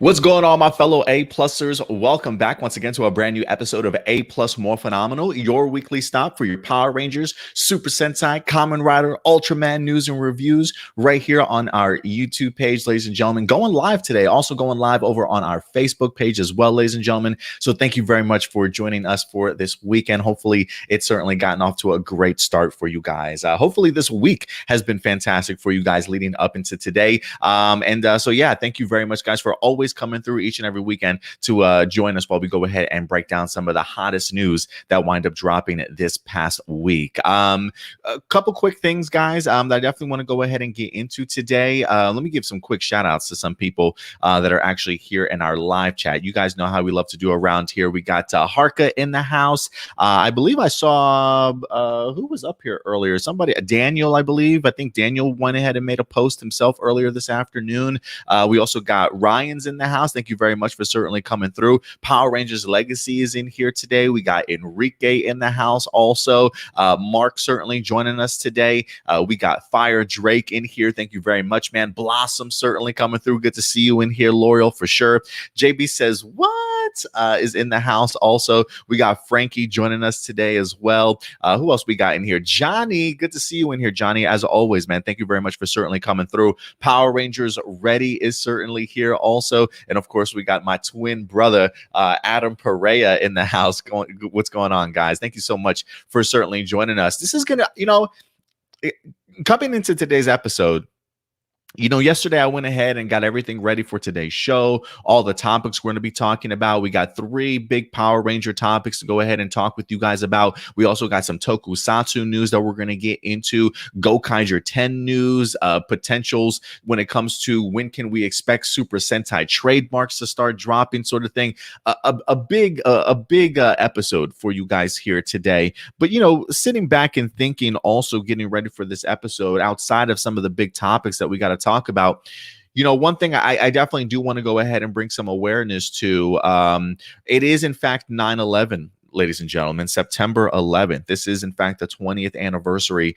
What's going on, my fellow A-plusers? Welcome back once again to a brand new episode of A+ More Phenomenal, your weekly stop for your Power Rangers, Super Sentai, Kamen Rider, Ultraman news and reviews right here on our YouTube page, ladies and gentlemen. Going live today, also going live over on our Facebook page as well, ladies and gentlemen. So thank you very much for joining us for this weekend. Hopefully, it's certainly gotten off to a great start for you guys. Hopefully, this week has been fantastic for you guys leading up into today. So yeah, thank you very much, guys, for always coming through each and every weekend to join us while we go ahead and break down some of the hottest news that wind up dropping this past week. A couple quick things, guys, that I definitely want to go ahead and get into today. Let me give some quick shout outs to some people that are actually here in our live chat. You guys know how we love to do around here. We got Harka in the house. I believe I saw who was up here earlier? Somebody, Daniel, I believe. I think Daniel went ahead and made a post himself earlier this afternoon. We also got Ryan's in the house. Thank you very much for certainly coming through. Power Rangers Legacy is in here today. We got Enrique in the house also. Mark certainly joining us today. We got Fire Drake in here. Thank you very much, man. Blossom certainly coming through. Good to see you in here, L'Oreal, for sure. JB says, what? Is in the house also. We got Frankie joining us today as well. Who else we got in here? Johnny. Good to see you in here, Johnny, as always, man. Thank you very much for certainly coming through. Power Rangers Ready is certainly here also. And of course, we got my twin brother, Adam Perea, in the house. What's going on, guys? Thank you so much for certainly joining us. This is gonna, coming into today's episode. Yesterday I went ahead and got everything ready for today's show. All the topics we're going to be talking about. We got 3 big Power Ranger topics to go ahead and talk with you guys about. We also got some tokusatsu news that we're going to get into. Gokaiger 10 news, potentials when it comes to when can we expect Super Sentai trademarks to start dropping, sort of thing. A big episode for you guys here today. But, sitting back and thinking, also getting ready for this episode outside of some of the big topics that we got to talk about. One thing I definitely do want to go ahead and bring some awareness to. It is in fact 9/11. Ladies and gentlemen, September 11th. This is, in fact, the 20th anniversary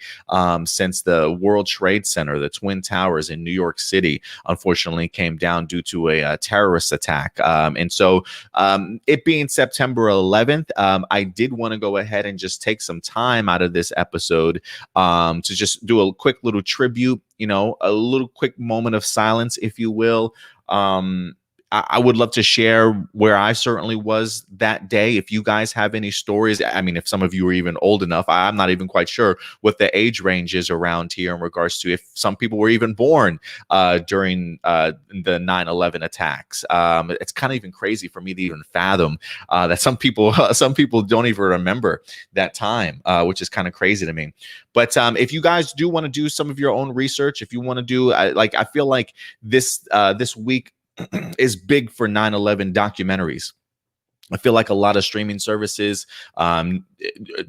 since the World Trade Center, the Twin Towers in New York City, unfortunately came down due to a terrorist attack. It being September 11th, I did want to go ahead and just take some time out of this episode to just do a quick little tribute, a little quick moment of silence, if you will. I would love to share where I certainly was that day. If you guys have any stories, I mean, if some of you are even old enough, I'm not even quite sure what the age range is around here in regards to if some people were even born during the 9/11 attacks. It's kind of even crazy for me to even fathom that some people don't even remember that time, which is kind of crazy to me. But if you guys do want to do some of your own research, if you want to do I feel like this week is big for 9/11 documentaries. I feel like a lot of streaming services,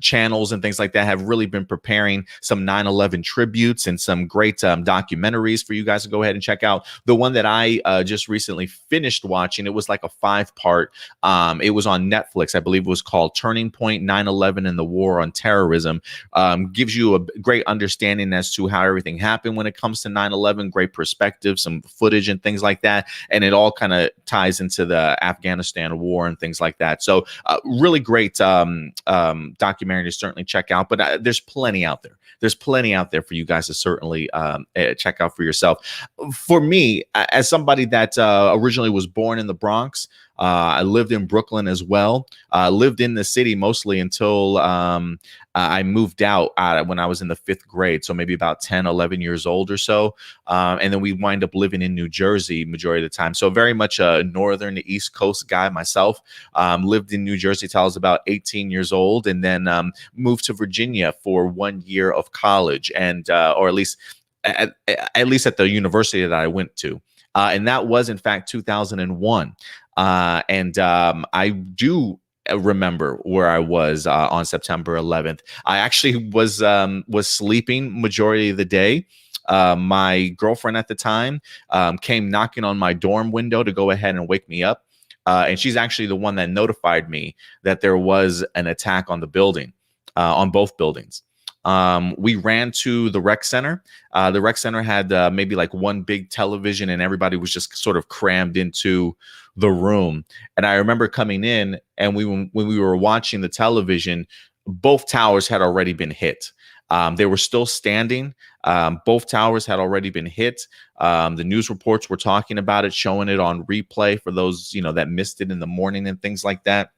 channels and things like that have really been preparing some 9/11 tributes and some great documentaries for you guys to go ahead and check out. The one that I just recently finished watching, it was like a 5-part. It was on Netflix. I believe it was called Turning Point: 9/11 and the War on Terrorism. Gives you a great understanding as to how everything happened when it comes to 9/11, great perspective, some footage and things like that. And it all kind of ties into the Afghanistan war and things like that. So really great documentary to certainly check out. But there's plenty out there. There's plenty out there for you guys to certainly check out for yourself. For me, as somebody that originally was born in the Bronx, I lived in Brooklyn as well. Lived in the city mostly until I moved out when I was in the 5th grade. So maybe about 10, 11 years old or so. And then we wind up living in New Jersey majority of the time. So very much a northern to East Coast guy myself. Lived in New Jersey till I was about 18 years old, and then moved to Virginia for 1 year of college, and or at least at the university that I went to. And that was, in fact, 2001. I do remember where I was on September 11th. I actually was sleeping majority of the day. My girlfriend at the time came knocking on my dorm window to go ahead and wake me up. And she's actually the one that notified me that there was an attack on the building, on both buildings. We ran to the rec center. The rec center had maybe like one big television, and everybody was just sort of crammed into the room. And I remember coming in, and when we were watching the television, both towers had already been hit. They were still standing. Both towers had already been hit. The news reports were talking about it, showing it on replay for those, that missed it in the morning and things like that.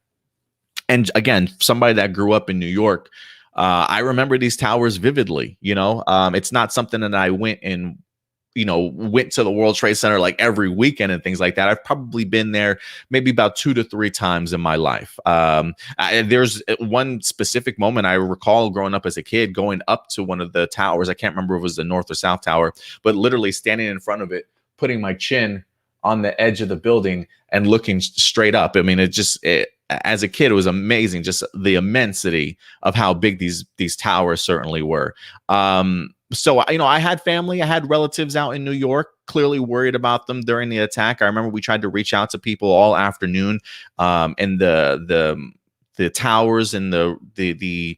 And again, somebody that grew up in New York, I remember these towers vividly. It's not something that I went to the World Trade Center like every weekend and things like that. I've probably been there maybe about 2 to 3 times in my life. There's one specific moment I recall growing up as a kid, going up to one of the towers. I can't remember if it was the North or South Tower, but literally standing in front of it, putting my chin on the edge of the building and looking straight up. I mean, as a kid, it was amazing, just the immensity of how big these towers certainly were. So, I had family, I had relatives out in New York, clearly worried about them during the attack. I remember we tried to reach out to people all afternoon, and the towers and the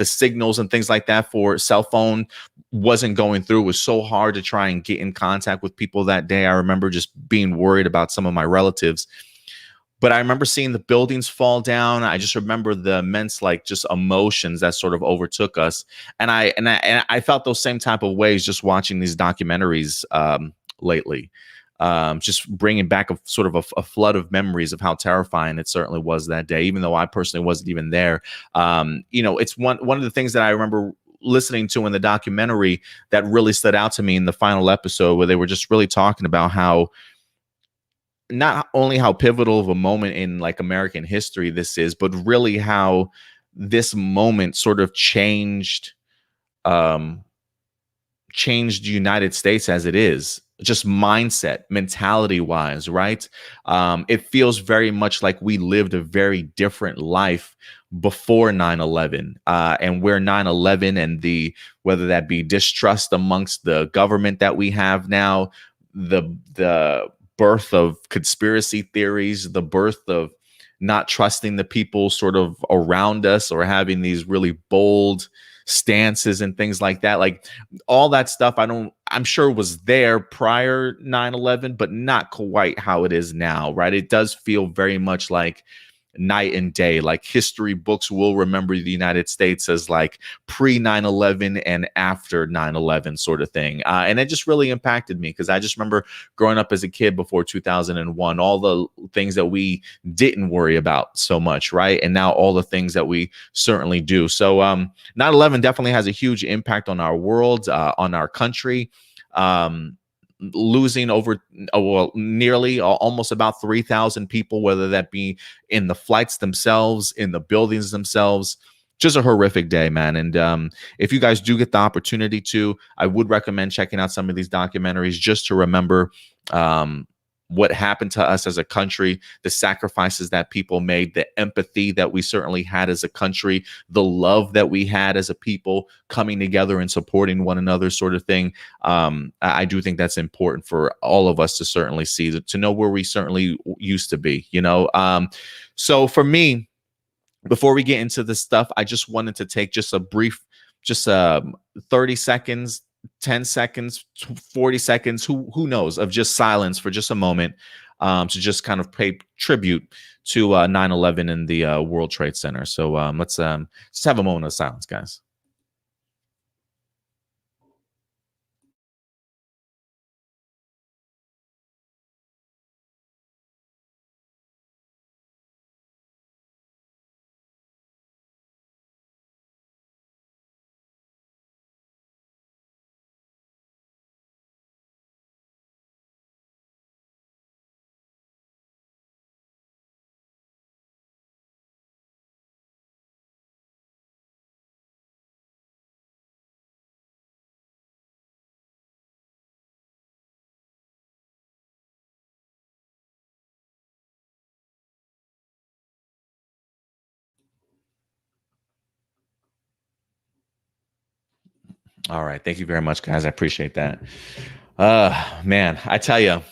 signals and things like that for cell phone wasn't going through. It was so hard to try and get in contact with people that day. I remember just being worried about some of my relatives. But I remember seeing the buildings fall down. I just remember the immense, just emotions that sort of overtook us. And I felt those same type of ways just watching these documentaries lately. Just bringing back a sort of a flood of memories of how terrifying it certainly was that day, even though I personally wasn't even there. It's one of the things that I remember listening to in the documentary that really stood out to me in the final episode, where they were just really talking about how not only how pivotal of a moment in American history this is, but really how this moment sort of changed the United States as it is, just mindset, mentality wise, right? It feels very much like we lived a very different life before 9/11, and where 9/11 and whether that be distrust amongst the government that we have now, the birth of conspiracy theories, the birth of not trusting the people sort of around us, or having these really bold stances and things like that. All that stuff, I'm sure was there prior 9/11, but not quite how it is now, right? It does feel very much like night and day. History books will remember the United States as pre 9/11 and after 9/11 sort of thing. And it just really impacted me, because I just remember growing up as a kid before 2001, all the things that we didn't worry about so much, right? And now all the things that we certainly do. So 9/11 definitely has a huge impact on our world, on our country. Losing nearly almost about 3,000 people, whether that be in the flights themselves, in the buildings themselves. Just a horrific day, man. And if you guys do get the opportunity to, I would recommend checking out some of these documentaries just to remember what happened to us as a country, the sacrifices that people made, the empathy that we certainly had as a country, the love that we had as a people, coming together and supporting one another, sort of thing. I do think that's important for all of us to certainly see, to know where we certainly used to be, So for me, before we get into this stuff, I just wanted to take just a brief, just 30 seconds, 10 seconds, 40 seconds, who knows, of just silence for just a moment, to just kind of pay tribute to 9/11 and the World Trade Center. So let's just have a moment of silence, guys. All right. Thank you very much, guys. I appreciate that. Man, I tell you,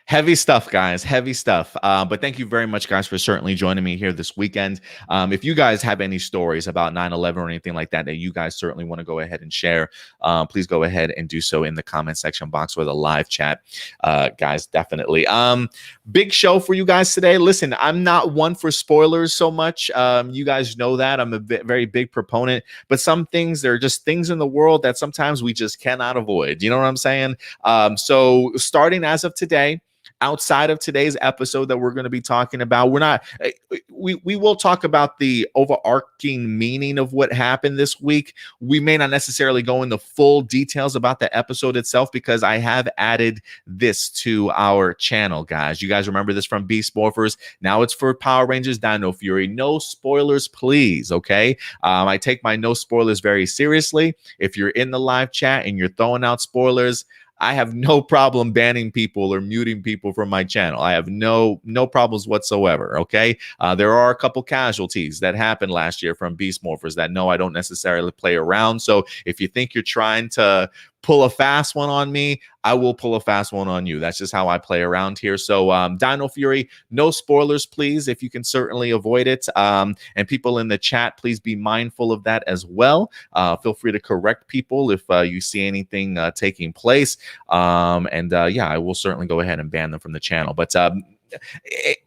Heavy stuff, guys. Heavy stuff. But thank you very much, guys, for certainly joining me here this weekend. If you guys have any stories about 9/11 or anything like that that you guys certainly want to go ahead and share, please go ahead and do so in the comment section box or the live chat, guys. Definitely. Big show for you guys today. Listen, I'm not one for spoilers so much. You guys know that I'm a very big proponent, but some things, there are just things in the world that sometimes we just cannot avoid. You know what I'm saying? So starting as of today, outside of today's episode that we're going to be talking about, we will talk about the overarching meaning of what happened this week. We may not necessarily go into full details about the episode itself because I have added this to our channel, guys. You guys remember this from Beast Morphers. Now it's for Power Rangers Dino Fury. No spoilers, please. Okay. I take my no spoilers very seriously. If you're in the live chat and you're throwing out spoilers, I have no problem banning people or muting people from my channel. I have no problems whatsoever, okay? There are a couple casualties that happened last year from Beast Morphers that no, I don't necessarily play around. So if you think you're trying to pull a fast one on me, I will pull a fast one on you. That's just how I play around here. So Dino Fury, no spoilers, please, if you can certainly avoid it. And people in the chat, please be mindful of that as well. Feel free to correct people if you see anything taking place. Yeah, I will certainly go ahead and ban them from the channel. But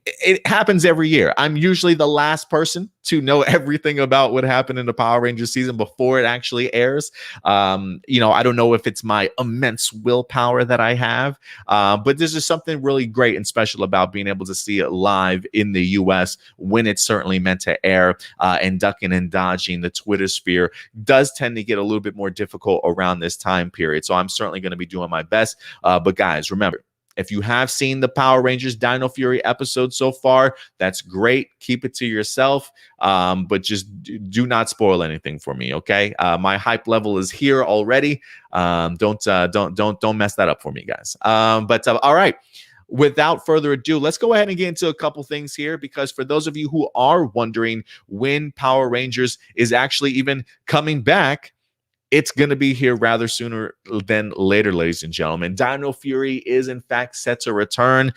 it happens every year. I'm usually the last person to know everything about what happened in the Power Rangers season before it actually airs. I don't know if it's my immense willpower that I have, but there's just something really great and special about being able to see it live in the US when it's certainly meant to air. And ducking and dodging the Twitter sphere does tend to get a little bit more difficult around this time period. So I'm certainly going to be doing my best. But guys, remember, if you have seen the Power Rangers Dino Fury episode so far, that's great. Keep it to yourself, but just do not spoil anything for me, okay? My hype level is here already. Don't mess that up for me, guys. All right. Without further ado, let's go ahead and get into a couple things here, because for those of you who are wondering when Power Rangers is actually even coming back, it's going to be here rather sooner than later, ladies and gentlemen. Dino Fury is, in fact, set to return.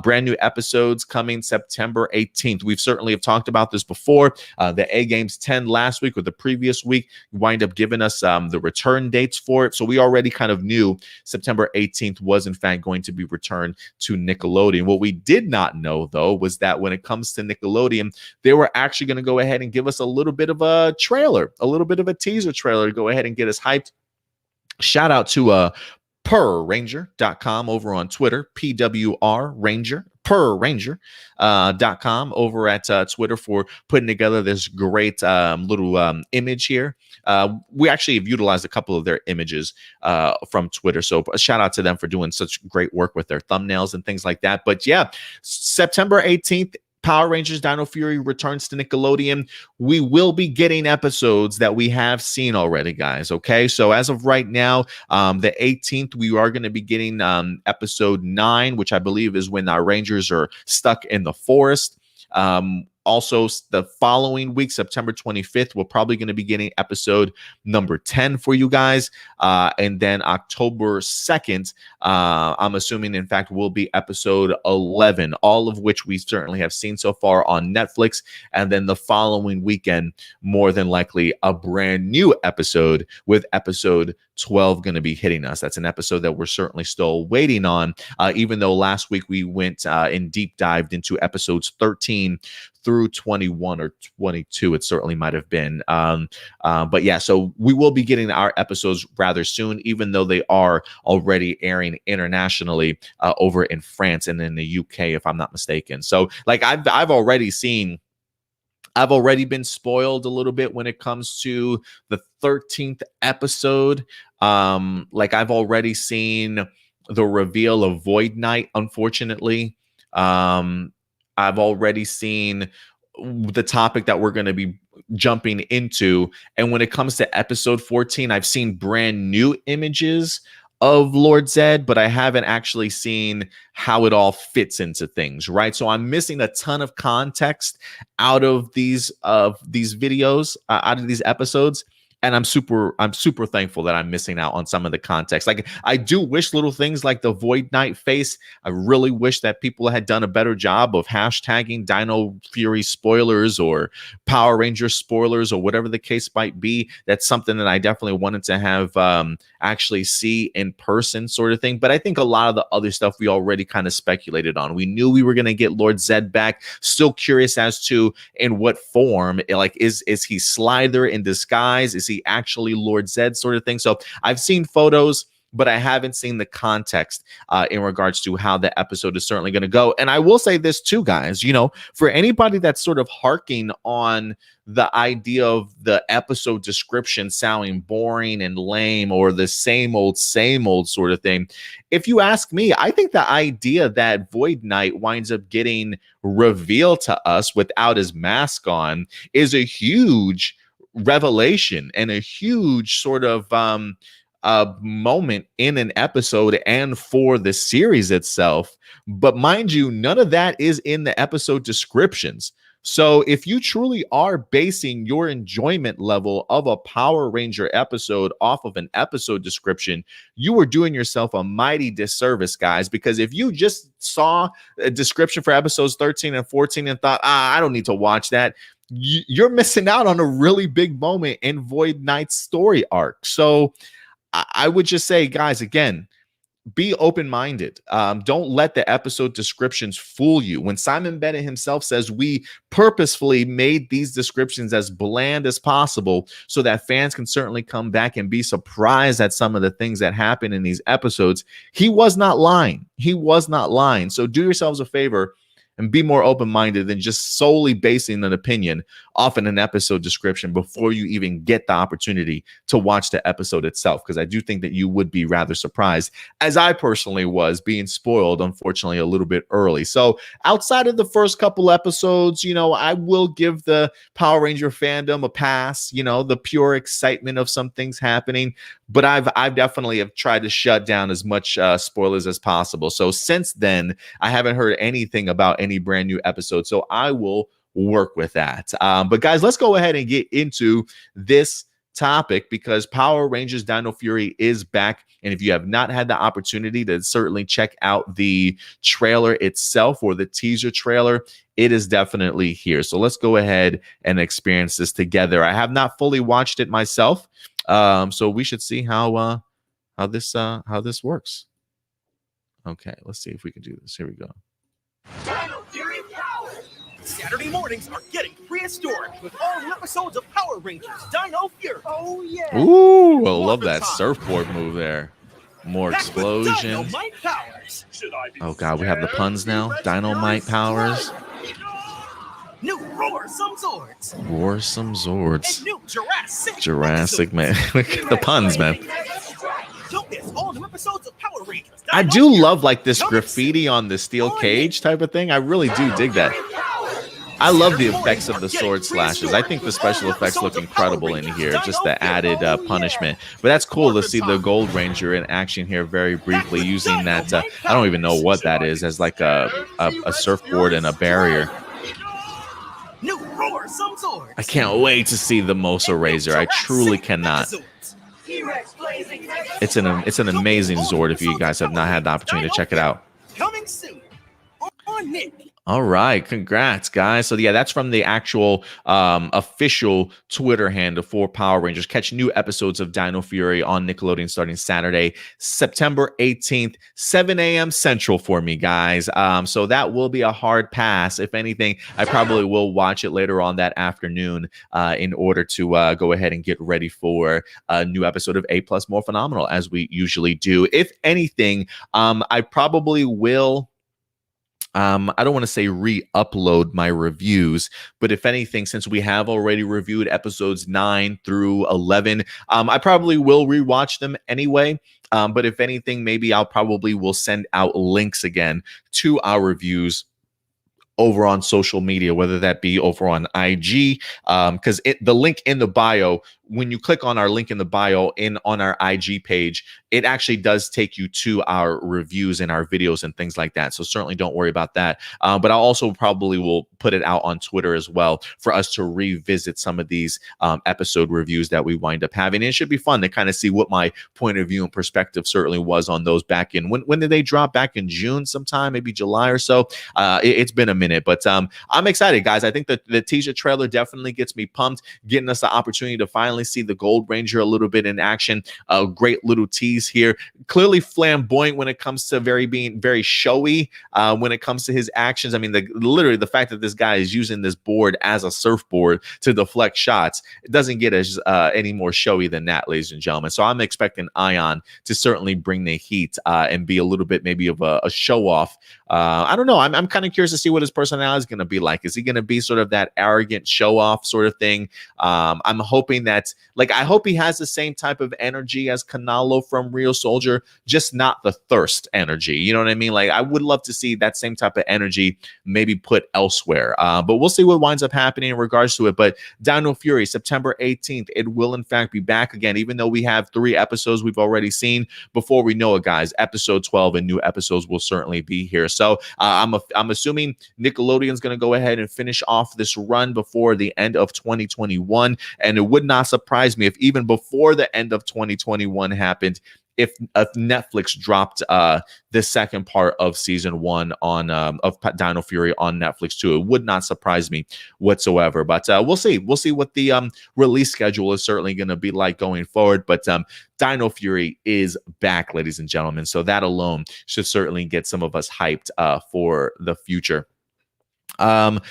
Brand new episodes coming September 18th. We've certainly have talked about this before. The A Games 10 last week or the previous week wind up giving us the return dates for it. So we already kind of knew September 18th was, in fact, going to be returned to Nickelodeon. What we did not know, though, was that when it comes to Nickelodeon, they were actually going to go ahead and give us a little bit of a trailer, a little bit of a teaser trailer to go ahead and get us hyped. Shout out to perranger.com over on Twitter, PWR Ranger, perranger.com over at Twitter for putting together this great little image here. We actually have utilized a couple of their images from Twitter. So a shout out to them for doing such great work with their thumbnails and things like that. But yeah, September 18th, Power Rangers Dino Fury returns to Nickelodeon. We will be getting episodes that we have seen already, guys. Okay, so as of right now, the 18th, we are going to be getting episode 9, which I believe is when our Rangers are stuck in the forest. Also, the following week, September 25th, we're probably going to be getting episode number 10 for you guys. And then October 2nd, I'm assuming, in fact, will be episode 11, all of which we certainly have seen so far on Netflix. And then the following weekend, more than likely, a brand new episode with episode 12 going to be hitting us. That's an episode that we're certainly still waiting on, even though last week we went and deep dived into episodes 13 through 21 or 22. It certainly might have been. But yeah, so we will be getting our episodes rather soon, even though they are already airing internationally over in France and in the UK, if I'm not mistaken. So like I've already been spoiled a little bit when it comes to the 13th episode. Like I've already seen the reveal of Void Knight, unfortunately. I've already seen the topic that we're going to be jumping into. And when it comes to episode 14, I've seen brand new images of Lord Zed, but I haven't actually seen how it all fits into things, right? So I'm missing a ton of context out of these videos, out of these episodes. and I'm super thankful that I'm missing out on some of the context. Like, I do wish little things like the Void Knight face. I really wish that people had done a better job of hashtagging Dino Fury spoilers or Power Ranger spoilers or whatever the case might be. That's something that I definitely wanted to have actually see in person, sort of thing. But I think a lot of the other stuff we already kind of speculated on. We knew we were going to get Lord Zed back. Still curious as to in what form. Like, is he Slither in disguise? Is he actually Lord Zed, sort of thing? So I've seen photos, but I haven't seen the context in regards to how the episode is certainly going to go. And I will say this too, guys, for anybody that's sort of harking on the idea of the episode description sounding boring and lame or the same old sort of thing, if you ask me, I think the idea that Void Knight winds up getting revealed to us without his mask on is a huge revelation and a huge sort of moment in an episode and for the series itself. But mind you, none of that is in the episode descriptions. So if you truly are basing your enjoyment level of a Power Ranger episode off of an episode description, you are doing yourself a mighty disservice, guys, because if you just saw a description for episodes 13 and 14 and thought, I don't need to watch that, you're missing out on a really big moment in Void Knight's story arc. So I would just say, guys, again, be open-minded. Don't let the episode descriptions fool you. When Simon Bennett himself says we purposefully made these descriptions as bland as possible so that fans can certainly come back and be surprised at some of the things that happen in these episodes, he was not lying. He was not lying. So do yourselves a favor and be more open-minded than just solely basing an opinion off in an episode description before you even get the opportunity to watch the episode itself, because I do think that you would be rather surprised, as I personally was, being spoiled, unfortunately, a little bit early. So outside of the first couple episodes, I will give the Power Ranger fandom a pass, the pure excitement of some things happening, but I've definitely have tried to shut down as much spoilers as possible. So since then, I haven't heard anything about any brand new episode, so I will work with that. But guys, let's go ahead and get into this topic, because Power Rangers Dino Fury is back. And if you have not had the opportunity to certainly check out the trailer itself or the teaser trailer, it is definitely here. So let's go ahead and experience this together. I have not fully watched it myself, so we should see how this works. Okay, let's see if we can do this. Here we go. Dino Fury Power! Saturday mornings are getting prehistoric with all new episodes of Power Rangers Dino Fury. Oh yeah! Ooh, I love that surfboard move there. More explosions. Oh god, we have the puns now. Dynamite powers. New Roar Some Zords. Roar Some Zords. And new Jurassic man. Look at the puns, man. Don't miss all new episodes of Power Rangers. I do love like this graffiti on the steel cage type of thing. I really do dig that. I love the effects of the sword slashes. I think the special effects look incredible in here. Just the added punishment. But that's cool to see the Gold Ranger in action here very briefly, using that. I don't even know what that is, as like a surfboard and a barrier. I can't wait to see the Mosa Razor. I truly cannot. It's an amazing Zord if you guys have not had the opportunity to check it out. Coming soon on Nick. All right, congrats, guys. So yeah, that's from the actual official Twitter handle for Power Rangers. Catch new episodes of Dino Fury on Nickelodeon starting Saturday, September 18th, 7 a.m. Central for me, guys. So that will be a hard pass. If anything, I probably will watch it later on that afternoon in order to go ahead and get ready for a new episode of A+ More Phenomenal, as we usually do. If anything, I probably will... I don't want to say re-upload my reviews, but if anything, since we have already reviewed episodes 9 through 11, I probably will rewatch them anyway. But if anything, maybe I'll probably will send out links again to our reviews over on social media, whether that be over on IG, because the link in the bio when you click on our link in the bio on our IG page, it actually does take you to our reviews and our videos and things like that. So certainly don't worry about that. But I also probably will put it out on Twitter as well for us to revisit some of these episode reviews that we wind up having. And it should be fun to kind of see what my point of view and perspective certainly was on those back in, when did they drop? Back in June sometime, maybe July or so. It's been a minute, but I'm excited, guys. I think that the teaser trailer definitely gets me pumped, getting us the opportunity to finally see the Gold Ranger a little bit in action. A great little tease here. Clearly flamboyant when it comes to being very showy when it comes to his actions. I mean, literally the fact that this guy is using this board as a surfboard to deflect shots, it doesn't get us any more showy than that, ladies and gentlemen. So I'm expecting Ion to certainly bring the heat and be a little bit maybe of a show off. I don't know. I'm kind of curious to see what his personality is going to be like. Is he going to be sort of that arrogant show off sort of thing? I'm hoping that, I hope he has the same type of energy as Kanalo from Real Soldier, just not the thirst energy. You know what I mean? I would love to see that same type of energy maybe put elsewhere. But we'll see what winds up happening in regards to it. But Dino Fury, September 18th, it will in fact be back again, even though we have 3 episodes we've already seen. Before we know it, guys, episode 12 and new episodes will certainly be here. So I'm assuming Nickelodeon's going to go ahead and finish off this run before the end of 2021. And it would not surprise me if even before the end of 2021 happened, if Netflix dropped the second part of season 1 of Dino Fury on Netflix too. It would not surprise me whatsoever. But we'll see. We'll see what the release schedule is certainly going to be like going forward. But Dino Fury is back, ladies and gentlemen. So that alone should certainly get some of us hyped for the future. But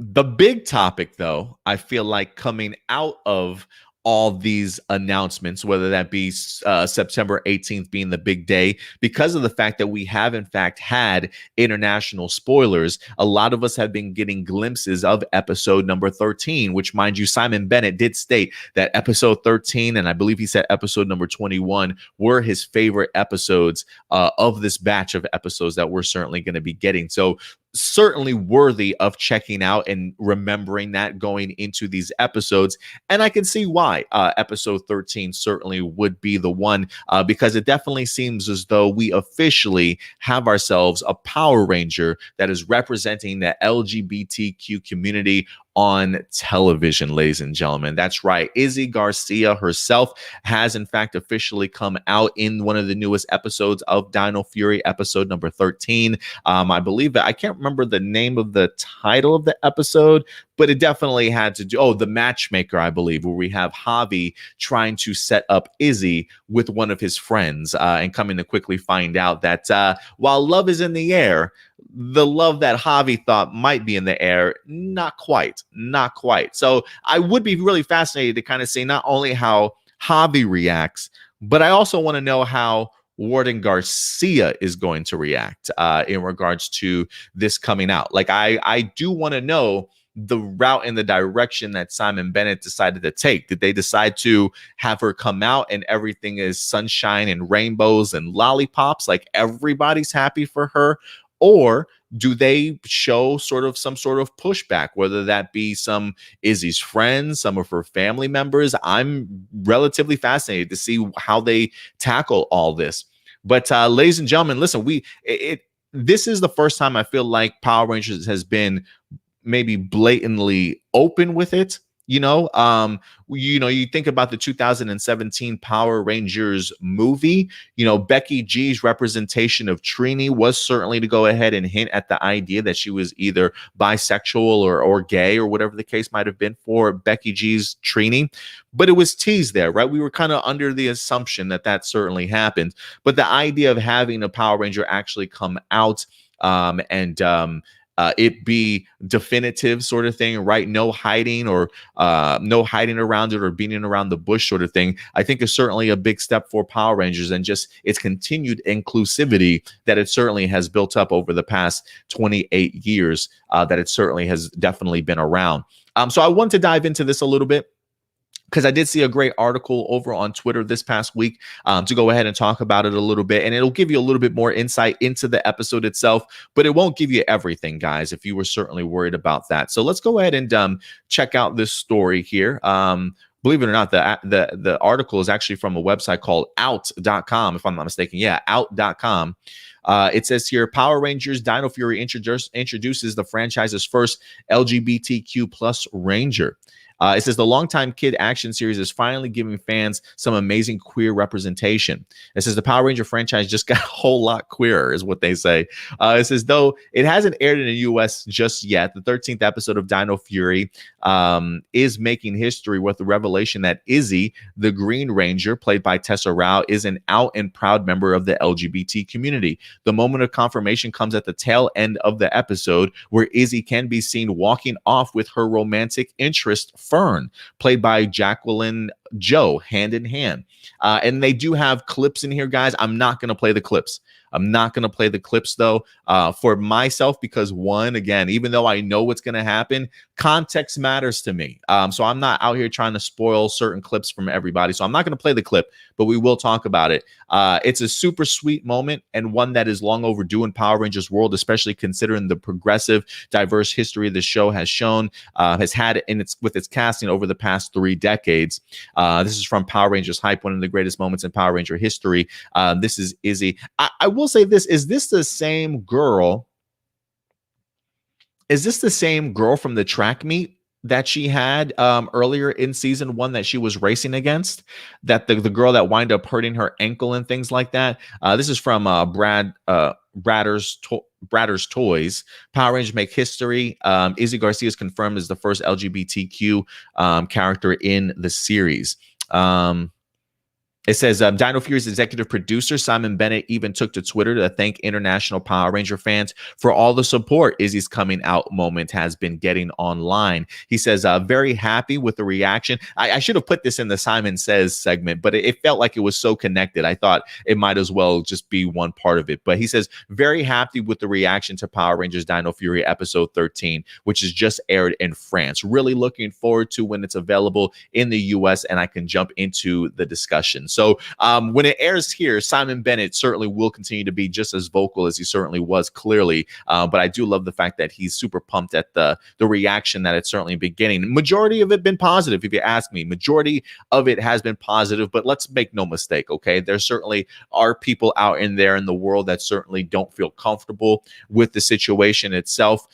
the big topic, though, I feel like coming out of all these announcements, whether that be September 18th being the big day, because of the fact that we have in fact had international spoilers, a lot of us have been getting glimpses of episode number 13, which, mind you, Simon Bennett did state that episode 13, and I believe he said episode number 21, were his favorite episodes of this batch of episodes that we're certainly going to be getting. So certainly worthy of checking out and remembering that going into these episodes. And I can see why episode 13 certainly would be the one, because it definitely seems as though we officially have ourselves a Power Ranger that is representing the LGBTQ community on television, ladies and gentlemen. That's right. Izzy Garcia herself has in fact officially come out in one of the newest episodes of Dino Fury, episode number 13. I believe that I can't remember the name of the title of the episode, but it definitely had to do, The Matchmaker, I believe, where we have Javi trying to set up Izzy with one of his friends and coming to quickly find out that while love is in the air, the love that Javi thought might be in the air, not quite. So I would be really fascinated to kind of see not only how Javi reacts, but I also want to know how Warden Garcia is going to react in regards to this coming out. I do want to know the route and the direction that Simon Bennett decided to take. Did they decide to have her come out and everything is sunshine and rainbows and lollipops, like everybody's happy for her? Or do they show some sort of pushback, whether that be some Izzy's friends, some of her family members? I'm relatively fascinated to see how they tackle all this. But ladies and gentlemen, listen, this is the first time I feel like Power Rangers has been maybe blatantly open with it. You think about the 2017 Power Rangers movie. Becky G's representation of Trini was certainly to go ahead and hint at the idea that she was either bisexual or gay or whatever the case might have been for Becky G's Trini. But it was teased there, right? We were kind of under the assumption that certainly happened. But the idea of having a Power Ranger actually come out and it be definitive sort of thing, right? No hiding or no hiding around it or beating around the bush sort of thing, I think is certainly a big step for Power Rangers and just its continued inclusivity that it certainly has built up over the past 28 years that it certainly has definitely been around. So I want to dive into this a little bit. because I did see a great article over on Twitter this past week to go ahead and talk about it a little bit. And it'll give you a little bit more insight into the episode itself, but it won't give you everything, guys, if you were certainly worried about that. So let's go ahead and check out this story here. Believe it or not, the article is actually from a website called out.com, if I'm not mistaken. Yeah, out.com. It says here, Power Rangers Dino Fury introduces the franchise's first LGBTQ plus Ranger. It says the longtime kid action series is finally giving fans some amazing queer representation. It says the Power Ranger franchise just got a whole lot queerer, is what they say. It says, though it hasn't aired in the U.S. just yet, the 13th episode of Dino Fury is making history with the revelation that Izzy, the Green Ranger, played by Tessa Rao, is an out and proud member of the LGBT community. The moment of confirmation comes at the tail end of the episode, where Izzy can be seen walking off with her romantic interest, Fern, played by Jacqueline Joe, hand in hand. And they do have clips in here, guys. I'm not going to play the clips. I'm not going to play the clips, though, for myself, because one, again, even though I know what's going to happen, context matters to me. So I'm not out here trying to spoil certain clips from everybody. So I'm not going to play the clip, but we will talk about it. It's a super sweet moment, and one that is long overdue in Power Rangers world, especially considering the progressive, diverse history the show has had with its casting over the past 3 decades. This is from Power Rangers Hype, one of the greatest moments in Power Ranger history. This is Izzy. I will say this. Is this the same girl? Is this the same girl from the track meet that she had earlier in season 1 that she was racing against? That the girl that wind up hurting her ankle and things like that? This is from Bradder's Toys. Power Rangers make history. Izzy Garcia is confirmed as the first LGBTQ character in the series. It says Dino Fury's executive producer Simon Bennett even took to Twitter to thank international Power Ranger fans for all the support Izzy's coming out moment has been getting online. He says, very happy with the reaction. I should have put this in the Simon Says segment, but it felt like it was so connected. I thought it might as well just be one part of it. But he says, very happy with the reaction to Power Rangers Dino Fury episode 13, which is just aired in France. Really looking forward to when it's available in the US and I can jump into the discussion. So when it airs here, Simon Bennett certainly will continue to be just as vocal as he certainly was, clearly. But I do love the fact that he's super pumped at the reaction that it's certainly been getting. Majority of it been positive, if you ask me. Majority of it has been positive, but let's make no mistake, okay? There certainly are people out in there in the world that certainly don't feel comfortable with the situation itself.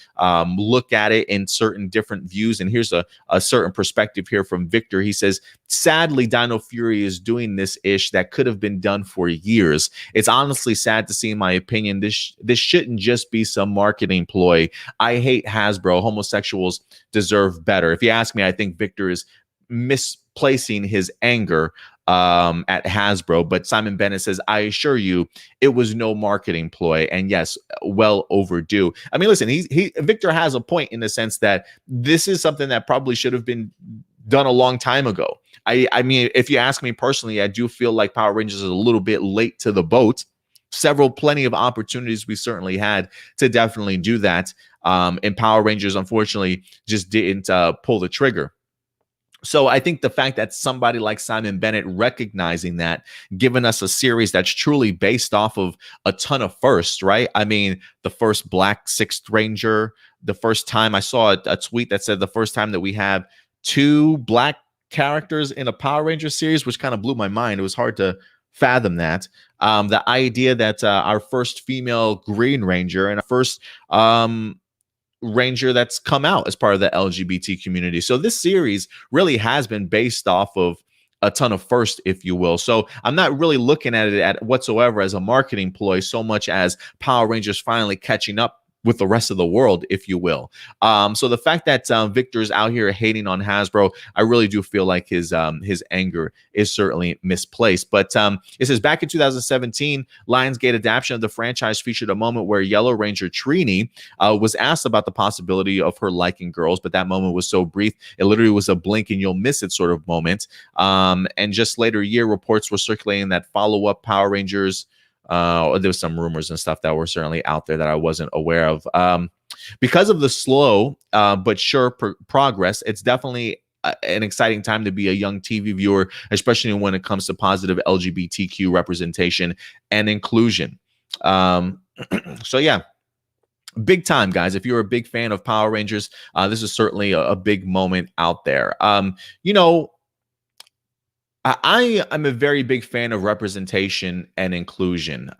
Look at it in certain different views. And here's a certain perspective here from Victor. He says, sadly, Dino Fury is doing this ish that could have been done for years. It's honestly sad to see, in my opinion. This shouldn't just be some marketing ploy. I hate Hasbro. Homosexuals deserve better. If you ask me, I think Victor is misplacing his anger at Hasbro. But Simon Bennett says, I assure you, it was no marketing ploy. And yes, well overdue. I mean, listen, Victor has a point in the sense that this is something that probably should have been done a long time ago. I mean, if you ask me personally, I do feel like Power Rangers is a little bit late to the boat. Plenty of opportunities we certainly had to definitely do that. And Power Rangers, unfortunately, just didn't pull the trigger. So I think the fact that somebody like Simon Bennett recognizing that, giving us a series that's truly based off of a ton of firsts, right? I mean, the first Black Sixth Ranger, the first time I saw a tweet that said the first time that we have 2 Black characters in a Power Ranger series, which kind of blew my mind. It was hard to fathom that. The idea that our first female Green Ranger and our first Ranger that's come out as part of the LGBT community. So this series really has been based off of a ton of first, if you will. So I'm not really looking at it whatsoever as a marketing ploy so much as Power Rangers finally catching up with the rest of the world, if you will. So the fact that Victor's out here hating on Hasbro, I really do feel like his anger is certainly misplaced. But it says, back in 2017, Lionsgate adaptation of the franchise featured a moment where Yellow Ranger Trini was asked about the possibility of her liking girls, but that moment was so brief, it literally was a blink and you'll miss it sort of moment. And just later year, reports were circulating that follow-up Power Rangers, there was some rumors and stuff that were certainly out there that I wasn't aware of. Because of the slow but sure progress, it's definitely an exciting time to be a young TV viewer, especially when it comes to positive LGBTQ representation and inclusion. So yeah, big time, guys. If you're a big fan of Power Rangers, this is certainly a big moment out there. You know, I am a very big fan of representation and inclusion.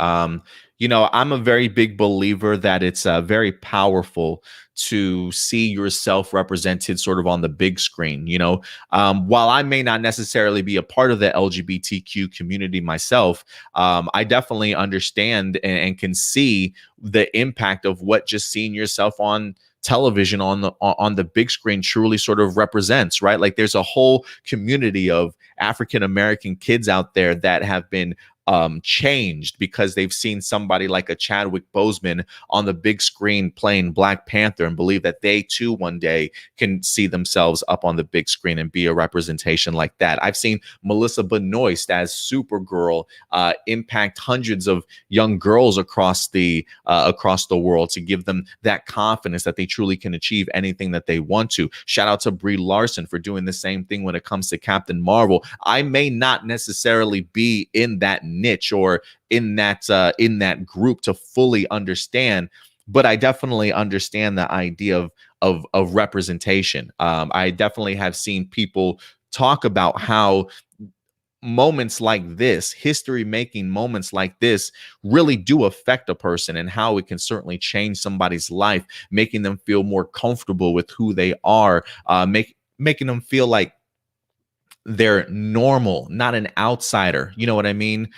You know, I'm a very big believer that it's very powerful to see yourself represented sort of on the big screen. You know, while I may not necessarily be a part of the LGBTQ community myself, I definitely understand and can see the impact of what just seeing yourself on television on the big screen truly sort of represents, right? Like there's a whole community of African American kids out there that have been changed because they've seen somebody like a Chadwick Boseman on the big screen playing Black Panther and believe that they too one day can see themselves up on the big screen and be a representation like that. I've seen Melissa Benoist as Supergirl impact hundreds of young girls across the world to give them that confidence that they truly can achieve anything that they want to. Shout out to Brie Larson for doing the same thing when it comes to Captain Marvel. I may not necessarily be in that niche or in that group to fully understand, but I definitely understand the idea of representation. I definitely have seen people talk about how moments like this, history making moments like this, really do affect a person and how it can certainly change somebody's life, making them feel more comfortable with who they are, making them feel like they're normal, not an outsider. You know what I mean?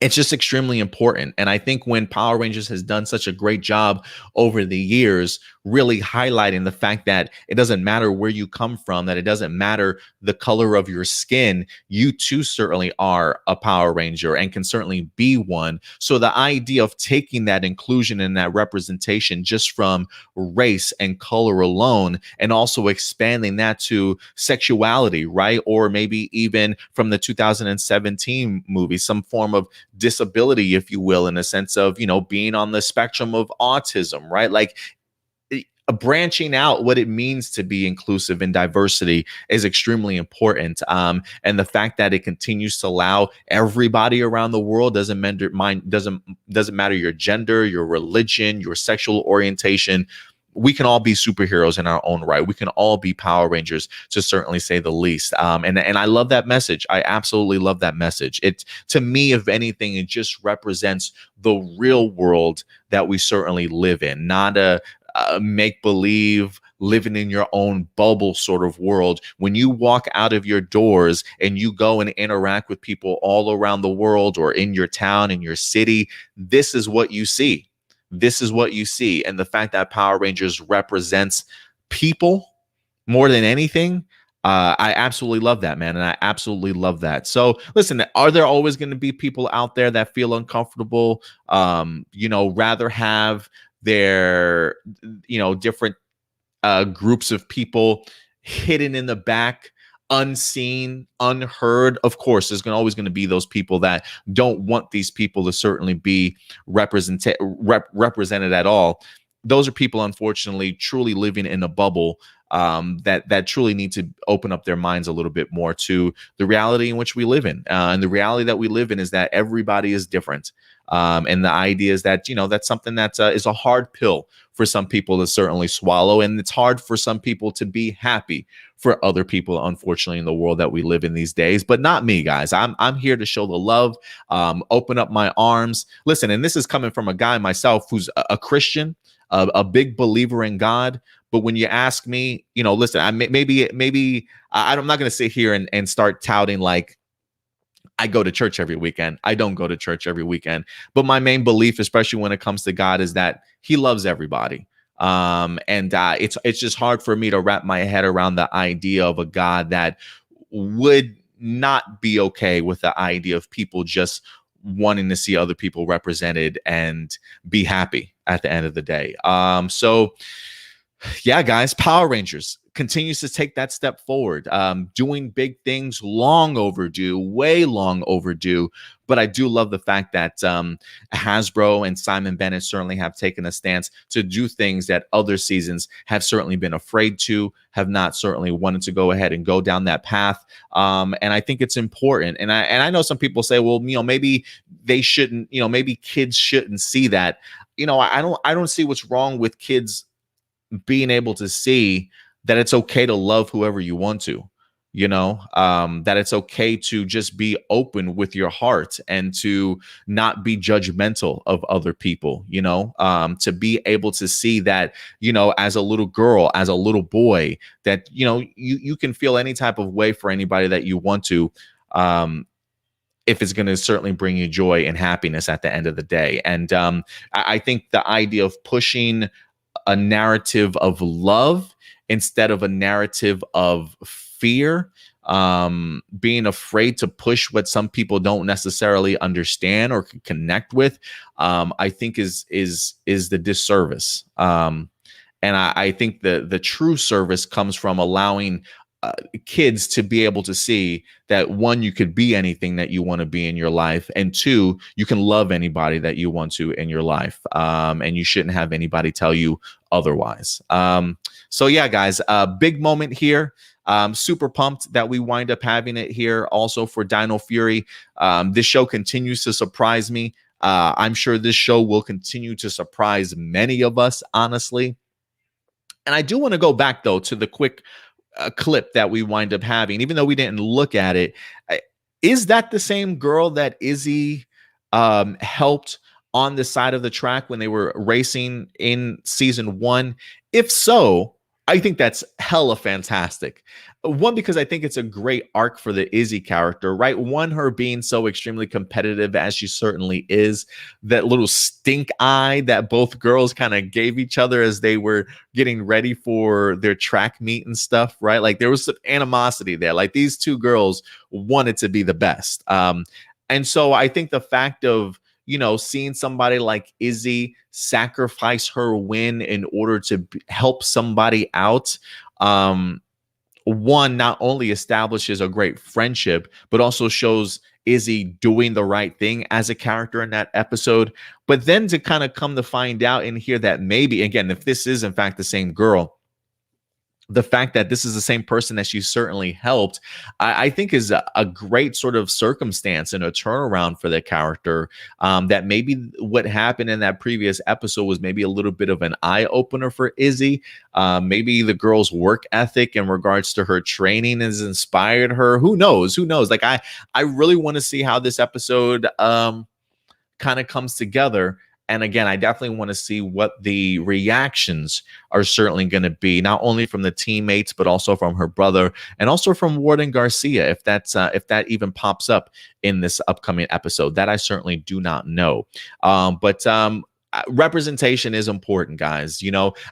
It's just extremely important. And I think when Power Rangers has done such a great job over the years, really highlighting the fact that it doesn't matter where you come from, that it doesn't matter the color of your skin, you too certainly are a Power Ranger and can certainly be one. So the idea of taking that inclusion and that representation just from race and color alone, and also expanding that to sexuality, right? Or maybe even from the 2017 movie, some form of disability, if you will, in a sense of, you know, being on the spectrum of autism, right? Like branching out what it means to be inclusive and diversity is extremely important. And the fact that it continues to allow everybody around the world, doesn't matter your gender, your religion, your sexual orientation, we can all be superheroes in our own right. We can all be Power Rangers, to certainly say the least. And I love that message. I absolutely love that message. It, to me, if anything, it just represents the real world that we certainly live in, not a make-believe, living in your own bubble sort of world. When you walk out of your doors and you go and interact with people all around the world or in your town, in your city, this is what you see. This is what you see. And the fact that Power Rangers represents people more than anything, I absolutely love that, man. And I absolutely love that. So listen, are there always going to be people out there that feel uncomfortable, you know, rather have their, you know, different groups of people hidden in the back, unseen, unheard? Of course, there's always going to be those people that don't want these people to certainly be represented at all. Those are people, unfortunately, truly living in a bubble, that truly need to open up their minds a little bit more to the reality in which we live in. And the reality that we live in is that everybody is different. And the idea is that, you know, that's something that is a hard pill for some people to certainly swallow. And it's hard for some people to be happy for other people, unfortunately, in the world that we live in these days. But not me, guys. I'm here to show the love, open up my arms. Listen, and this is coming from a guy myself who's a Christian, a big believer in God. But when you ask me, you know, listen, I'm not going to sit here and start touting like I go to church every weekend. I don't go to church every weekend. But my main belief, especially when it comes to God, is that he loves everybody. And it's just hard for me to wrap my head around the idea of a God that would not be okay with the idea of people just wanting to see other people represented and be happy at the end of the day. So yeah, guys, Power Rangers continues to take that step forward, doing big things, long overdue, way long overdue. But I do love the fact that Hasbro and Simon Bennett certainly have taken a stance to do things that other seasons have certainly been afraid to, have not certainly wanted to go ahead and go down that path. And I think it's important. And I know some people say, well, maybe they shouldn't, maybe kids shouldn't see that. I don't see what's wrong with kids being able to see that it's okay to love whoever you want to, that it's okay to just be open with your heart and to not be judgmental of other people, to be able to see that, as a little girl, as a little boy, that, you can feel any type of way for anybody that you want to, if it's going to certainly bring you joy and happiness at the end of the day. And I think the idea of pushing a narrative of love instead of a narrative of fear, being afraid to push what some people don't necessarily understand or can connect with, I think is the disservice. And I think the true service comes from allowing kids to be able to see that, one, you could be anything that you want to be in your life, and two, you can love anybody that you want to in your life, and you shouldn't have anybody tell you otherwise. So yeah, guys, big moment here. Super pumped that we wind up having it here also for Dino Fury. This show continues to surprise me. I'm sure this show will continue to surprise many of us, honestly. And I do want to go back, though, to the quick clip that we wind up having, even though we didn't look at it. Is that the same girl that Izzy helped on the side of the track when they were racing in season 1? If so, I think that's hella fantastic. One, because I think it's a great arc for the Izzy character, right? One, her being so extremely competitive as she certainly is, that little stink eye that both girls kind of gave each other as they were getting ready for their track meet and stuff, right? Like there was some animosity there. Like these two girls wanted to be the best. And so I think the fact of, seeing somebody like Izzy sacrifice her win in order to help somebody out, one, not only establishes a great friendship, but also shows Izzy doing the right thing as a character in that episode. But then to kind of come to find out and hear that maybe, again, if this is in fact the same girl, the fact that this is the same person that she certainly helped, I think is a great sort of circumstance and a turnaround for the character. That maybe what happened in that previous episode was maybe a little bit of an eye opener for Izzy. Maybe the girl's work ethic in regards to her training has inspired her. Who knows? Like I really want to see how this episode kind of comes together. And again, I definitely want to see what the reactions are certainly going to be, not only from the teammates, but also from her brother and also from Warden Garcia, if that even pops up in this upcoming episode. That I certainly do not know. But representation is important, guys.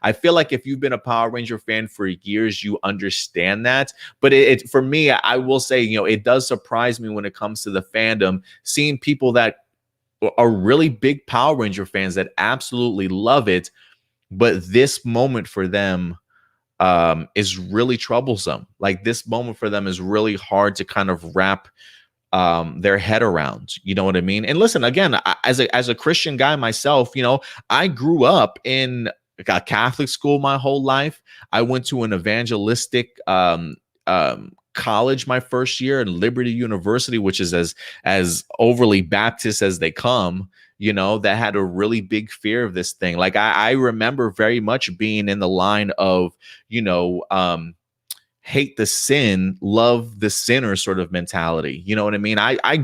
I feel like if you've been a Power Ranger fan for years, you understand that. But it for me, I will say, it does surprise me when it comes to the fandom, seeing people that are really big Power Ranger fans that absolutely love it, but this moment for them is really troublesome. Like this moment for them is really hard to kind of wrap their head around. You know what I mean? And listen, again, as a Christian guy myself, I grew up in a Catholic school my whole life. I went to an evangelistic college my first year in Liberty University, which is as overly Baptist as they come, that had a really big fear of this thing. Like I remember very much being in the line of, hate the sin, love the sinner sort of mentality. You know what I mean? I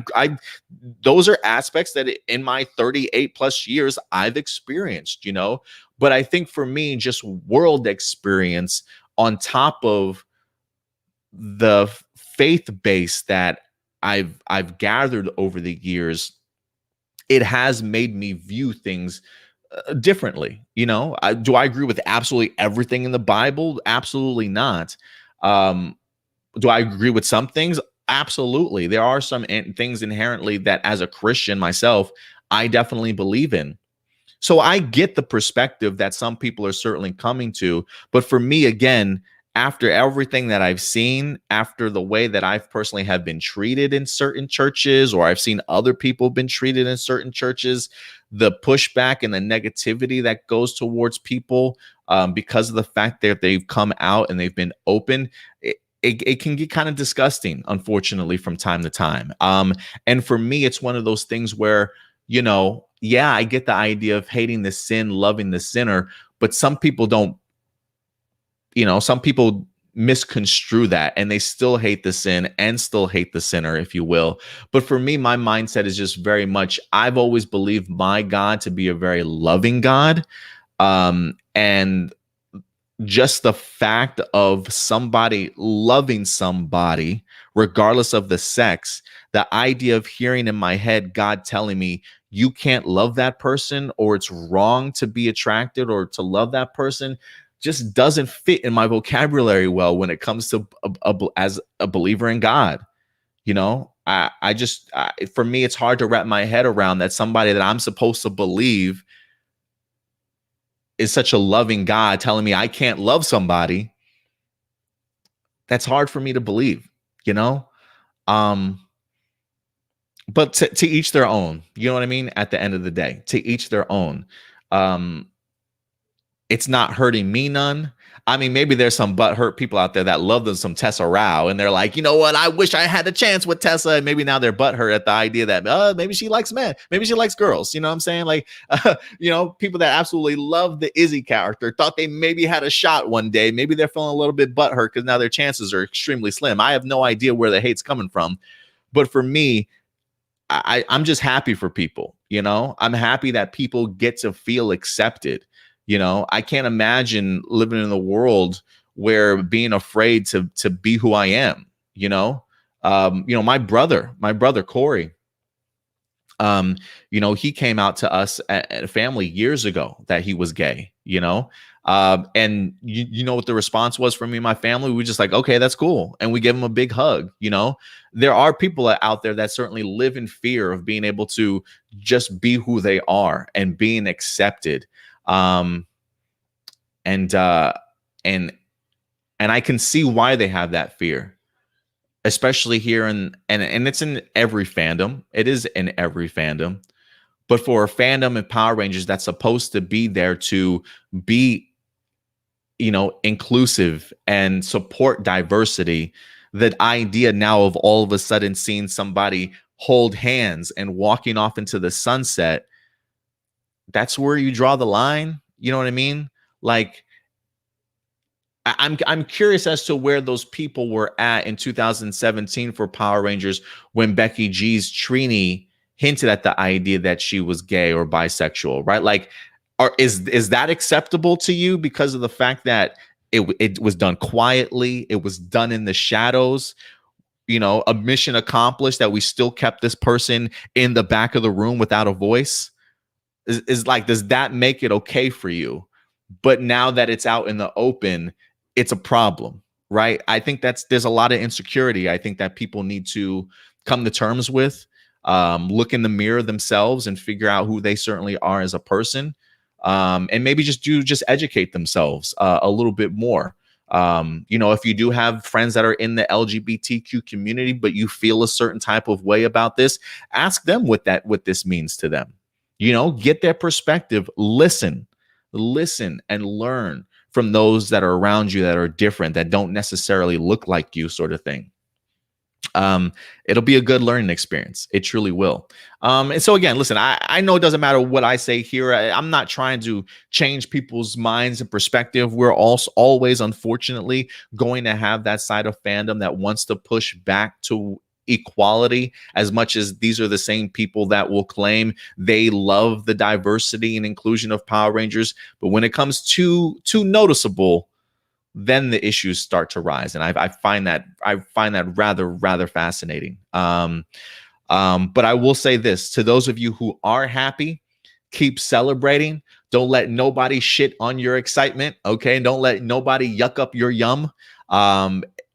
those are aspects that in my 38 plus years I've experienced, but I think for me, just world experience on top of the faith base that I've gathered over the years, it has made me view things differently. Do I agree with absolutely everything in the Bible? Absolutely not. Do I agree with some things? Absolutely. There are some things inherently that as a Christian myself, I definitely believe in. So I get the perspective that some people are certainly coming to. But for me, again, after everything that I've seen, after the way that I've personally have been treated in certain churches, or I've seen other people been treated in certain churches, the pushback and the negativity that goes towards people because of the fact that they've come out and they've been open, it can get kind of disgusting, unfortunately, from time to time. And for me, it's one of those things where, you know, yeah, I get the idea of hating the sin, loving the sinner, but some people don't, you know, some people misconstrue that and they still hate the sin and still hate the sinner, if you will. But for me, my mindset is just very much, I've always believed my God to be a very loving God. And just the fact of somebody loving somebody, regardless of the sex, the idea of hearing in my head God telling me you can't love that person, or it's wrong to be attracted or to love that person, just doesn't fit in my vocabulary well when it comes to as a believer in God. You know, for me, it's hard to wrap my head around that somebody that I'm supposed to believe is such a loving God telling me I can't love somebody. That's hard for me to believe, you know? But to each their own, you know what I mean? At the end of the day, to each their own. It's not hurting me none. I mean, maybe there's some butthurt people out there that love them some Tessa Rao, and they're like, you know what? I wish I had a chance with Tessa. And maybe now they're butthurt at the idea that maybe she likes men, maybe she likes girls. You know what I'm saying? Like, you know, people that absolutely love the Izzy character thought they maybe had a shot one day. Maybe they're feeling a little bit butthurt because now their chances are extremely slim. I have no idea where the hate's coming from, but for me, I'm just happy for people. You know, I'm happy that people get to feel accepted. You know, I can't imagine living in a world where being afraid to be who I am. You know, my brother Corey, you know, he came out to us at a family years ago that he was gay. You know, and you know what the response was from me and my family? We were just like, okay, that's cool, and we gave him a big hug. You know, there are people out there that certainly live in fear of being able to just be who they are and being accepted. And I can see why they have that fear, especially here and it's in every fandom. It is in every fandom, but for a fandom in Power Rangers that's supposed to be there to be, you know, inclusive and support diversity, that idea now of all of a sudden seeing somebody hold hands and walking off into the sunset, that's where you draw the line. You know what I mean? Like, I'm curious as to where those people were at in 2017 for Power Rangers when Becky G's Trini hinted at the idea that she was gay or bisexual, right? Like, is that acceptable to you because of the fact that it was done quietly, it was done in the shadows? You know, a mission accomplished that we still kept this person in the back of the room without a voice. Is like, does that make it okay for you? But now that it's out in the open, it's a problem, right? I think there's a lot of insecurity. I think that people need to come to terms with, look in the mirror themselves and figure out who they certainly are as a person, and maybe just educate themselves a little bit more. You know, if you do have friends that are in the LGBTQ community, but you feel a certain type of way about this, ask them what this means to them. You know, get their perspective, listen and learn from those that are around you that are different, that don't necessarily look like you, sort of thing. It'll be a good learning experience. It truly will. And so again, listen, I know it doesn't matter what I say here. I'm not trying to change people's minds and perspective. We're also always, unfortunately, going to have that side of fandom that wants to push back to equality, as much as these are the same people that will claim they love the diversity and inclusion of Power Rangers. But when it comes too noticeable, then the issues start to rise. And I find that rather fascinating. But I will say this to those of you who are happy, keep celebrating. Don't let nobody shit on your excitement. Okay. Don't let nobody yuck up your yum.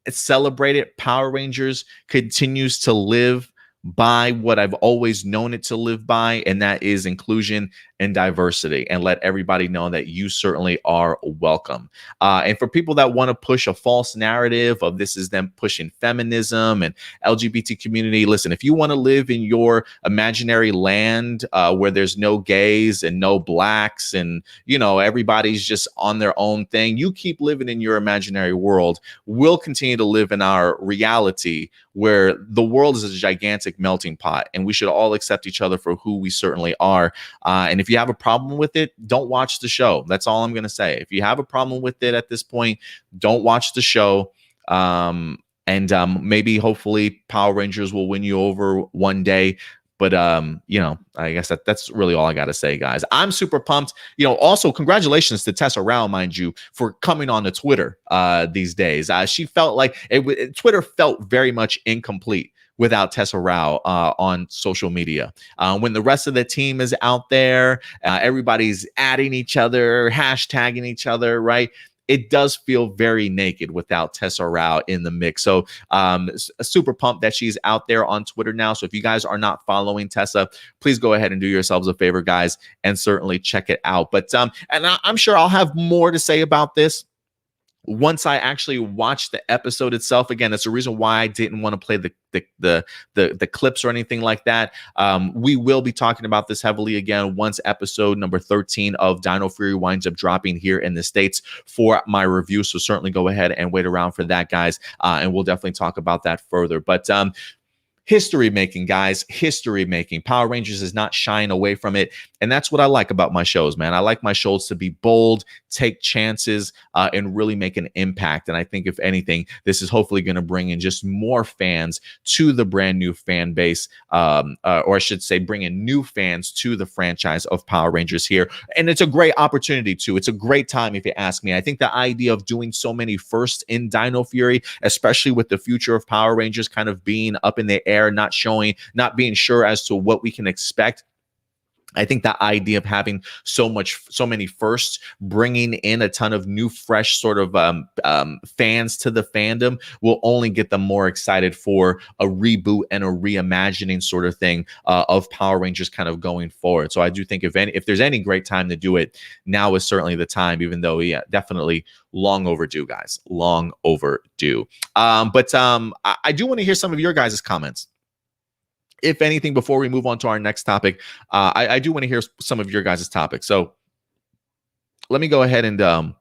Celebrate it. Power Rangers continues to live by what I've always known it to live by, and that is inclusion and diversity, and let everybody know that you certainly are welcome. And for people that want to push a false narrative of this is them pushing feminism and LGBT community, listen, if you want to live in your imaginary land where there's no gays and no blacks and, you know, everybody's just on their own thing, you keep living in your imaginary world. We'll continue to live in our reality where the world is a gigantic melting pot, and we should all accept each other for who we certainly are. And if you have a problem with it, don't watch the show. That's all I'm going to say. If you have a problem with it at this point, don't watch the show. Maybe hopefully Power Rangers will win you over one day. But you know, I guess that's really all I got to say, guys. I'm super pumped. You know, also congratulations to Tessa Rao, mind you, for coming on to Twitter these days. She felt like Twitter felt very much incomplete without Tessa Rao on social media. When the rest of the team is out there, everybody's adding each other, hashtagging each other, right? It does feel very naked without Tessa Rao in the mix. So super pumped that she's out there on Twitter now. So if you guys are not following Tessa, please go ahead and do yourselves a favor, guys, and certainly check it out. But I'm sure I'll have more to say about this once I actually watch the episode itself. Again, that's the reason why I didn't want to play the clips or anything like that. We will be talking about this heavily again once episode number 13 of Dino Fury winds up dropping here in the States for my review. So certainly go ahead and wait around for that, guys. And we'll definitely talk about that further. But history making, guys, history making. Power Rangers is not shying away from it. And that's what I like about my shows, man. I like my shows to be bold, take chances, and really make an impact. And I think if anything, this is hopefully going to bring in just more fans to the brand new fan base, or I should say bring in new fans to the franchise of Power Rangers here. And it's a great opportunity too. It's a great time if you ask me. I think the idea of doing so many firsts in Dino Fury, especially with the future of Power Rangers kind of being up in the air, not being sure as to what we can expect. I think the idea of having so many firsts, bringing in a ton of new, fresh sort of fans to the fandom will only get them more excited for a reboot and a reimagining sort of thing of Power Rangers kind of going forward. So I do think if there's any great time to do it, now is certainly the time, even though, yeah, definitely long overdue, guys, long overdue. But I do want to hear some of your guys' comments. If anything, before we move on to our next topic, I do want to hear some of your guys' topics. So let me go ahead and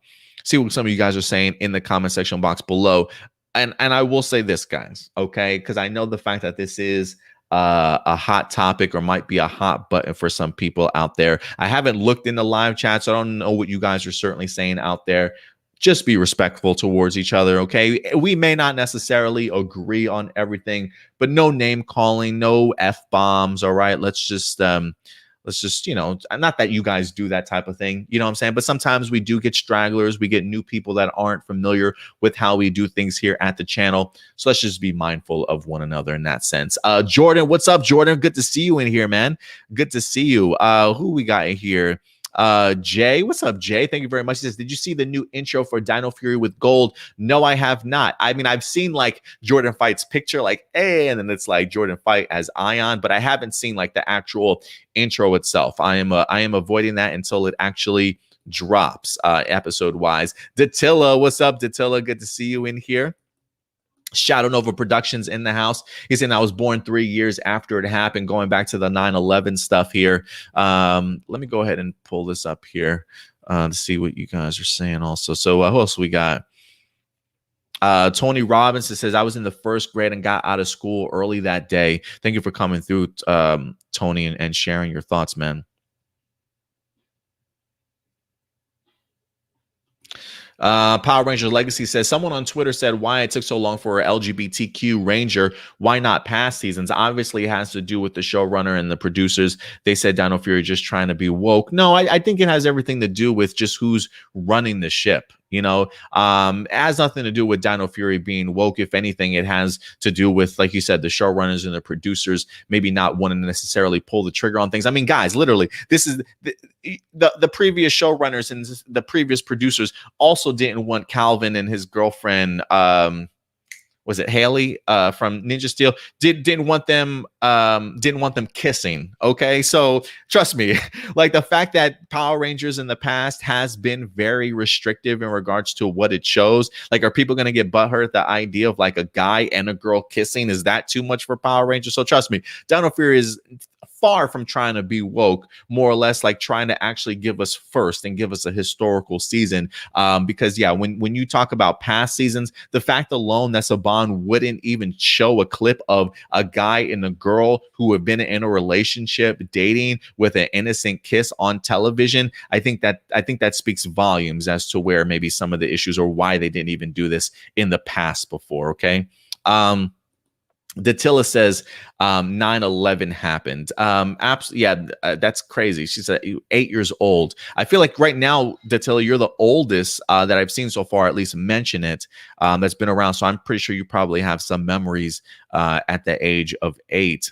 see what some of you guys are saying in the comment section box below. And I will say this, guys, okay? Because I know the fact that this is a hot topic or might be a hot button for some people out there. I haven't looked in the live chat, so I don't know what you guys are certainly saying out there. Just be respectful towards each other, okay? We may not necessarily agree on everything, but no name calling, no F-bombs, all right? Let's just, you know, not that you guys do that type of thing, you know what I'm saying? But sometimes we do get stragglers. We get new people that aren't familiar with how we do things here at the channel. So let's just be mindful of one another in that sense. Jordan, what's up, Jordan? Good to see you in here, man. Good to see you. Who we got in here? Jay, what's up, Jay? Thank you very much. He says, did you see the new intro for Dino Fury with gold? No, I have not. I mean, I've seen like Jordan Fight's picture, like, hey, and then it's like Jordan Fight as Ion, but I haven't seen like the actual intro itself. I am avoiding that until it actually drops episode wise. Datilla, what's up, Datilla? Good to see you in here. Shadow Nova Productions in the house. He's saying I was born 3 years after it happened, going back to the 9/11 stuff here. Let me go ahead and pull this up here to see what you guys are saying also. So who else we got? Tony Robinson says, I was in the first grade and got out of school early that day. Thank you for coming through, Tony, and sharing your thoughts, man. Power Rangers Legacy says, someone on Twitter said why it took so long for LGBTQ Ranger. Why not past seasons? Obviously, it has to do with the showrunner and the producers. They said Dino Fury just trying to be woke. No, I think it has everything to do with just who's running the ship. You know, it has nothing to do with Dino Fury being woke. If anything, it has to do with, like you said, the showrunners and the producers maybe not wanting to necessarily pull the trigger on things. I mean, guys, literally, this is the previous showrunners and the previous producers also didn't want Calvin and his girlfriend. was it Haley from Ninja Steel didn't want them kissing. Okay, so trust me, like the fact that Power Rangers in the past has been very restrictive in regards to what it shows. Like, are people going to get butthurt at the idea of like a guy and a girl kissing? Is that too much for Power Rangers? So trust me, Dino Fury is far from trying to be woke, more or less like trying to actually give us first and give us a historical season. Because yeah, when you talk about past seasons, the fact alone that Saban wouldn't even show a clip of a guy and a girl who have been in a relationship dating with an innocent kiss on television, I think that speaks volumes as to where maybe some of the issues or why they didn't even do this in the past before. Okay. Datilla says 9/11 happened. Yeah, that's crazy. She's 8 years old. I feel like right now, Datilla, you're the oldest that I've seen so far, at least mention it, that's been around. So I'm pretty sure you probably have some memories at the age of 8.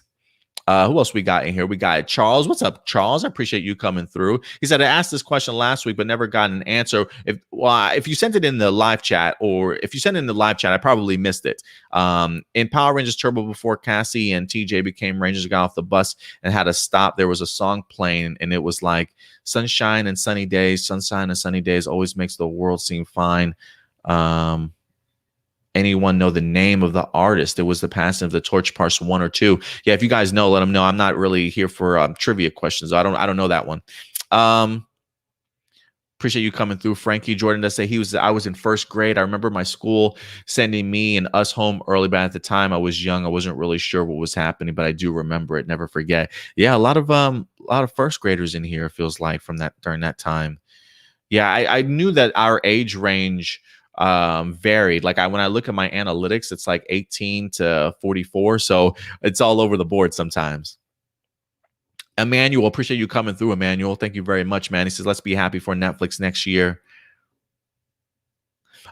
Who else we got in here? We got Charles. What's up, Charles? I appreciate you coming through. He said, I asked this question last week, but never got an answer. If you sent it in the live chat, I probably missed it. In Power Rangers Turbo, before Cassie and TJ became Rangers, got off the bus and had to stop, there was a song playing, and it was like, sunshine and sunny days always makes the world seem fine. Anyone know the name of the artist? It was the passing of the torch, parts 1 or 2. Yeah, if you guys know, let them know. I'm not really here for trivia questions. I don't know that one. Appreciate you coming through. Frankie Jordan does say I was in first grade. I remember my school sending me and us home early, but at the time I was young. I wasn't really sure what was happening, but I do remember it. Never forget. Yeah, a lot of first graders in here, it feels like, from that during that time. Yeah, I knew that our age range varied. Like when I look at my analytics, it's like 18 to 44. So it's all over the board sometimes. Emmanuel, appreciate you coming through, Emmanuel. Thank you very much, man. He says, let's be happy for Netflix next year.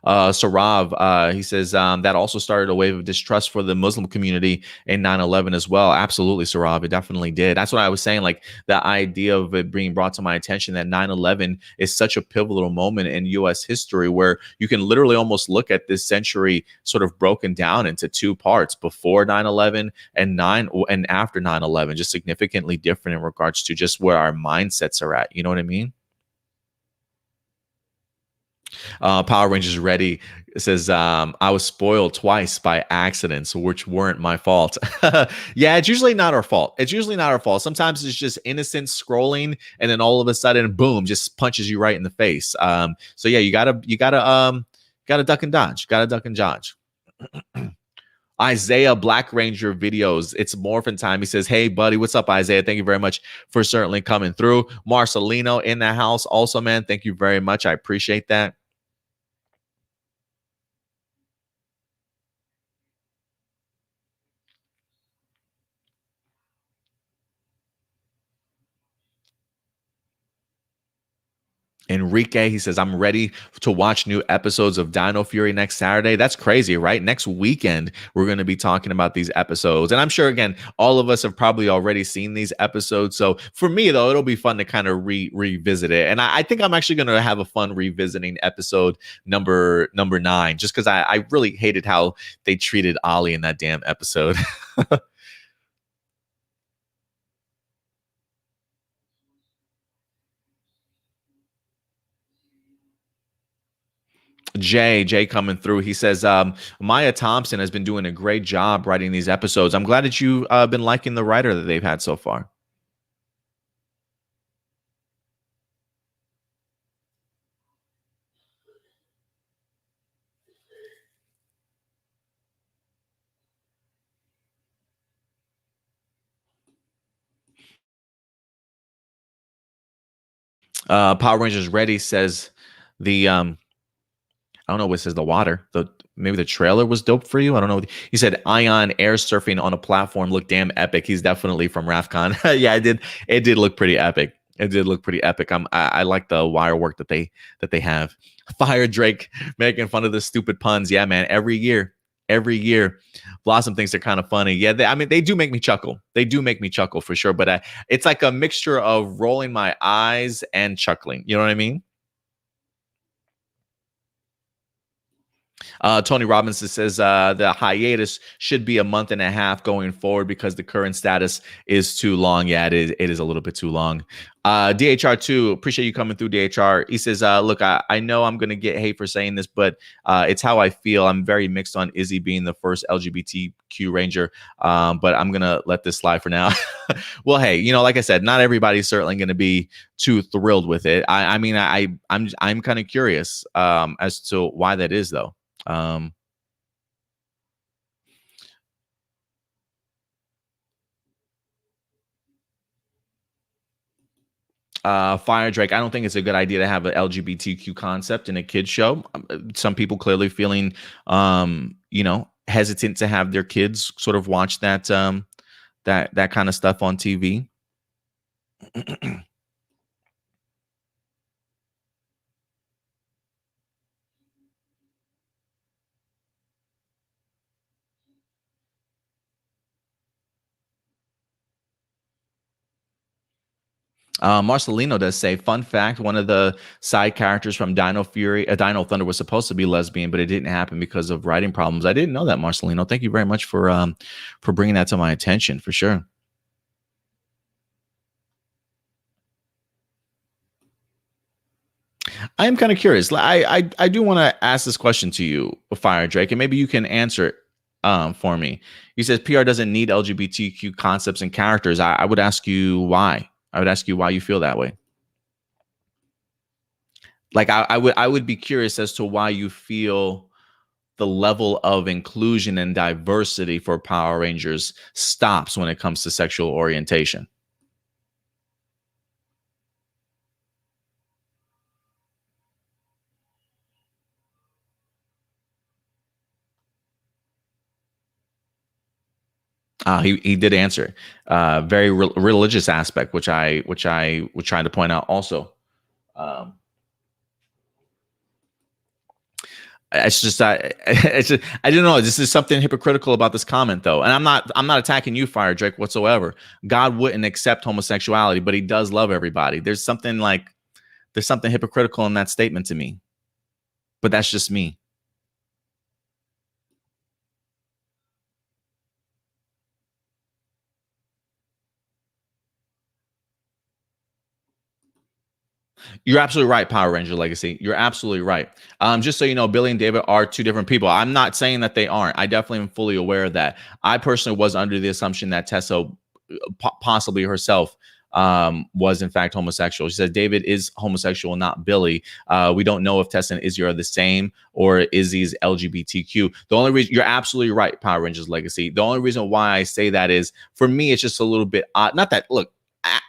Sarav, he says that also started a wave of distrust for the Muslim community in 9/11 as well. Absolutely, Sarav, it definitely did. That's what I was saying. Like the idea of it being brought to my attention that 9/11 is such a pivotal moment in U.S. history where you can literally almost look at this century sort of broken down into 2 parts: before 9/11 and after 9/11, just significantly different in regards to just where our mindsets are at. You know what I mean? Power Rangers Ready says, I was spoiled twice by accidents, which weren't my fault. Yeah, it's usually not our fault. Sometimes it's just innocent scrolling, and then all of a sudden, boom, just punches you right in the face. So yeah, you gotta duck and dodge. Isaiah Black Ranger videos. It's morphin time. He says, hey, buddy, what's up, Isaiah? Thank you very much for certainly coming through. Marcelino in the house also, man. Thank you very much. I appreciate that. Enrique, he says, I'm ready to watch new episodes of Dino Fury next Saturday. That's crazy, right? Next weekend, we're going to be talking about these episodes. And I'm sure, again, all of us have probably already seen these episodes. So for me, though, it'll be fun to kind of revisit it. And I think I'm actually going to have a fun revisiting episode number 9, just because I really hated how they treated Ollie in that damn episode. Jay coming through. He says, Maya Thompson has been doing a great job writing these episodes. I'm glad that you've been liking the writer that they've had so far. Power Rangers Ready says I don't know what says the water. Maybe the trailer was dope for you. I don't know. He said Ion air surfing on a platform looked damn epic. He's definitely from RAFCON. Yeah, it did look pretty epic. I like the wire work that they have. Fire Drake making fun of the stupid puns. Yeah, man. Every year. Blossom thinks they're kind of funny. Yeah, they do make me chuckle. They do make me chuckle for sure. But it's like a mixture of rolling my eyes and chuckling. You know what I mean? Tony Robinson says the hiatus should be a month and a half going forward because the current status is too long. Yeah, it is a little bit too long. DHR2, appreciate you coming through, DHR. He says, look, I know I'm going to get hate for saying this, but it's how I feel. I'm very mixed on Izzy being the first LGBTQ Ranger, but I'm going to let this slide for now. Well, hey, like I said, not everybody's certainly going to be too thrilled with it. I mean, I'm kind of curious as to why that is, though. Fire Drake, I don't think it's a good idea to have an LGBTQ concept in a kids show. Some people clearly feeling, hesitant to have their kids sort of watch that kind of stuff on TV. Marcelino does say, fun fact, one of the side characters from Dino Thunder was supposed to be lesbian, but it didn't happen because of writing problems. I didn't know that, Marcelino. Thank you very much for bringing that to my attention, for sure. I am kind of curious. I do want to ask this question to you, Fire Drake, and maybe you can answer it for me. He says PR doesn't need LGBTQ concepts and characters. I would ask you why. I would ask you why you feel that way. Like I would be curious as to why you feel the level of inclusion and diversity for Power Rangers stops when it comes to sexual orientation. He did answer. Very religious aspect, which I was trying to point out also. It's just it's just, I don't know. This is something hypocritical about this comment, though, and I'm not attacking you, Fire Drake, whatsoever. God wouldn't accept homosexuality, but He does love everybody. There's something hypocritical in that statement to me, but that's just me. You're absolutely right, Power Ranger Legacy. You're absolutely right. Just so you know, Billy and David are two different people. I'm not saying that they aren't. I definitely am fully aware of that. I personally was under the assumption that Tessa, possibly herself, was in fact homosexual. She said David is homosexual, not Billy. We don't know if Tessa and Izzy are the same or Izzy's LGBTQ. The only reason, you're absolutely right, Power Rangers Legacy. The only reason why I say that is, for me, it's just a little bit odd. Not that, look,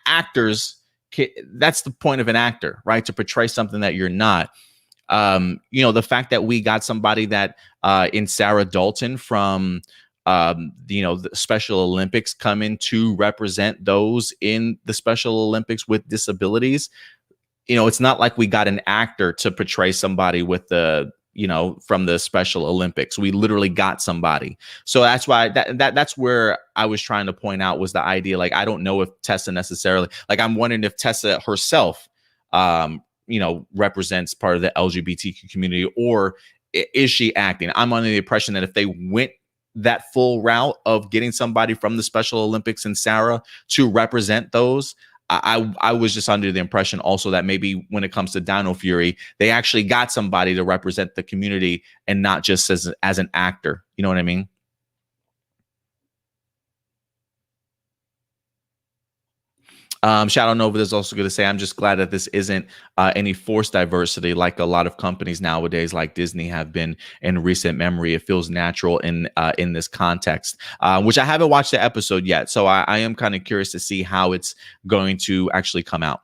actors, that's the point of an actor, right? To portray something that you're not. The fact that we got somebody that in Sarah Dalton from the Special Olympics come in to represent those in the Special Olympics with disabilities. It's not like we got an actor to portray somebody with the from the Special Olympics. We literally got somebody. So that's why that's where I was trying to point out was the idea. Like, I don't know if Tessa necessarily, like, I'm wondering if Tessa herself, represents part of the LGBTQ community, or is she acting? I'm under the impression that if they went that full route of getting somebody from the Special Olympics and Sarah to represent those, I was just under the impression also that maybe when it comes to Dino Fury, they actually got somebody to represent the community and not just as an actor. You know what I mean? Shadow Nova is also going to say, I'm just glad that this isn't any forced diversity like a lot of companies nowadays, like Disney, have been in recent memory. It feels natural in this context, which I haven't watched the episode yet. So I am kind of curious to see how it's going to actually come out.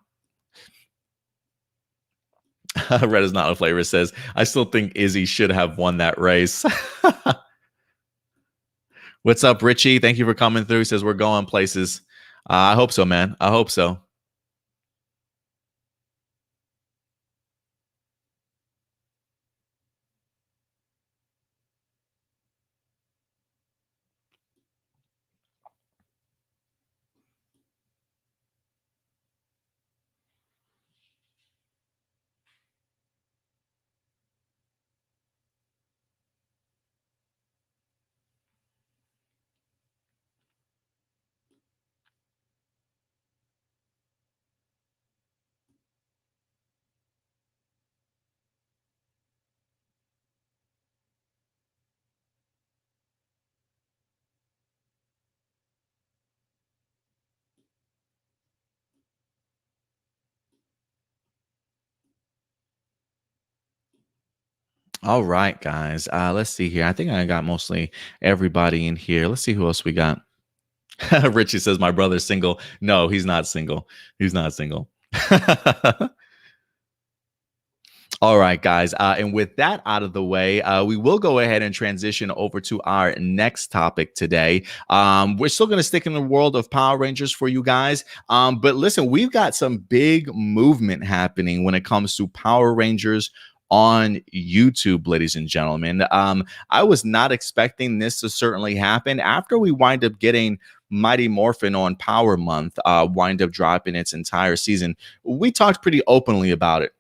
Red is not a flavor. Says, I still think Izzy should have won that race. What's up, Richie? Thank you for coming through. Says, we're going places. I hope so, man. I hope so. All right, guys. Let's see here. I think I got mostly everybody in here. Let's see who else we got. Richie says my brother's single. No, he's not single. He's not single. All right, guys. And with that out of the way, we will go ahead and transition over to our next topic today. We're still going to stick in the world of Power Rangers for you guys. But listen, we've got some big movement happening when it comes to Power Rangers on YouTube, ladies and gentlemen. I was not expecting this to certainly happen after we wind up getting Mighty Morphin on Power Month, wind up dropping its entire season. We talked pretty openly about it.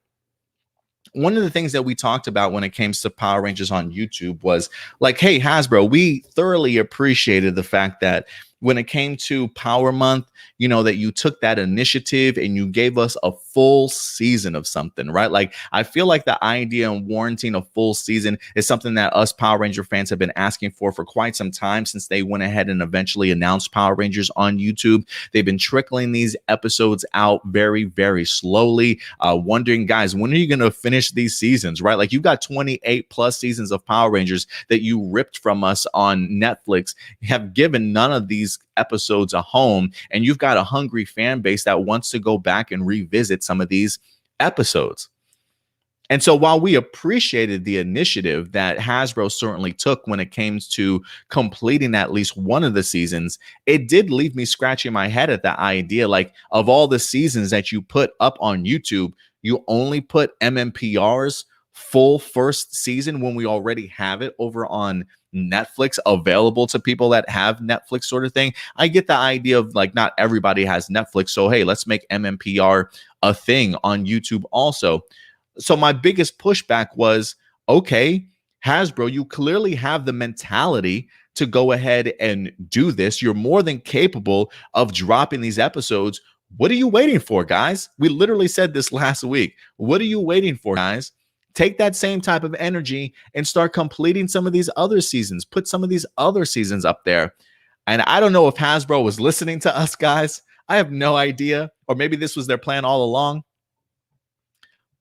One of the things that we talked about when it came to Power Rangers on YouTube was like, hey, Hasbro, we thoroughly appreciated the fact that when it came to Power Month, you know, that you took that initiative and you gave us a full season of something, right? Like, I feel like the idea of warranting a full season is something that us Power Ranger fans have been asking for quite some time since they went ahead and eventually announced Power Rangers on YouTube. They've been trickling these episodes out very, very slowly, wondering, guys, when are you going to finish these seasons, right? Like, you've got 28 plus seasons of Power Rangers that you ripped from us on Netflix, have given none of these episodes a home, and you've got a hungry fan base that wants to go back and revisit some of these episodes. And so while we appreciated the initiative that Hasbro certainly took when it came to completing at least one of the seasons, it did leave me scratching my head at the idea, like, of all the seasons that you put up on YouTube, you only put MMPR's full first season when we already have it over on Netflix available to people that have Netflix, sort of thing. I get the idea of, like, not everybody has Netflix, so hey, let's make MMPR a thing on YouTube also. So my biggest pushback was, okay, Hasbro, you clearly have the mentality to go ahead and do this. You're more than capable of dropping these episodes. What are you waiting for, guys? We literally said this last week. What are you waiting for, guys? Take that same type of energy and start completing some of these other seasons. Put some of these other seasons up there. And I don't know if Hasbro was listening to us, guys. I have no idea. Or maybe this was their plan all along.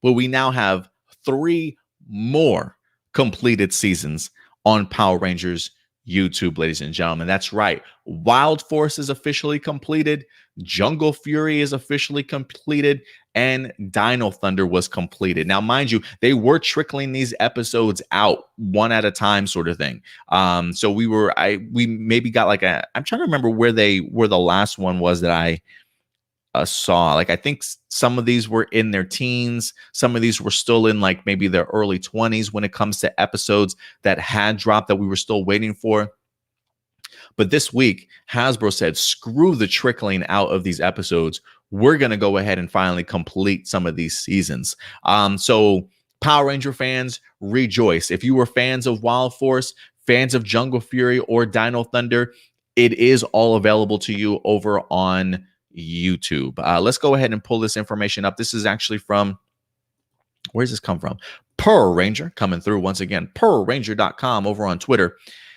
But we now have 3 more completed seasons on Power Rangers YouTube, ladies and gentlemen. That's right. Wild Force is officially completed. Jungle Fury is officially completed. And Dino Thunder was completed. Now, mind you, they were trickling these episodes out one at a time, sort of thing. So we maybe got like I'm trying to remember where the last one was that I saw. Like, I think some of these were in their teens, some of these were still in like maybe their early 20s when it comes to episodes that had dropped that we were still waiting for. But this week, Hasbro said, screw the trickling out of these episodes. We're going to go ahead and finally complete some of these seasons. So Power Ranger fans, rejoice. If you were fans of Wild Force, fans of Jungle Fury or Dino Thunder, it is all available to you over on YouTube. Let's go ahead and pull this information up. This is actually from, where's this come from? Pearl Ranger, coming through once again. PearlRanger.com over on Twitter.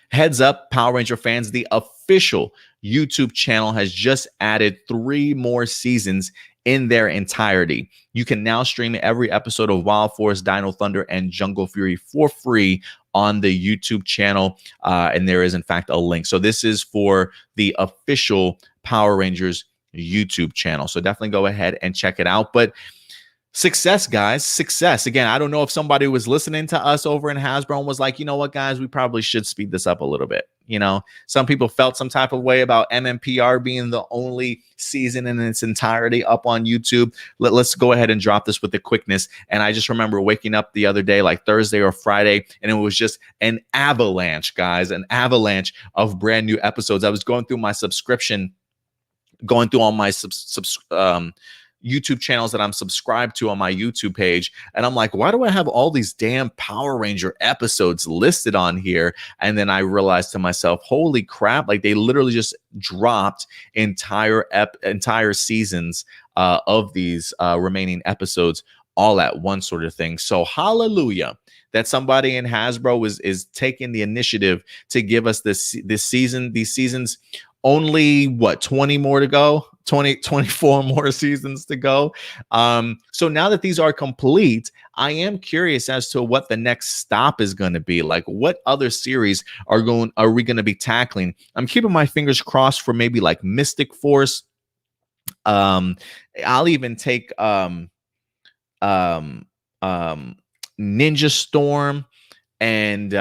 Heads up, Power Ranger fans, the official YouTube channel has just added 3 more seasons in their entirety. You can now stream every episode of Wild Force, Dino Thunder, and Jungle Fury for free on the YouTube channel. And there is, in fact, a link. So this is for the official Power Rangers YouTube channel. So definitely go ahead and check it out. But success, guys, success. Again, I don't know if somebody was listening to us over in Hasbro and was like, you know what, guys, we probably should speed this up a little bit. You know, some people felt some type of way about MMPR being the only season in its entirety up on YouTube. Let's go ahead and drop this with the quickness. And I just remember waking up the other day, like Thursday or Friday, and it was just an avalanche, guys, an avalanche of brand new episodes. I was going through my subscription, going through all my YouTube channels that I'm subscribed to on my YouTube page. And I'm like, why do I have all these damn Power Ranger episodes listed on here? And then I realized to myself, holy crap, like they literally just dropped entire seasons of these remaining episodes all at once, sort of thing. So hallelujah that somebody in Hasbro is taking the initiative to give us these seasons. Only what, 20 more to go? 24 more seasons to go. So now that these are complete, I am curious as to what the next stop is going to be. Like, what other series are we going to be tackling? I'm keeping my fingers crossed for maybe like Mystic Force. I'll even take um Ninja Storm, and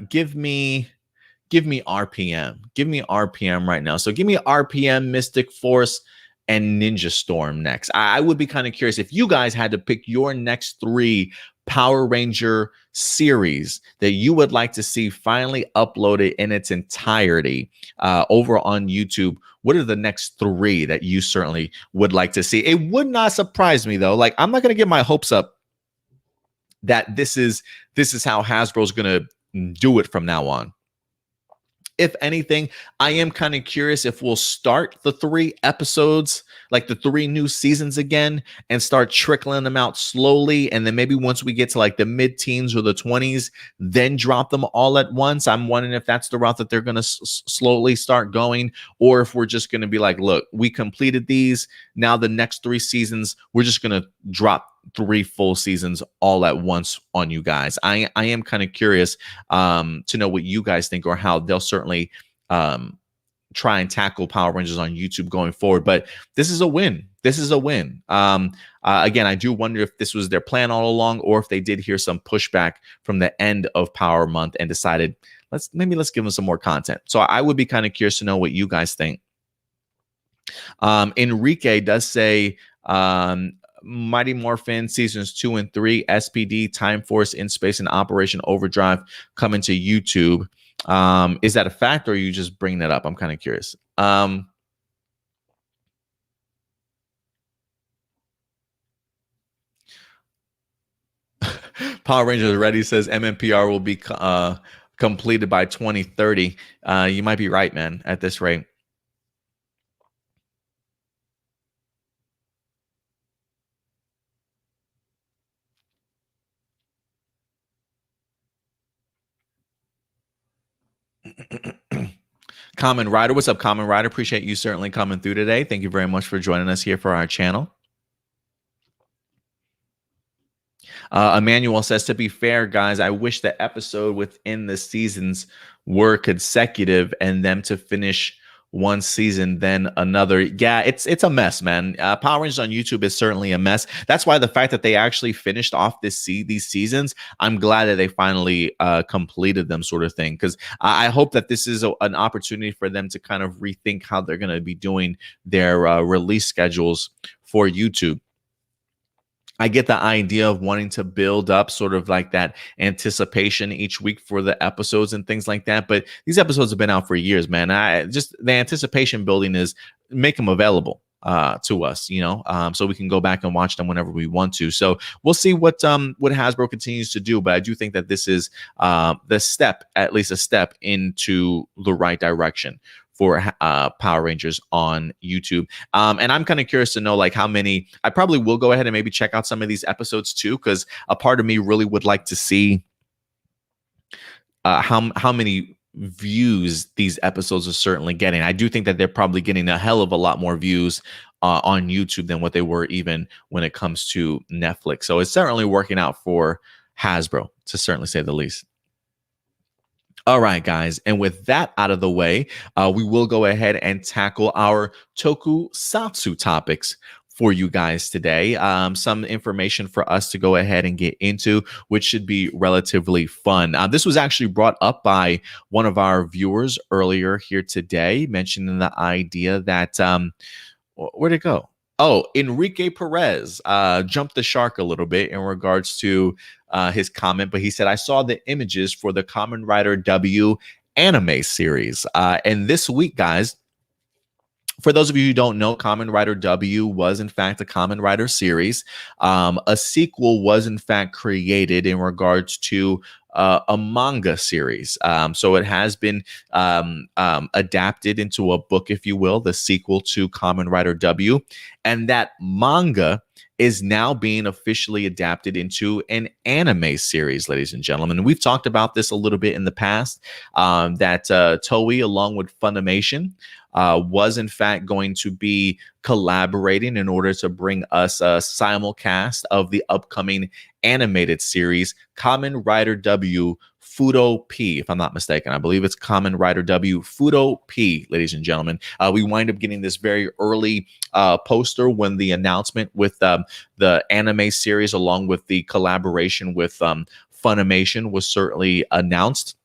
give me RPM. Give me RPM right now. So give me RPM, Mystic Force, and Ninja Storm next. I would be kind of curious if you guys had to pick your next 3 Power Ranger series that you would like to see finally uploaded in its entirety over on YouTube. What are the next 3 that you certainly would like to see? It would not surprise me though. Like, I'm not going to get my hopes up that this is how Hasbro's going to do it from now on. If anything, I am kind of curious if we'll start the 3 episodes, like the 3 new seasons again, and start trickling them out slowly. And then maybe once we get to like the mid-teens or the 20s, then drop them all at once. I'm wondering if that's the route that they're going to slowly start going, or if we're just going to be like, look, we completed these. Now the next 3 seasons, we're just going to drop 3 full seasons all at once on you guys. I am kind of curious to know what you guys think, or how they'll certainly try and tackle Power Rangers on YouTube going forward. But this is a win. This is a win. Again, I do wonder if this was their plan all along, or if they did hear some pushback from the end of Power Month and decided, let's give them some more content. So I would be kind of curious to know what you guys think. Enrique does say Mighty Morphin seasons 2 and 3, SPD, Time Force, In Space, and Operation Overdrive coming to YouTube. Is that a fact, or are you just bringing that up? I'm kind of curious. Power Rangers Ready says MMPR will be completed by 2030. You might be right, man, at this rate. Kamen Rider, what's up, Kamen Rider? Appreciate you certainly coming through today. Thank you very much for joining us here for our channel. Emmanuel says, to be fair, guys, I wish the episode within the seasons were consecutive and them to finish one season, then another. Yeah, it's a mess, man. Power Rangers on YouTube is certainly a mess. That's why the fact that they actually finished off these seasons, I'm glad that they finally completed them, sort of thing. Because I hope that this is an opportunity for them to kind of rethink how they're going to be doing their release schedules for YouTube. I get the idea of wanting to build up sort of like that anticipation each week for the episodes and things like that. But these episodes have been out for years, man. The anticipation building is make them available to us, so we can go back and watch them whenever we want to. So we'll see what Hasbro continues to do. But I do think that this is at least a step into the right direction for Power Rangers on YouTube. And I'm kind of curious to know like how many. I probably will go ahead and maybe check out some of these episodes too, because a part of me really would like to see how many views these episodes are certainly getting. I do think that they're probably getting a hell of a lot more views on YouTube than what they were even when it comes to Netflix. So it's certainly working out for Hasbro, to certainly say the least. All right, guys. And with that out of the way, we will go ahead and tackle our tokusatsu topics for you guys today. Some information for us to go ahead and get into, which should be relatively fun. This was actually brought up by one of our viewers earlier here today, mentioning the idea that, where'd it go? Oh, Enrique Perez jumped the shark a little bit in regards to his comment, but he said, I saw the images for the Kamen Rider W anime series. And this week, guys, for those of you who don't know, Kamen Rider W was in fact a Kamen Rider series. A sequel was in fact created in regards to a manga series. So it has been adapted into a book, if you will, the sequel to Kamen Rider W. And that manga is now being officially adapted into an anime series, ladies and gentlemen. We've talked about this a little bit in the past, that Toei, along with Funimation, was in fact going to be collaborating in order to bring us a simulcast of the upcoming animated series Kamen Rider W Fuuto P, if I'm not mistaken. I believe it's Kamen Rider W Fuuto P, ladies and gentlemen. We wind up getting this very early poster when the announcement with the anime series, along with the collaboration with Funimation, was certainly announced.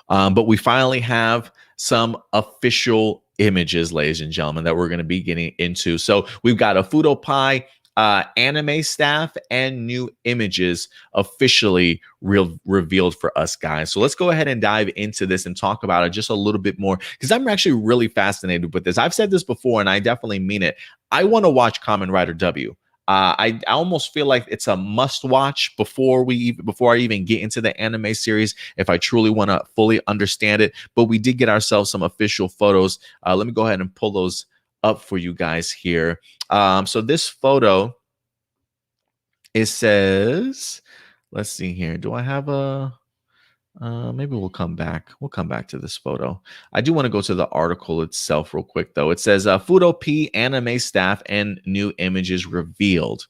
But we finally have some official images, ladies and gentlemen, that we're going to be getting into. So we've got a Fuuto Pi anime staff and new images officially revealed for us, guys. So let's go ahead and dive into this and talk about it just a little bit more, because I'm actually really fascinated with this. I've said this before, and I definitely mean it. I want to watch Kamen Rider W. I almost feel like it's a must watch before I even get into the anime series, if I truly want to fully understand it. But we did get ourselves some official photos. Let me go ahead and pull those up for you guys here. So this photo, it says, let's see here. Do I have a maybe we'll come back. We'll come back to this photo. I do want to go to the article itself real quick, though. It says Fuuto P anime staff and new images revealed.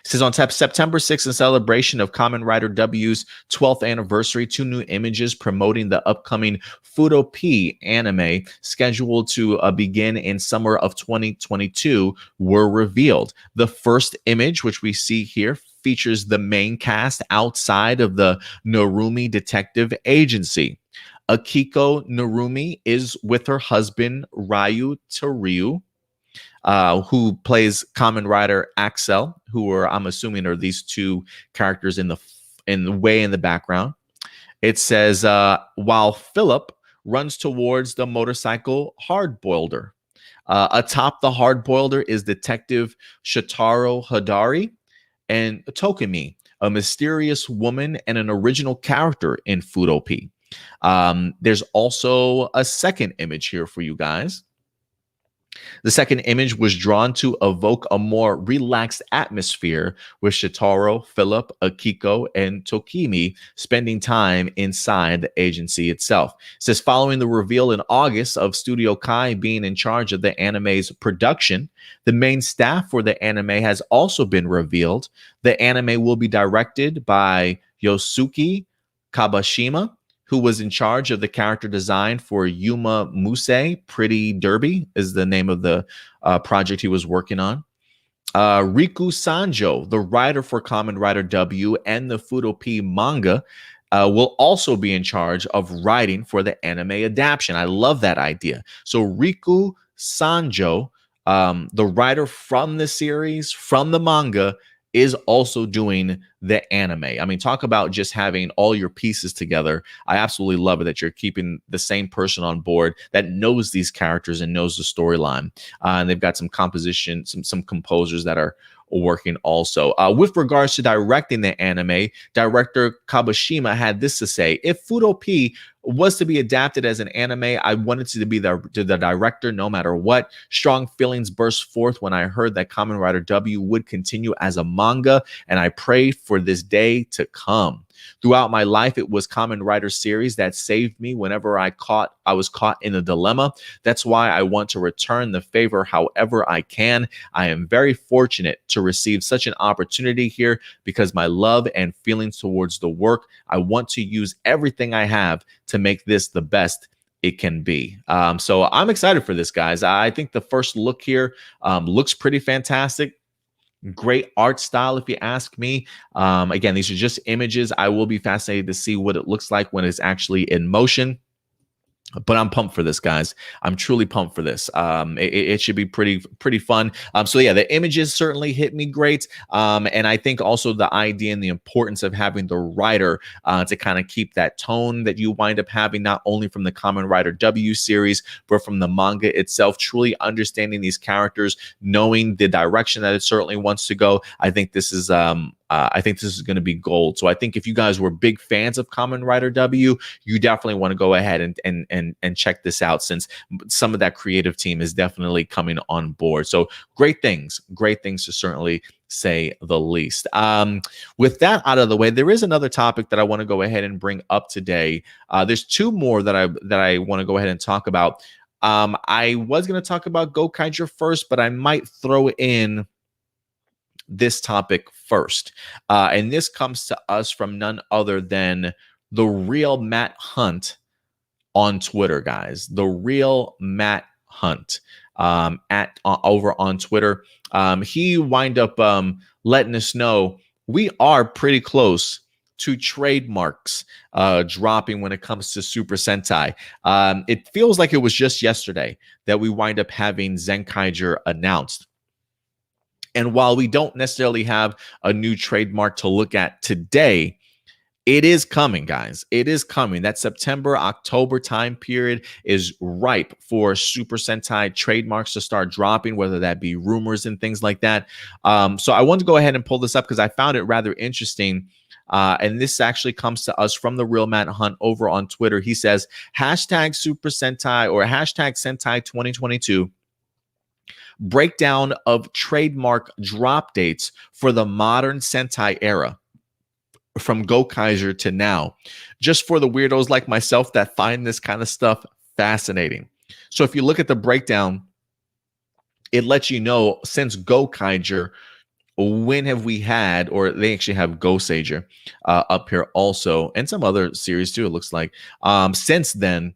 It says on September 6th, in celebration of Kamen Rider W's 12th anniversary, 2 new images promoting the upcoming Fuuto P anime scheduled to begin in summer of 2022 were revealed. The first image, which we see here, features the main cast outside of the Narumi Detective Agency. Akiko Narumi is with her husband, Ryu Teriu, who plays Kamen Rider Axel, who are, I'm assuming, are these two characters in the background. It says, while Philip runs towards the motorcycle hardboilder. Atop the hardboilder is Detective Shotaro Hadari and Tokumi, a mysterious woman and an original character in Fuuto P. There's also a second image here for you guys. The second image was drawn to evoke a more relaxed atmosphere, with Shotaro, Philip, Akiko, and Tokimi spending time inside the agency itself. It says, following the reveal in August of Studio Kai being in charge of the anime's production, the main staff for the anime has also been revealed. The anime will be directed by Yosuke Kabashima, who was in charge of the character design for Yuma Muse. Pretty Derby is the name of the project he was working on. Riku Sanjo, the writer for Kamen Rider W and the Fuuto P manga, will also be in charge of writing for the anime adaptation. I love that idea. So Riku Sanjo, the writer from the series, from the manga, is also doing the anime. I mean, talk about just having all your pieces together. I absolutely love it that you're keeping the same person on board that knows these characters and knows the storyline. And they've got some composition, some composers that are working also. With regards to directing the anime, director Kabashima had this to say: if Fuuto P was to be adapted as an anime, I wanted to be the director no matter what. Strong feelings burst forth when I heard that Kamen Rider W would continue as a manga, and I prayed for this day to come. Throughout my life, it was Kamen Rider series that saved me whenever I was caught in a dilemma. That's why I want to return the favor however I can. I am very fortunate to receive such an opportunity here because my love and feelings towards the work, I want to use everything I have to make this the best it can be. So I'm excited for this, guys. I think the first look here looks pretty fantastic. Great art style, if you ask me. Again, these are just images. I will be fascinated to see what it looks like when it's actually in motion. But I'm pumped for this, guys. I'm truly pumped for this. It should be pretty fun. So yeah, the images certainly hit me great. And I think also the idea and the importance of having the writer to kind of keep that tone that you wind up having, not only from the Kamen Rider W series, but from the manga itself, truly understanding these characters, knowing the direction that it certainly wants to go. I think this is going to be gold. So I think if you guys were big fans of Kamen Rider W, you definitely want to go ahead and check this out, since some of that creative team is definitely coming on board. So great things to certainly say the least. With that out of the way, there is another topic that I want to go ahead and bring up today. There's two more that I want to go ahead and talk about. I was going to talk about Gokaiger first, but I might throw in this topic first. And this comes to us from none other than the real Matt Hunt on Twitter, guys. The real Matt Hunt at over on Twitter. He wind up letting us know we are pretty close to trademarks dropping when it comes to Super Sentai. It feels like it was just yesterday that we wind up having Zenkaiger announced. And while we don't necessarily have a new trademark to look at today, it is coming, guys. It is coming. That September, October time period is ripe for Super Sentai trademarks to start dropping, whether that be rumors and things like that. So I wanted to go ahead and pull this up because I found it rather interesting. And this actually comes to us from the real Matt Hunt over on Twitter. He says, hashtag Super Sentai or hashtag Sentai 2022. Breakdown of trademark drop dates for the modern Sentai era from Gokaiger to now, just for the weirdos like myself that find this kind of stuff fascinating. So if you look at the breakdown, it lets you know since Gokaiger, when have we had, or they actually have Gokaiger up here also, and some other series too, it looks like. Since then,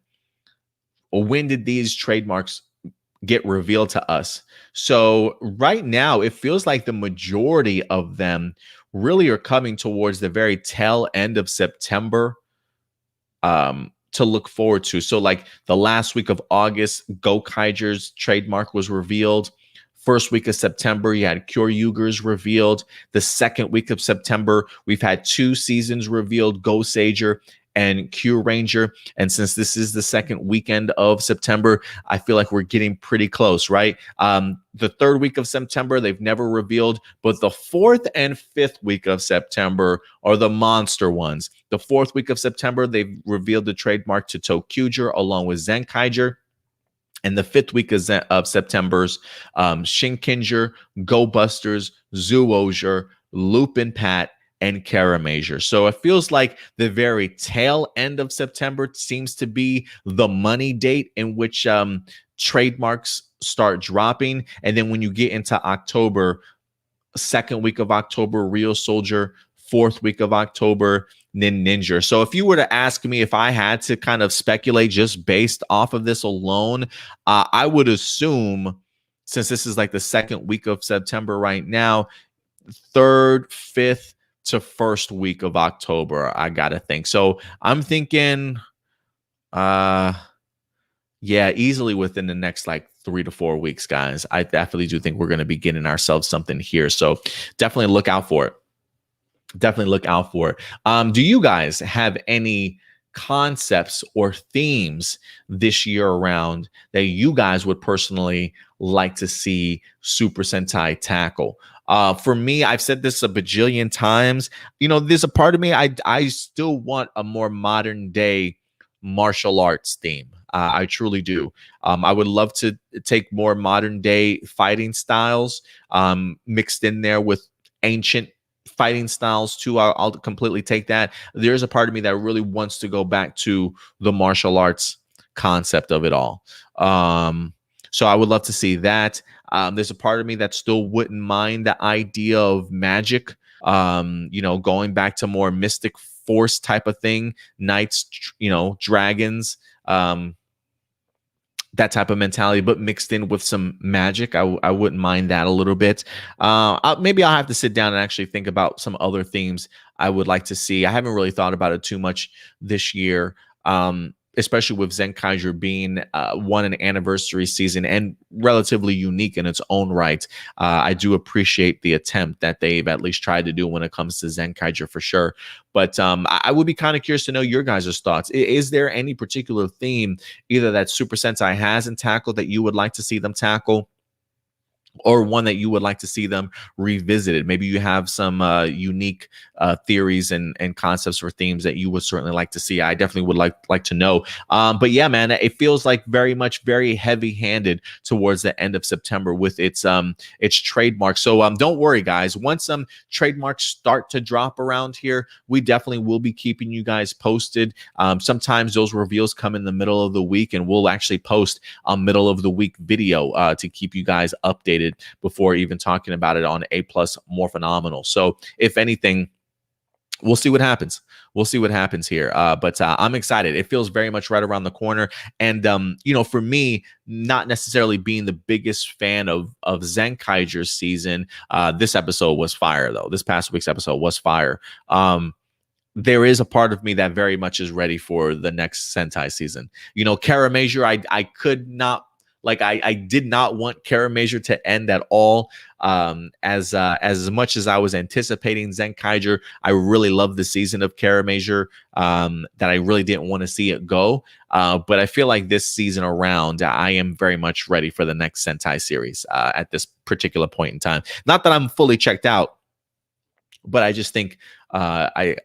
when did these trademarks get revealed to us? So right now, it feels like the majority of them really are coming towards the very tail end of September to look forward to. So like the last week of August, Gokaiger's trademark was revealed. First week of September, you had Kyoryuger's revealed. The second week of September, we've had 2 seasons revealed, Gokaiger and Q Ranger. And since this is the second weekend of September, I feel like we're getting pretty close, right? The third week of September, they've never revealed, but the 4th and 5th week of September are the monster ones. The 4th week of September, they've revealed the trademark to Tokuger along with Zenkaiger. And the 5th week of September's Shinkinger, Go Busters, Zoojer, Lupin Pat, and Karamager. So it feels like the very tail end of September seems to be the money date in which trademarks start dropping. And then when you get into October, 2nd week of October, Real Soldier, 4th week of October, Ninja. So if you were to ask me if I had to kind of speculate just based off of this alone, I would assume, since this is like the 2nd week of September right now, 3rd, 5th, to 1st week of October, I gotta think. So I'm thinking, yeah, easily within the next like 3 to 4 weeks, guys. I definitely do think we're going to be getting ourselves something here. So definitely look out for it. Definitely look out for it. Do you guys have any concepts or themes this year around that you guys would personally like to see Super Sentai tackle? For me, I've said this a bajillion times. You know, there's a part of me, I still want a more modern day martial arts theme. I truly do. I would love to take more modern day fighting styles mixed in there with ancient fighting styles too. I'll completely take that. There's a part of me that really wants to go back to the martial arts concept of it all. So I would love to see that. There's a part of me that still wouldn't mind the idea of magic, going back to more mystic force type of thing, knights, dragons, that type of mentality, but mixed in with some magic. I wouldn't mind that a little bit. Maybe I'll have to sit down and actually think about some other themes I would like to see. I haven't really thought about it too much this year. Especially with Zenkaiger being an anniversary season and relatively unique in its own right. I do appreciate the attempt that they've at least tried to do when it comes to Zenkaiger for sure. But I would be kind of curious to know your guys' thoughts. Is there any particular theme either that Super Sentai hasn't tackled that you would like to see them tackle? or one that you would like to see them revisited. Maybe you have some unique theories and concepts or themes that you would certainly like to see. I definitely would like to know. But yeah, man, it feels like very heavy-handed towards the end of September with its trademark. So don't worry, guys. Once some trademarks start to drop around here, we definitely will be keeping you guys posted. Sometimes those reveals come in the middle of the week, and we'll actually post a middle of the week video to keep you guys updated before even talking about it on A Plus More Phenomenal. So if anything, we'll see what happens. We'll see what happens here. But I'm excited. It feels very much right around the corner. And, for me, not necessarily being the biggest fan of Zenkaiger's season, this episode was fire, though. This past week's episode was fire. There is a part of me that very much is ready for the next Sentai season. Karamazor, I could not, I did not want Karamazor to end at all. As much as I was anticipating Zenkaiger, I really loved the season of Karamazor, that I really didn't want to see it go. But I feel like this season around, I am very much ready for the next Sentai series at this particular point in time. Not that I'm fully checked out, but I just think I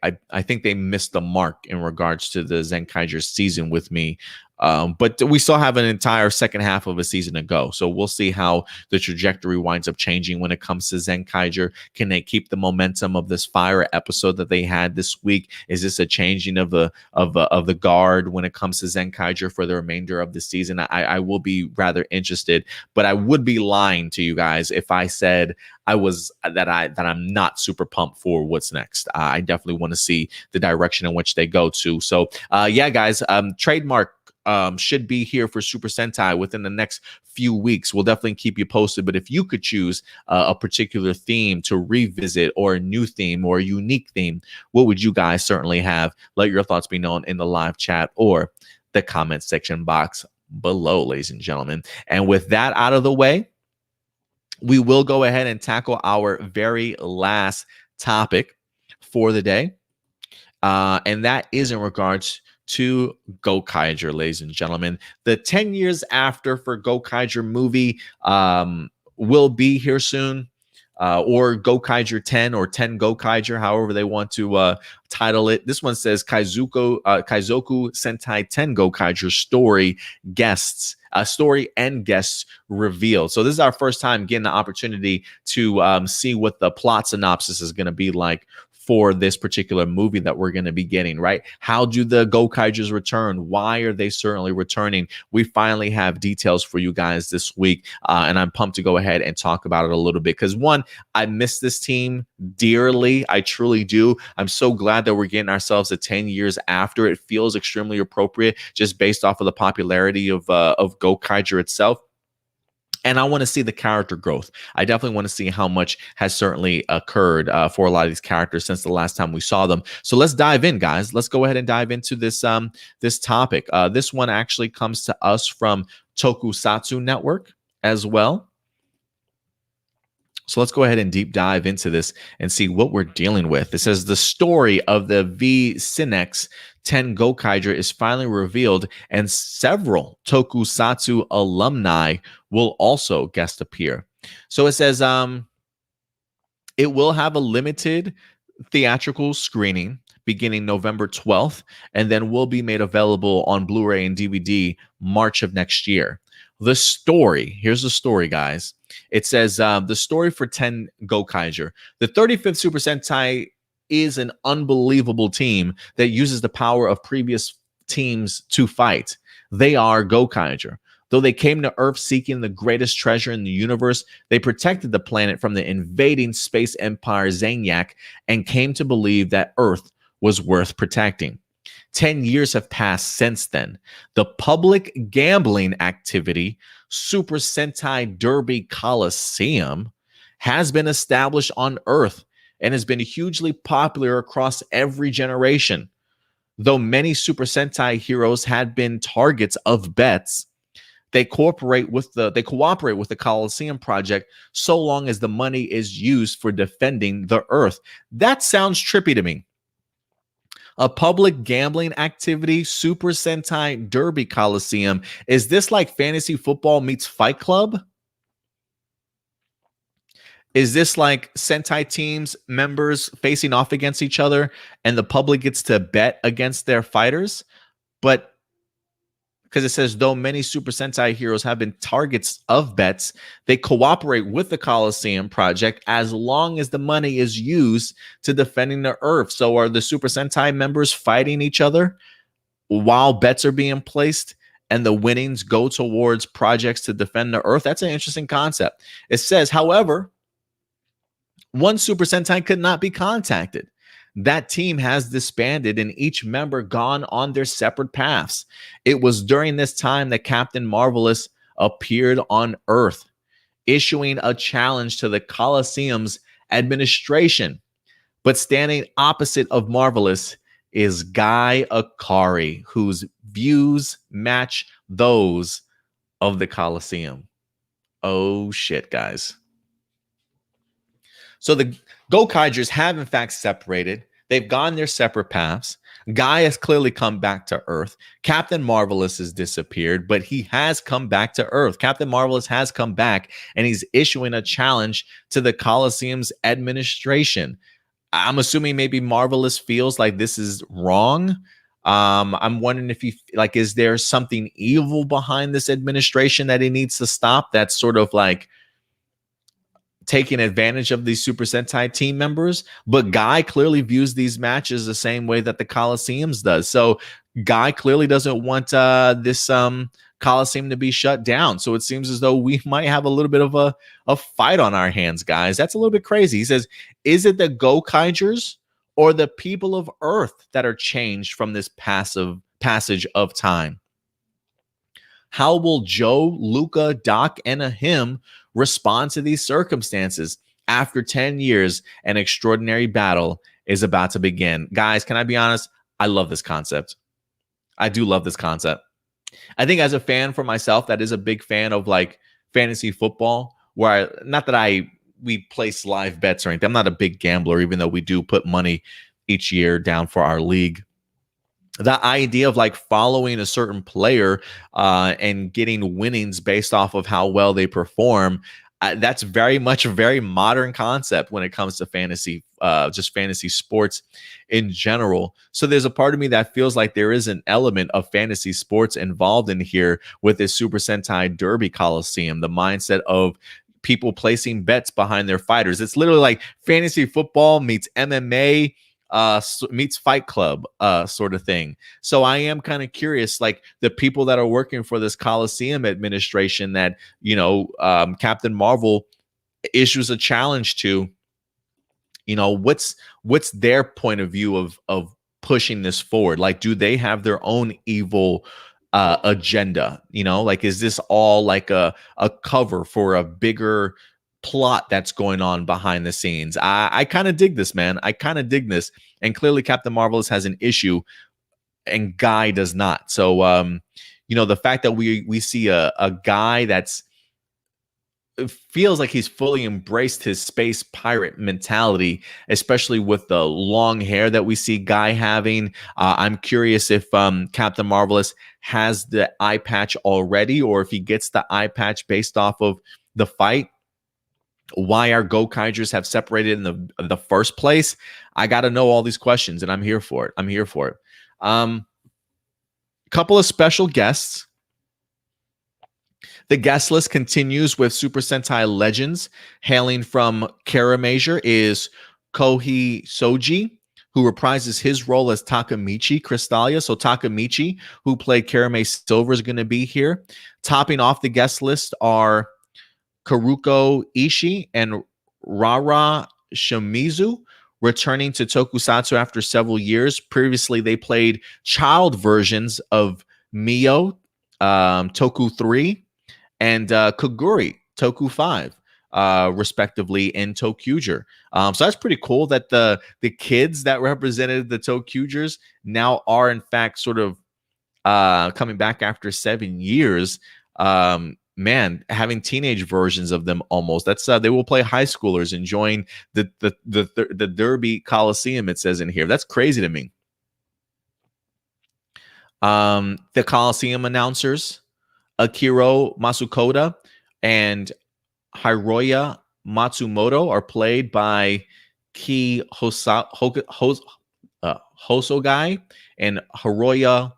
think they missed the mark in regards to the Zenkaiger season with me. But we still have an entire second half of a season to go. So we'll see how the trajectory winds up changing when it comes to Zenkaiger. Can they keep the momentum of this fire episode that they had this week? Is this a changing of the guard when it comes to Zenkaiger for the remainder of the season? I will be rather interested, but I would be lying to you guys if I said I'm not super pumped for what's next. I definitely want to see the direction in which they go to. So yeah, guys, trademark should be here for Super Sentai within the next few weeks. We'll definitely keep you posted. But if you could choose a particular theme to revisit, or a new theme, or a unique theme, what would you guys certainly have? Let your thoughts be known in the live chat or the comment section box below, ladies and gentlemen. And with that out of the way, we will go ahead and tackle our very last topic for the day. And that is in regards to Gokaiger, ladies and gentlemen. The 10 years after for Gokaiger movie will be here soon, or Gokaiger 10 or 10 Gokaiger, however they want to title it. This one says Kaizoku Sentai 10 Gokaiger story and guests revealed. So this is our first time getting the opportunity to see what the plot synopsis is going to be like for this particular movie that we're going to be getting, right? How do the Gokaigers return? Why are they certainly returning? We finally have details for you guys this week, and I'm pumped to go ahead and talk about it a little bit because, one, I miss this team dearly. I truly do. I'm so glad that we're getting ourselves a 10 years after. It feels extremely appropriate just based off of the popularity of Gokaiger itself. And I want to see the character growth. I definitely want to see how much has certainly occurred for a lot of these characters since the last time we saw them. So let's dive in, guys. Let's go ahead and dive into this this topic. This one actually comes to us from Tokusatsu Network as well. So let's go ahead and deep dive into this and see what we're dealing with. It says the story of the V Cinex 10 Gokaiger is finally revealed, and several Tokusatsu alumni will also guest appear. So it says it will have a limited theatrical screening beginning November 12th, and then will be made available on Blu-ray and DVD March of next year. The story, here's the story, guys. It says the story for 10 Gokaiger. The 35th Super Sentai is an unbelievable team that uses the power of previous teams to fight. They are Gokaiger. Though they came to Earth seeking the greatest treasure in the universe, they protected the planet from the invading space empire Zanyak and came to believe that Earth was worth protecting. 10 years have passed since then. The public gambling activity, Super Sentai Derby Coliseum, has been established on Earth and has been hugely popular across every generation. Though many Super Sentai heroes had been targets of bets, they cooperate with the Coliseum project so long as the money is used for defending the Earth. That sounds trippy to me. A public gambling activity, Super Sentai Derby Coliseum. Is this like fantasy football meets Fight Club? Is this like Sentai teams members facing off against each other and the public gets to bet against their fighters? But because it says, though many Super Sentai heroes have been targets of bets, they cooperate with the Coliseum project as long as the money is used to defending the Earth. So are the Super Sentai members fighting each other while bets are being placed and the winnings go towards projects to defend the Earth? That's an interesting concept. It says, however, one Super Sentai could not be contacted. That team has disbanded and each member gone on their separate paths. It was during this time that Captain Marvelous appeared on Earth, issuing a challenge to the Colosseum's administration. But standing opposite of Marvelous is Guy Akari, whose views match those of the Colosseum. Oh shit, guys. So the Gokaigers have in fact separated. They've gone their separate paths. Guy has clearly come back to Earth. Captain Marvelous has disappeared, but he has come back to Earth. Captain Marvelous has come back, and he's issuing a challenge to the Colosseum's administration. I'm assuming maybe Marvelous feels like this is wrong. I'm wondering if he like, is there something evil behind this administration that he needs to stop? That's sort of like taking advantage of these Super Sentai team members, but Guy clearly views these matches the same way that the Colosseums does. So Guy clearly doesn't want this Coliseum to be shut down. So it seems as though we might have a little bit of a fight on our hands, guys. That's a little bit crazy. He says, is it the Gokaigers or the people of Earth that are changed from this passage of time? How will Joe, Luca, Doc, and Ahim respond to these circumstances? After 10 years, an extraordinary battle is about to begin. Guys, can I be honest? I love this concept. I do love this concept. I think as a fan for myself, that is a big fan of like fantasy football, where we place live bets or anything. I'm not a big gambler, even though we do put money each year down for our league. That idea of like following a certain player and getting winnings based off of how well they perform, that's very much a very modern concept when it comes to fantasy, just fantasy sports in general. So there's a part of me that feels like there is an element of fantasy sports involved in here with this Super Sentai Derby Coliseum, the mindset of people placing bets behind their fighters. It's literally like fantasy football meets MMA, meets Fight Club sort of thing. So I am kind of curious, like the people that are working for this Coliseum administration that, Captain Marvel issues a challenge to, what's their point of view of pushing this forward? Like, do they have their own evil agenda? Like, is this all like a cover for a bigger plot that's going on behind the scenes? I kind of dig this, man. I kind of dig this. And clearly Captain Marvelous has an issue and Guy does not. So, the fact that we see a guy that's it feels like he's fully embraced his space pirate mentality, especially with the long hair that we see Guy having. I'm curious if Captain Marvelous has the eye patch already, or if he gets the eye patch based off of the fight. Why our Gokaigers have separated in the first place. I got to know all these questions, and I'm here for it. Couple of special guests. The guest list continues with Super Sentai legends. Hailing from Karamazor is Kohei Soji, who reprises his role as Takamichi Crystallia. So Takamichi, who played Karame Silver, is going to be here. Topping off the guest list are Karuko Ishii and Rara Shimizu, returning to Tokusatsu after several years. Previously, they played child versions of Mio, Toku 3, and Kaguri, Toku 5, respectively, in Tokuger. So that's pretty cool that the kids that represented the Tokugers now are, in fact, sort of coming back after 7 years. Man, having teenage versions of them almost. That's they will play high schoolers enjoying the Derby Coliseum, it says in here. That's crazy to me. The Coliseum announcers, Akiro Masukoda and Hiroya Matsumoto are played by Hosogai and Hiroya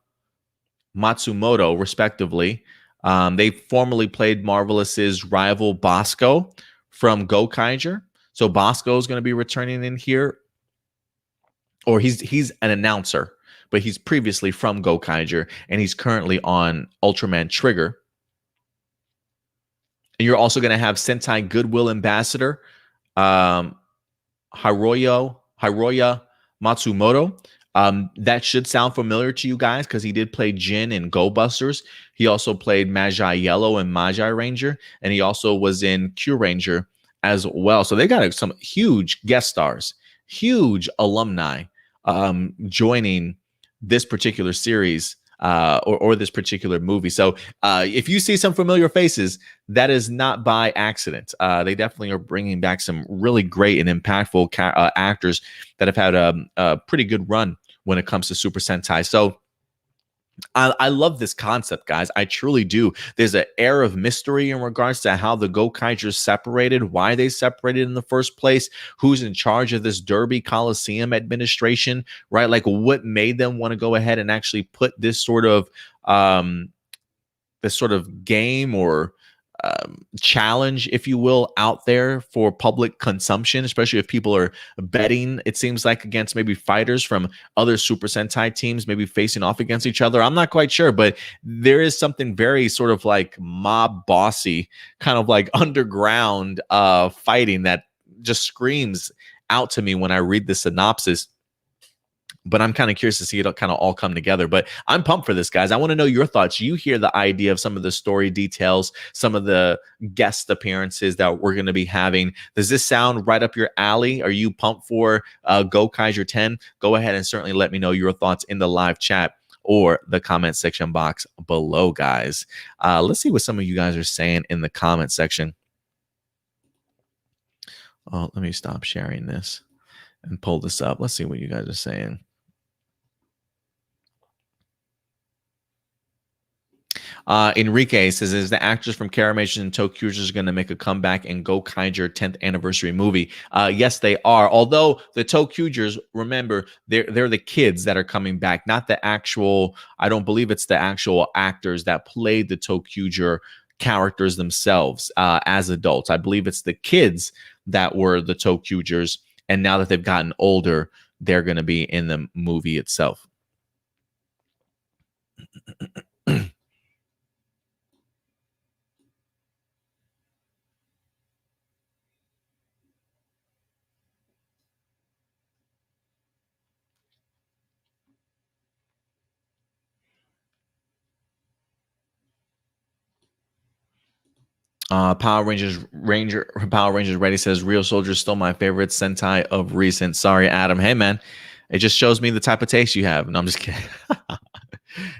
Matsumoto, respectively. They formerly played Marvelous's rival Bosco from Gokaiger. So Bosco is going to be returning in here, or he's an announcer, but he's previously from Gokaiger, and he's currently on Ultraman Trigger. And you're also going to have Sentai Goodwill Ambassador Hiroya Matsumoto. That should sound familiar to you guys because he did play Jin in Go Busters. He also played Magi Yellow and Magi Ranger, and he also was in Q Ranger as well. So they got some huge guest stars, huge alumni joining this particular series or this particular movie. So if you see some familiar faces, that is not by accident. They definitely are bringing back some really great and impactful actors that have had a pretty good run when it comes to Super Sentai. So I love this concept, guys. I truly do. There's an air of mystery in regards to how the Gokaigers separated, why they separated in the first place, who's in charge of this Derby Coliseum administration, right? Like, what made them want to go ahead and actually put this sort of game or challenge, if you will, out there for public consumption, especially if people are betting, it seems like, against maybe fighters from other Super Sentai teams, maybe facing off against each other. I'm not quite sure, but there is something very sort of like mob bossy, kind of like underground fighting that just screams out to me when I read the synopsis. But I'm kind of curious to see it kind of all come together. But I'm pumped for this, guys. I want to know your thoughts. You hear the idea of some of the story details, some of the guest appearances that we're going to be having. Does this sound right up your alley? Are you pumped for Gokaiger 10? Go ahead and certainly let me know your thoughts in the live chat or the comment section box below, guys. Let's see what some of you guys are saying in the comment section. Oh, let me stop sharing this and pull this up. Let's see what you guys are saying. Enrique says, is the actors from Kamen and Tokyojers going to make a comeback in Gokaiger 10th anniversary movie? Yes, they are. Although the Tokyojers, remember, they're the kids that are coming back, not the actual, I don't believe it's the actual actors that played the Tokyoger characters themselves as adults. I believe it's the kids that were the Tokyojers, and now that they've gotten older, they're going to be in the movie itself. Power Rangers Ready says, Real Soldiers still my favorite Sentai of recent. Sorry, Adam. Hey, man, it just shows me the type of taste you have. No, I'm just kidding.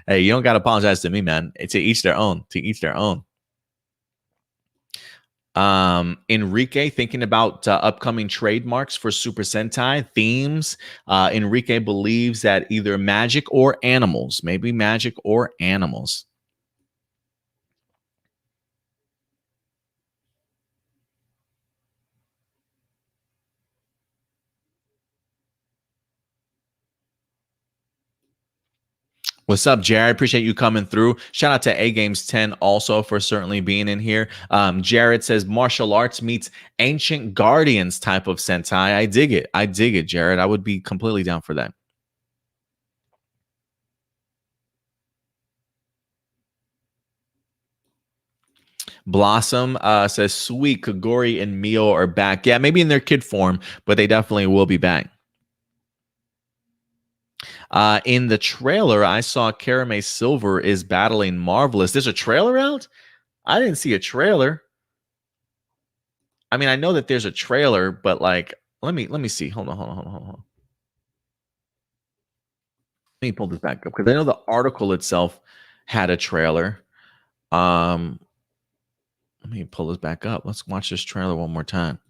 Hey, you don't got to apologize to me, man. To each their own. To each their own. Enrique thinking about upcoming trademarks for Super Sentai themes. Enrique believes that either magic or animals, maybe magic or animals. What's up, Jared? Appreciate you coming through. Shout out to A Games 10 also for certainly being in here. Jared says martial arts meets Ancient Guardians type of Sentai. I dig it. I dig it, Jared. I would be completely down for that. Blossom says sweet. Kagori and Mio are back. Yeah, maybe in their kid form, but they definitely will be back. In the trailer, I saw Karame Silver is battling Marvelous. There's a trailer out? I didn't see a trailer. I mean, I know that there's a trailer, but like, let me see. Hold on. Let me pull this back up because I know the article itself had a trailer. Let me pull this back up. Let's watch this trailer one more time.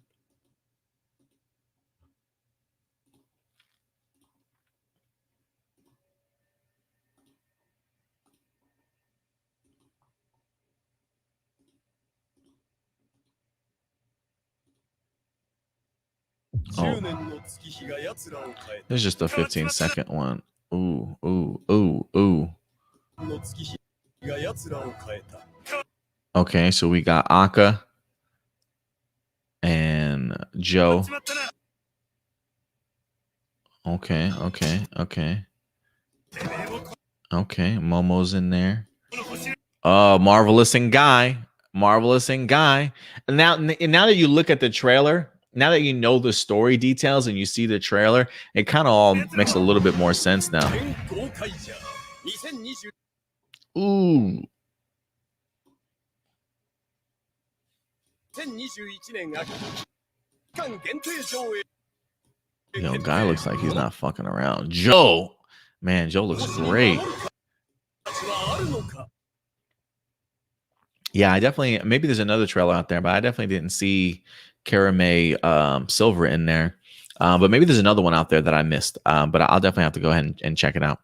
Oh, there's just a 15-second one. Ooh, ooh, ooh, ooh. Okay, so we got Aka and Joe. Okay, okay, okay. Okay, Momo's in there. Oh, Marvelous and Guy. Marvelous and Guy. And now that you look at the trailer, now that you know the story details and you see the trailer, it kind of all makes a little bit more sense now. Ooh. Yo, Guy looks like he's not fucking around. Joe. Man, Joe looks great. Yeah, I definitely, maybe there's another trailer out there, but I definitely didn't see Karame Silver in there. But maybe there's another one out there that I missed. But I'll definitely have to go ahead and check it out.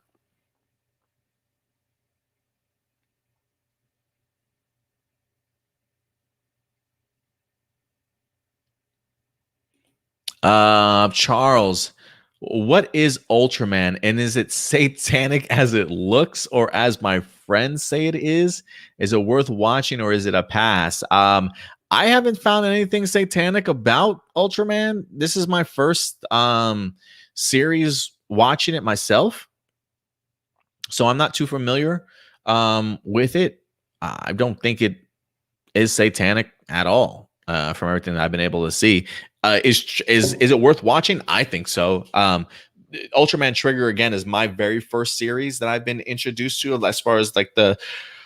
Charles, what is Ultraman, and is it satanic as it looks, or as my friends say it is? Is it worth watching, or is it a pass? I haven't found anything satanic about Ultraman. This is my first series watching it myself, so I'm not too familiar with it. I don't think it is satanic at all from everything that I've been able to see. Is it worth watching? I think so. Ultraman Trigger, again, is my very first series that I've been introduced to as far as like the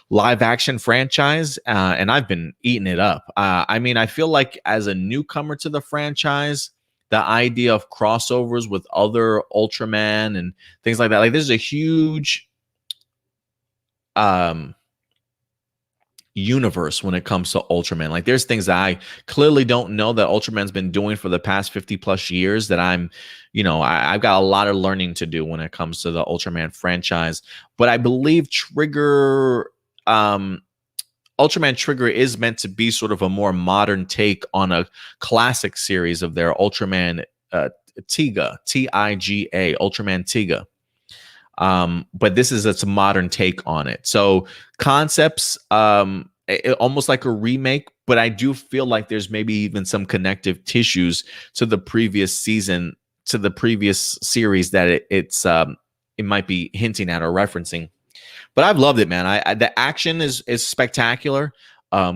live action franchise, and I've been eating it up. I mean, I feel like as a newcomer to the franchise, the idea of crossovers with other Ultraman and things like that, like this is a huge universe when it comes to Ultraman. Like there's things that I clearly don't know that Ultraman's been doing for the past 50 plus years that I've got a lot of learning to do when it comes to the Ultraman franchise. But I believe Ultraman Trigger is meant to be sort of a more modern take on a classic series of their Ultraman Tiga, Tiga, Ultraman Tiga. But this is a modern take on it. So concepts, almost like a remake, but I do feel like there's maybe even some connective tissues to the previous season, to the previous series that it might be hinting at or referencing. But I've loved it, man. The action is spectacular.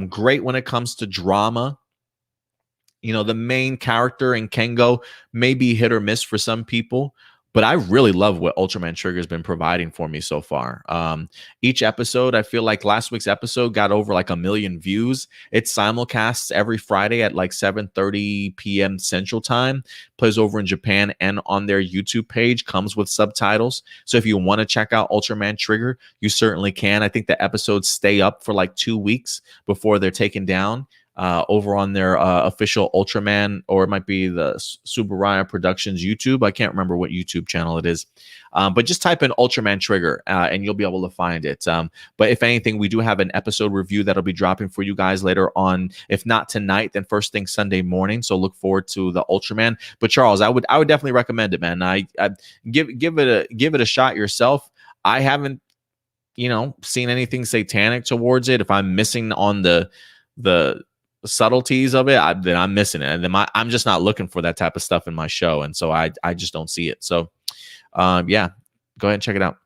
Great when it comes to drama. You know, the main character in Kengo may be hit or miss for some people, but I really love what Ultraman Trigger has been providing for me so far. Each episode, I feel like last week's episode got over like 1 million views. It simulcasts every Friday at like 7:30 p.m. Central Time. Plays over in Japan and on their YouTube page. Comes with subtitles. So if you want to check out Ultraman Trigger, you certainly can. I think the episodes stay up for like 2 weeks before they're taken down. Over on their official Ultraman, or it might be the Subaraya Productions YouTube. I can't remember what YouTube channel it is. But just type in Ultraman Trigger and you'll be able to find it. But if anything, we do have an episode review that'll be dropping for you guys later on. If not tonight, then first thing Sunday morning. So look forward to the Ultraman. But Charles, I would definitely recommend it, man. I give it a shot yourself. I haven't, seen anything satanic towards it. If I'm missing on the subtleties of it, then I'm missing it, and then I'm just not looking for that type of stuff in my show, and so I just don't see it. So yeah, go ahead and check it out.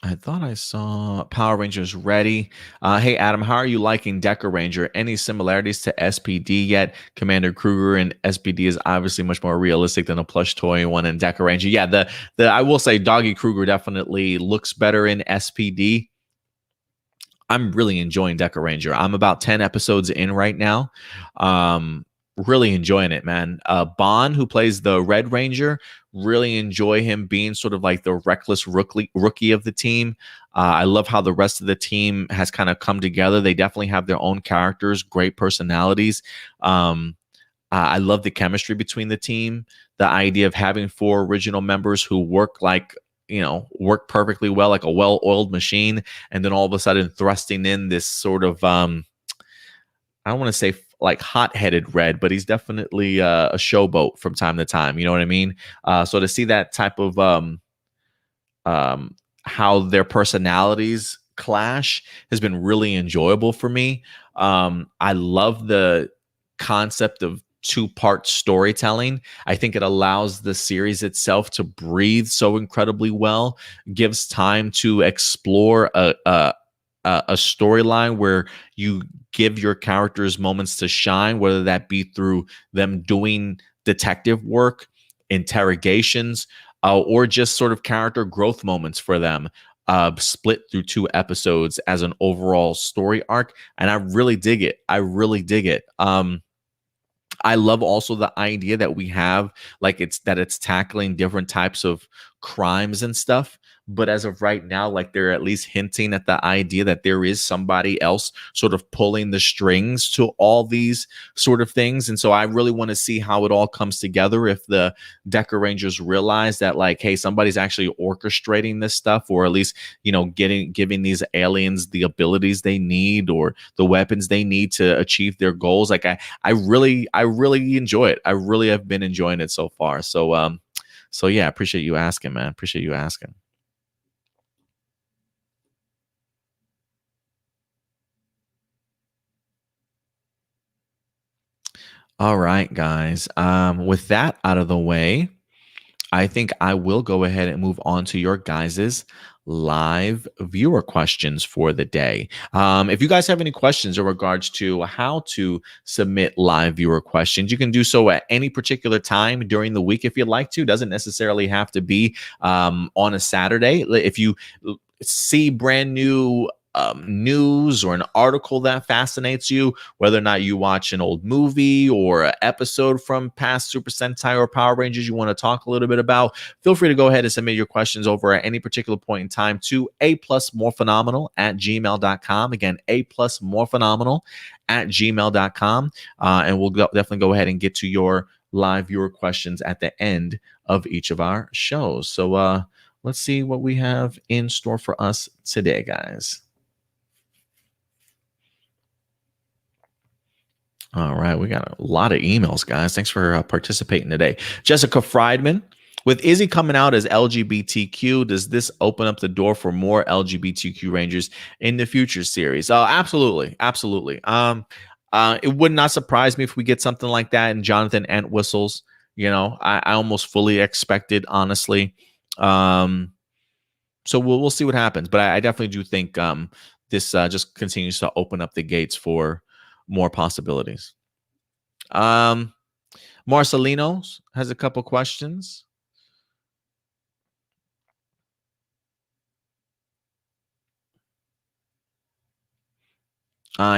I thought I saw Power Rangers ready. Hey, Adam, how are you liking Deca Ranger? Any similarities to SPD yet? Commander Kruger and SPD is obviously much more realistic than a plush toy one in Deca Ranger. Yeah, the I will say Doggy Kruger definitely looks better in SPD. I'm really enjoying Deca Ranger. I'm about 10 episodes in right now. Really enjoying it, man. Bond, who plays the Red Ranger, really enjoy him being sort of like the reckless rookie of the team. I love how the rest of the team has kind of come together. They definitely have their own characters, great personalities. I love the chemistry between the team. The idea of having 4 original members who work like, work perfectly well, like a well-oiled machine, and then all of a sudden thrusting in this sort of I don't want to say like hot-headed Red, but he's definitely a showboat from time to time. You know what I mean? So to see that type of how their personalities clash has been really enjoyable for me. I love the concept of 2-part storytelling. I think it allows the series itself to breathe so incredibly well, gives time to explore a storyline where you give your characters moments to shine, whether that be through them doing detective work, interrogations, or just sort of character growth moments for them, split through 2 episodes as an overall story arc. And I really dig it. I really dig it. I love also the idea that we have, like, it's tackling different types of crimes and stuff. But as of right now, like, they're at least hinting at the idea that there is somebody else sort of pulling the strings to all these sort of things. And so I really want to see how it all comes together. If the Deca Rangers realize that, like, hey, somebody's actually orchestrating this stuff, or at least, giving these aliens the abilities they need or the weapons they need to achieve their goals. Like, I really enjoy it. I really have been enjoying it so far. So yeah, appreciate you asking, man. Appreciate you asking. All right, guys. With that out of the way, I think I will go ahead and move on to your guys's live viewer questions for the day. If you guys have any questions in regards to how to submit live viewer questions, you can do so at any particular time during the week if you'd like to. Doesn't necessarily have to be on a Saturday. If you see brand new news or an article that fascinates you, whether or not you watch an old movie or an episode from past Super Sentai or Power Rangers you want to talk a little bit about, feel free to go ahead and submit your questions over at any particular point in time to aplusmorephenomenal@gmail.com. Again, aplusmorephenomenal@gmail.com. And we'll definitely go ahead and get to your live viewer questions at the end of each of our shows. So let's see what we have in store for us today, guys. All right, we got a lot of emails, guys. Thanks for participating today. Jessica Friedman, with Izzy coming out as LGBTQ, does this open up the door for more LGBTQ Rangers in the future series? Oh, absolutely, absolutely. It would not surprise me if we get something like that in Jonathan Entwistle's. I almost fully expected, honestly. So we'll see what happens, but I definitely do think this just continues to open up the gates for more possibilities. Marcelino has a couple questions.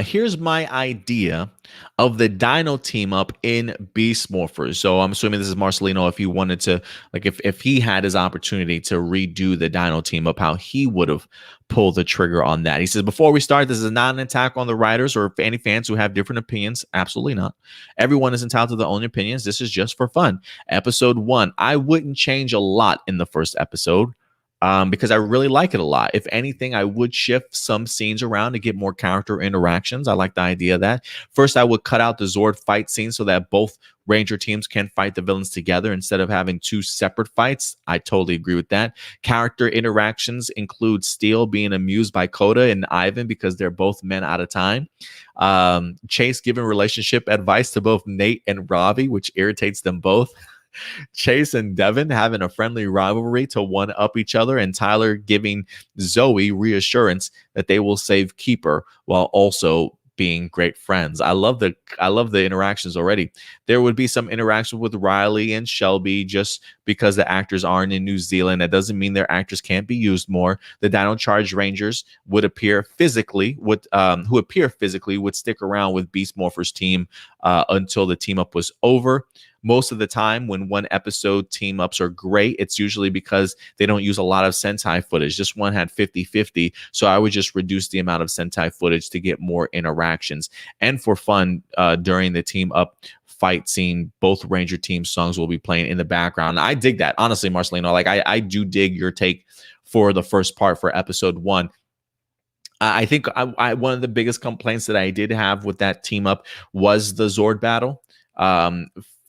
Here's my idea of the Dino team up in Beast Morphers. So I'm assuming this is Marcelino. If he wanted to, like, if he had his opportunity to redo the Dino team up, how he would have pulled the trigger on that. He says, before we start, this is not an attack on the writers or any fans who have different opinions. Absolutely not. Everyone is entitled to their own opinions. This is just for fun. Episode 1, I wouldn't change a lot in the first episode. Because I really like it a lot. If anything, I would shift some scenes around to get more character interactions. I like the idea of that. First, I would cut out the Zord fight scene so that both Ranger teams can fight the villains together instead of having 2 separate fights. I totally agree with that. Character interactions include Steel being amused by Coda and Ivan because they're both men out of time. Chase giving relationship advice to both Nate and Ravi, which irritates them both. Chase and Devin having a friendly rivalry to one-up each other, and Tyler giving Zoe reassurance that they will save Keeper while also being great friends. I love the interactions already. There would be some interaction with Riley and Shelby just because the actors aren't in New Zealand. That doesn't mean their actors can't be used more. The Dino Charge Rangers who appear physically would stick around with Beast Morphers team until the team up was over. Most of the time when one episode team ups are great, it's usually because they don't use a lot of Sentai footage. This one had 50-50, so I would just reduce the amount of Sentai footage to get more interactions and for fun during the team up fight scene, both Ranger team songs will be playing in the background. I dig that, honestly, Marcelino. Like I do dig your take for the first part for episode 1. I think one of the biggest complaints that I did have with that team up was the Zord battle.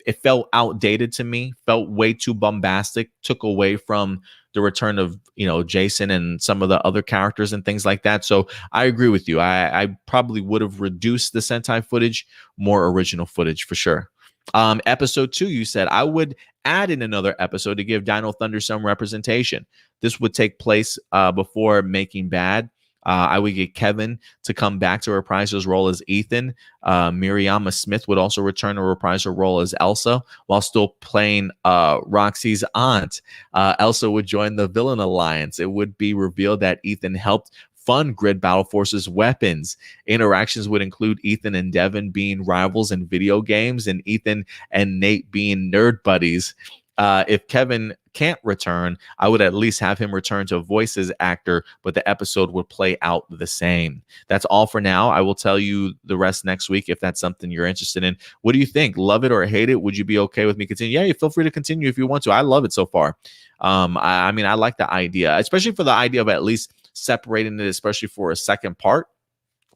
It felt outdated to me, felt way too bombastic, took away from the return of, Jason and some of the other characters and things like that. So I agree with you. I probably would have reduced the Sentai footage, more original footage for sure. Episode 2, you said I would add in another episode to give Dino Thunder some representation. This would take place before Making Bad. I would get Kevin to come back to reprise his role as Ethan. Miriama Smith would also return to reprise her role as Elsa while still playing Roxy's aunt. Elsa would join the Villain Alliance. It would be revealed that Ethan helped fund Grid Battle Force's weapons. Interactions would include Ethan and Devin being rivals in video games and Ethan and Nate being nerd buddies. If Kevin can't return, I would at least have him return to voice as actor, but the episode would play out the same. That's all for now. I will tell you the rest next week if that's something you're interested in. What do you think? Love it or hate it? Would you be okay with me continuing? Yeah, feel free to continue if you want to. I love it so far. I mean, I like the idea, especially for the idea of at least separating it, especially for a second part,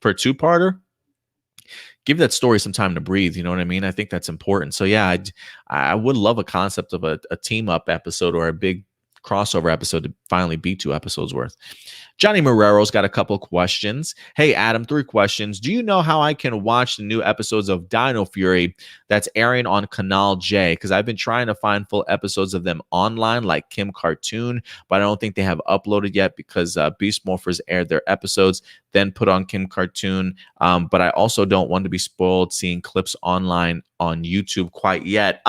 for a two-parter. Give that story some time to breathe. You know what I mean? I think that's important. So yeah, I would love a concept of a team up episode or a big crossover episode to finally be 2 episodes worth. Johnny Marrero's got a couple questions. Hey, Adam, 3 questions. Do you know how I can watch the new episodes of Dino Fury that's airing on Canal J? Because I've been trying to find full episodes of them online, like Kim Cartoon, but I don't think they have uploaded yet because Beast Morphers aired their episodes, then put on Kim Cartoon. But I also don't want to be spoiled seeing clips online on YouTube quite yet.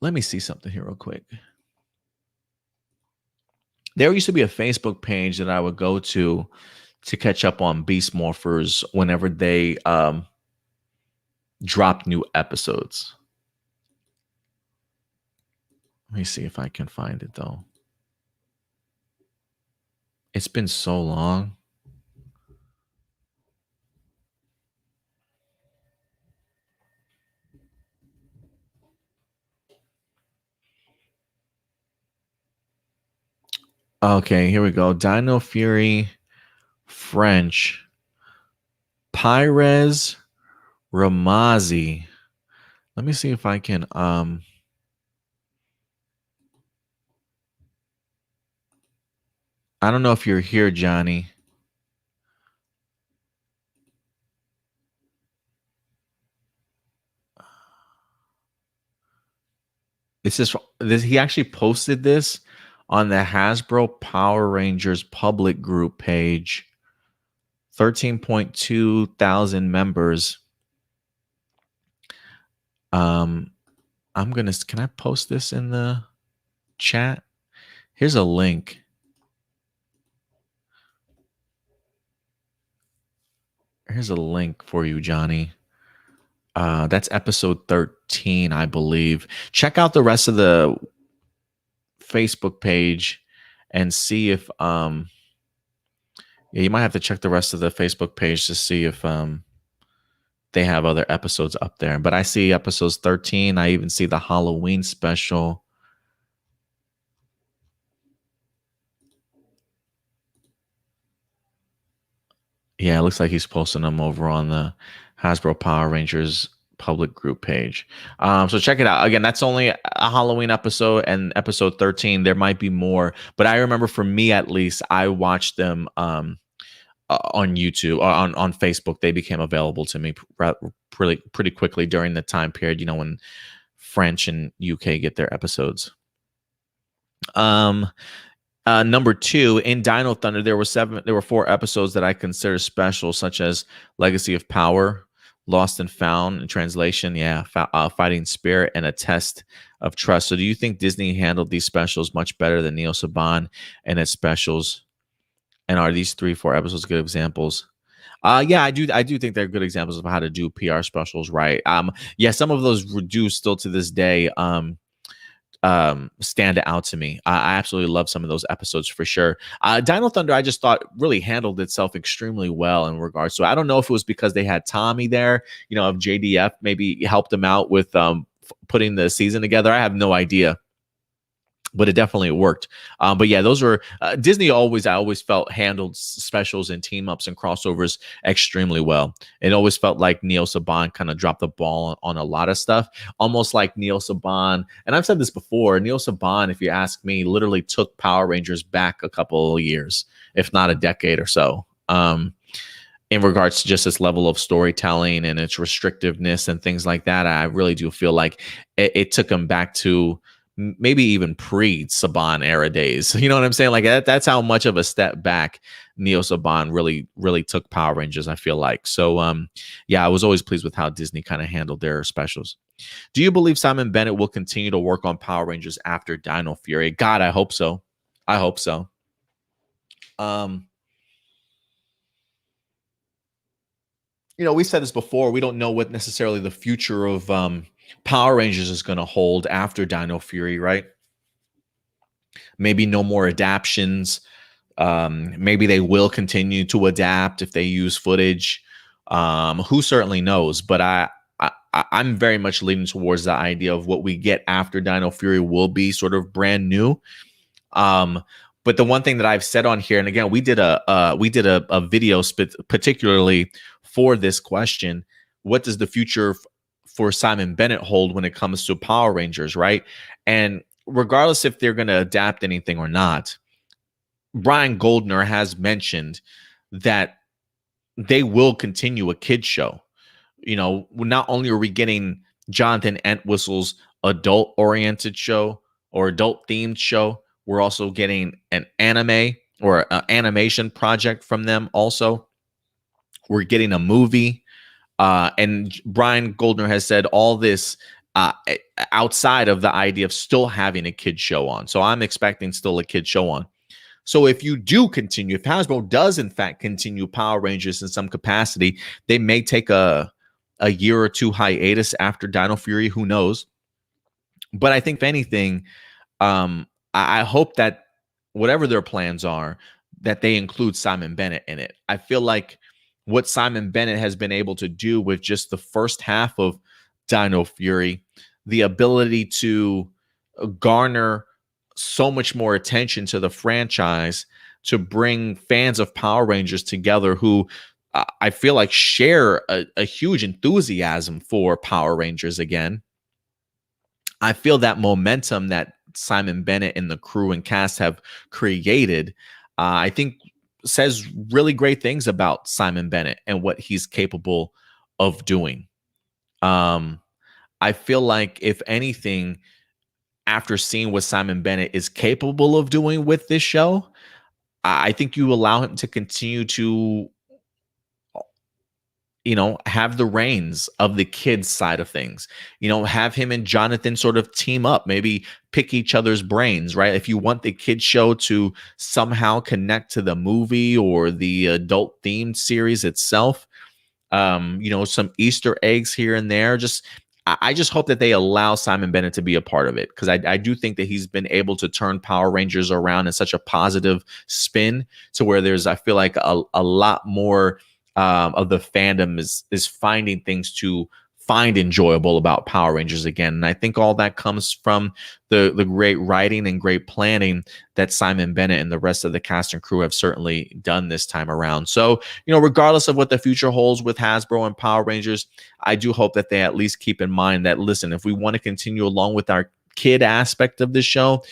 Let me see something here real quick. There used to be a Facebook page that I would go to catch up on Beast Morphers whenever they drop new episodes. Let me see if I can find it, though. It's been so long. Okay, here we go. Dino Fury French. Pires Ramazi. Let me see if I can I don't know if you're here, Johnny. It's just this. He actually posted this on the Hasbro Power Rangers public group page. 13.2 thousand members. Can I post this in the chat? Here's a link. Here's a link for you, Johnny. That's episode 13, I believe. Check out the rest of the Facebook page and see if you might have to check the rest of the Facebook page to see if they have other episodes up there. But I see episodes 13. I even see the Halloween special. Yeah, it looks like he's posting them over on the Hasbro Power Rangers public group page. So check it out. Again, that's only a Halloween episode and episode 13. There might be more, but I remember for me at least, I watched them on YouTube, on Facebook. They became available to me pretty quickly during the time period, when French and UK get their episodes. Number 2, in Dino Thunder, there were 4 episodes that I consider special, such as Legacy of Power, Lost and Found in translation, Fighting Spirit, and A Test of Trust. So do you think Disney handled these specials much better than Neo Saban and its specials? And are these 3-4 episodes good examples? Yeah, I do think they're good examples of how to do PR specials right. Some of those do still to this day stand out to me. I absolutely love some of those episodes for sure. Dino Thunder, I just thought really handled itself extremely well in regards to. I don't know if it was because they had Tommy there, if JDF maybe helped them out with putting the season together. I have no idea, but it definitely worked. But yeah, those were Disney. I always felt handled specials and team ups and crossovers extremely well. It always felt like Neo Saban kind of dropped the ball on a lot of stuff, almost like Neo Saban. And I've said this before. Neo Saban, if you ask me, literally took Power Rangers back a couple of years, if not a decade or so. In regards to just its level of storytelling and its restrictiveness and things like that, I really do feel like it took them back to maybe even pre-Saban era days. You know what I'm saying? Like that's how much of a step back Neo Saban really took Power Rangers, I feel like. So yeah, I was always pleased with how Disney kind of handled their specials. Do you believe Simon Bennett will continue to work on Power Rangers after Dino Fury? God, I hope so. I hope so. We said this before. We don't know what necessarily the future of Power Rangers is going to hold after Dino Fury, right? Maybe no more adaptions. Maybe they will continue to adapt if they use footage. Who certainly knows? But I'm very much leaning towards the idea of what we get after Dino Fury will be sort of brand new. But the one thing that I've said on here, and again, we did a video particularly for this question: what does the future for Simon Bennett hold when it comes to Power Rangers, right? And regardless if they're going to adapt anything or not, Brian Goldner has mentioned that they will continue a kid show. Not only are we getting Jonathan Entwistle's adult-oriented show or adult-themed show, we're also getting an anime or an animation project from them also. We're getting a movie. And Brian Goldner has said all this outside of the idea of still having a kid show on. So I'm expecting still a kid show on. So if you do continue, if Hasbro does in fact continue Power Rangers in some capacity, they may take a year or two hiatus after Dino Fury. Who knows? But I think if anything, I hope that whatever their plans are, that they include Simon Bennett in it. I feel like what Simon Bennett has been able to do with just the first half of Dino Fury, the ability to garner so much more attention to the franchise, to bring fans of Power Rangers together who I feel like share a huge enthusiasm for Power Rangers again. I feel that momentum that Simon Bennett and the crew and cast have created, I think says really great things about Simon Bennett and what he's capable of doing. I feel like if anything, after seeing what Simon Bennett is capable of doing with this show, I think you allow him to continue to have the reins of the kids side of things, have him and Jonathan sort of team up, maybe pick each other's brains, right? If you want the kids show to somehow connect to the movie or the adult themed series itself, some Easter eggs here and there, I just hope that they allow Simon Bennett to be a part of it, because I do think that he's been able to turn Power Rangers around in such a positive spin to where I feel like a lot more of the fandom is finding things to find enjoyable about Power Rangers again. And I think all that comes from the great writing and great planning that Simon Bennett and the rest of the cast and crew have certainly done this time around. So, regardless of what the future holds with Hasbro and Power Rangers, I do hope that they at least keep in mind that, listen, if we want to continue along with our kid aspect of the show,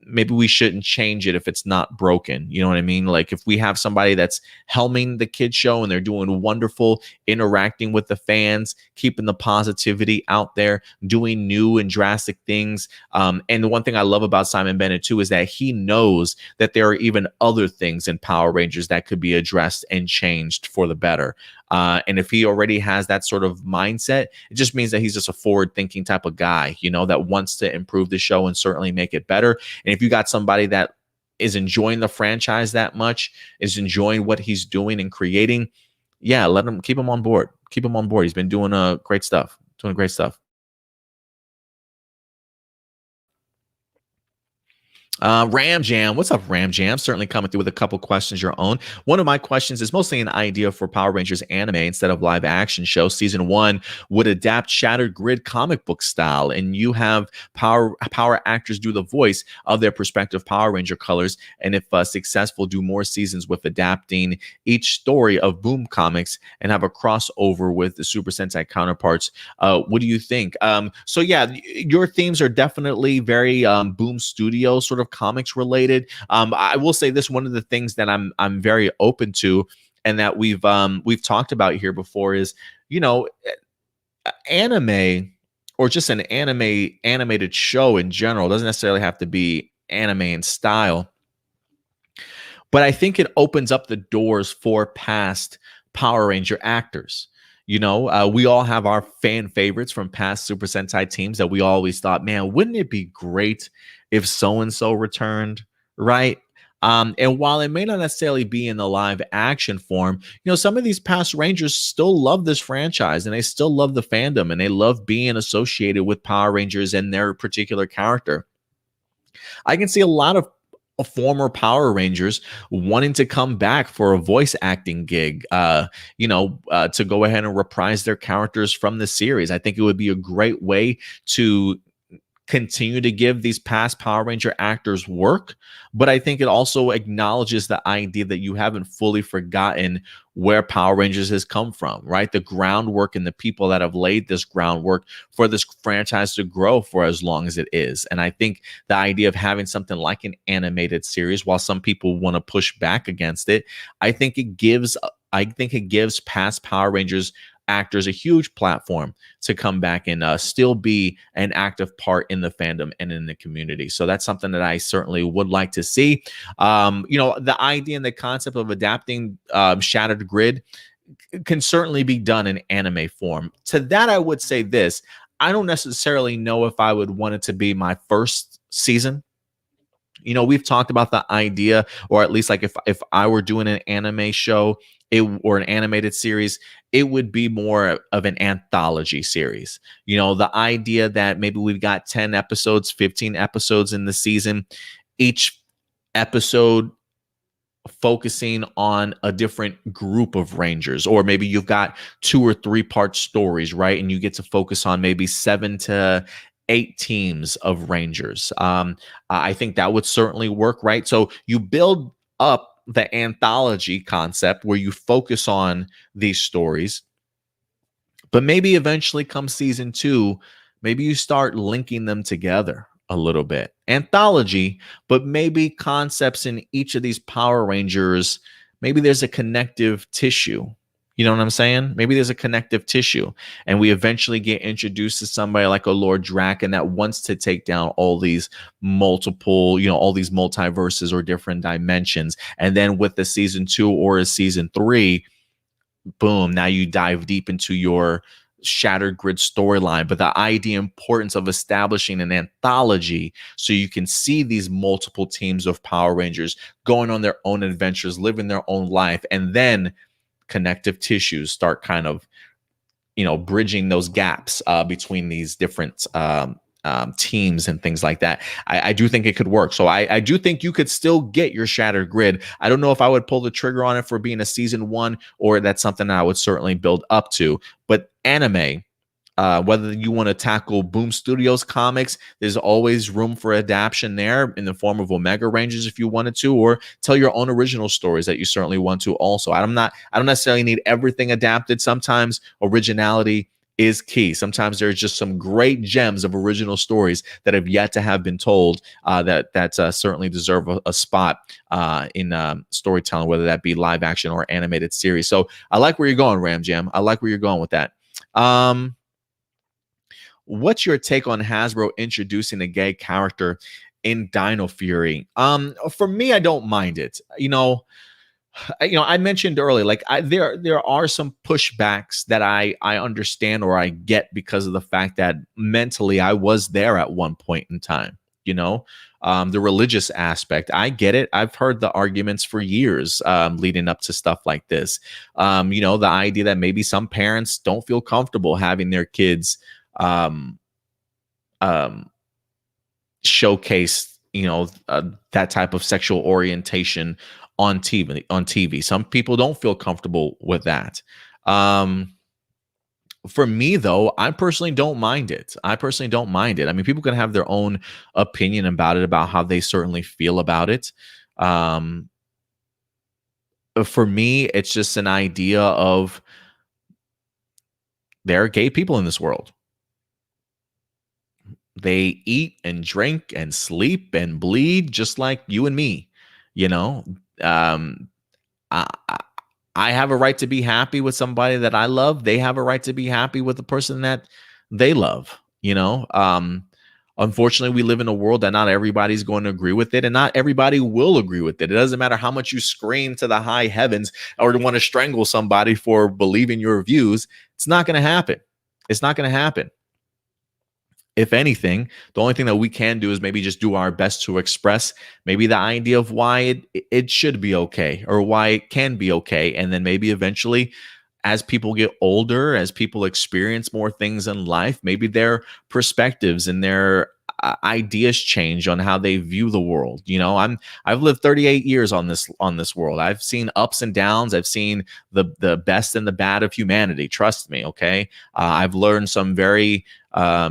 maybe we shouldn't change it if it's not broken. You know what I mean? Like if we have somebody that's helming the kids show and they're doing wonderful, interacting with the fans, keeping the positivity out there, doing new and drastic things. And the one thing I love about Simon Bennett too is that he knows that there are even other things in Power Rangers that could be addressed and changed for the better. And if he already has that sort of mindset, it just means that he's just a forward-thinking type of guy, that wants to improve the show and certainly make it better. And if you got somebody that is enjoying the franchise that much, is enjoying what he's doing and creating, yeah, keep him on board. Keep him on board. He's been doing great stuff. Ram Jam, what's up, Ram Jam? Certainly coming through with a couple questions your own. One of my questions is mostly an idea for Power Rangers anime instead of live action show. Season 1 would adapt Shattered Grid comic book style, and you have power actors do the voice of their respective Power Ranger colors. And if successful, do more seasons with adapting each story of Boom Comics and have a crossover with the Super Sentai counterparts. What do you think? So yeah, your themes are definitely very Boom Studio sort of comics related. I will say this: one of the things that I'm very open to, and that we've talked about here before, is anime, or just an animated show in general. It doesn't necessarily have to be anime in style, but I think it opens up the doors for past Power Ranger actors. We all have our fan favorites from past Super Sentai teams that we always thought, man, wouldn't it be great if so-and-so returned, right? And while it may not necessarily be in the live action form, some of these past Rangers still love this franchise, and they still love the fandom, and they love being associated with Power Rangers and their particular character. I can see a lot of former Power Rangers wanting to come back for a voice acting gig, to go ahead and reprise their characters from the series. I think it would be a great way to continue to give these past Power Ranger actors work, but I think it also acknowledges the idea that you haven't fully forgotten where Power Rangers has come from, right? The groundwork and the people that have laid this groundwork for this franchise to grow for as long as it is. And I think the idea of having something like an animated series, while some people want to push back against it, I think it gives past Power Rangers actors a huge platform to come back and still be an active part in the fandom and in the community. So that's something that I certainly would like to see. The idea and the concept of adapting Shattered Grid can certainly be done in anime form. To that, I would say this: I don't necessarily know if I would want it to be my first season. We've talked about the idea, or at least like if I were doing an anime show, or an animated series, it would be more of an anthology series. The idea that maybe we've got 10 episodes, 15 episodes in the season, each episode focusing on a different group of Rangers, or maybe you've got 2 or 3 part stories, right? And you get to focus on maybe 7 to 8 teams of Rangers. I think that would certainly work, right? So you build up the anthology concept where you focus on these stories, but maybe eventually come season 2, maybe you start linking them together a little bit. Anthology, but maybe concepts in each of these Power Rangers, maybe there's a connective tissue. You know what I'm saying? Maybe there's a connective tissue, and we eventually get introduced to somebody like a Lord Draken that wants to take down all these multiple, all these multiverses or different dimensions. And then with the season 2 or a season 3, boom, now you dive deep into your Shattered Grid storyline. But the idea, importance of establishing an anthology so you can see these multiple teams of Power Rangers going on their own adventures, living their own life, and then connective tissues start kind of, bridging those gaps between these different teams and things like that. I do think it could work. So I do think you could still get your Shattered Grid. I don't know if I would pull the trigger on it for being a season 1, or that's something that I would certainly build up to. But anime, whether you want to tackle Boom Studios comics, there's always room for adaptation there in the form of Omega Rangers if you wanted to, or tell your own original stories that you certainly want to also. I don't necessarily need everything adapted. Sometimes originality is key. Sometimes there's just some great gems of original stories that have yet to have been told that certainly deserve a spot in storytelling, whether that be live action or animated series. So I like where you're going, Ram Jam. I like where you're going with that. What's your take on Hasbro introducing a gay character in Dino Fury? For me, I don't mind it. I mentioned earlier, like there are some pushbacks that I understand or I get because of the fact that mentally I was there at one point in time. The religious aspect, I get it. I've heard the arguments for years leading up to stuff like this. The idea that maybe some parents don't feel comfortable having their kids showcase that type of sexual orientation on TV. Some people don't feel comfortable with that. For me, though, I personally don't mind it. I mean, people can have their own opinion about it, about how they certainly feel about it. For me, it's just an idea of there are gay people in this world. They eat and drink and sleep and bleed just like you and me. I, I have a right to be happy with somebody that I love. They have a right to be happy with the person that they love. Unfortunately, we live in a world that not everybody's going to agree with it, and not everybody will agree with it. It doesn't matter how much you scream to the high heavens or to want to strangle somebody for believing your views. It's not going to happen. It's not going to happen. If anything, the only thing that we can do is maybe just do our best to express maybe the idea of why it should be okay, or why it can be okay. And then maybe eventually, as people get older, as people experience more things in life, maybe their perspectives and their ideas change on how they view the world. I've lived 38 years on this world. I've seen ups and downs. I've seen the best and the bad of humanity. Trust me. Okay. I've learned some very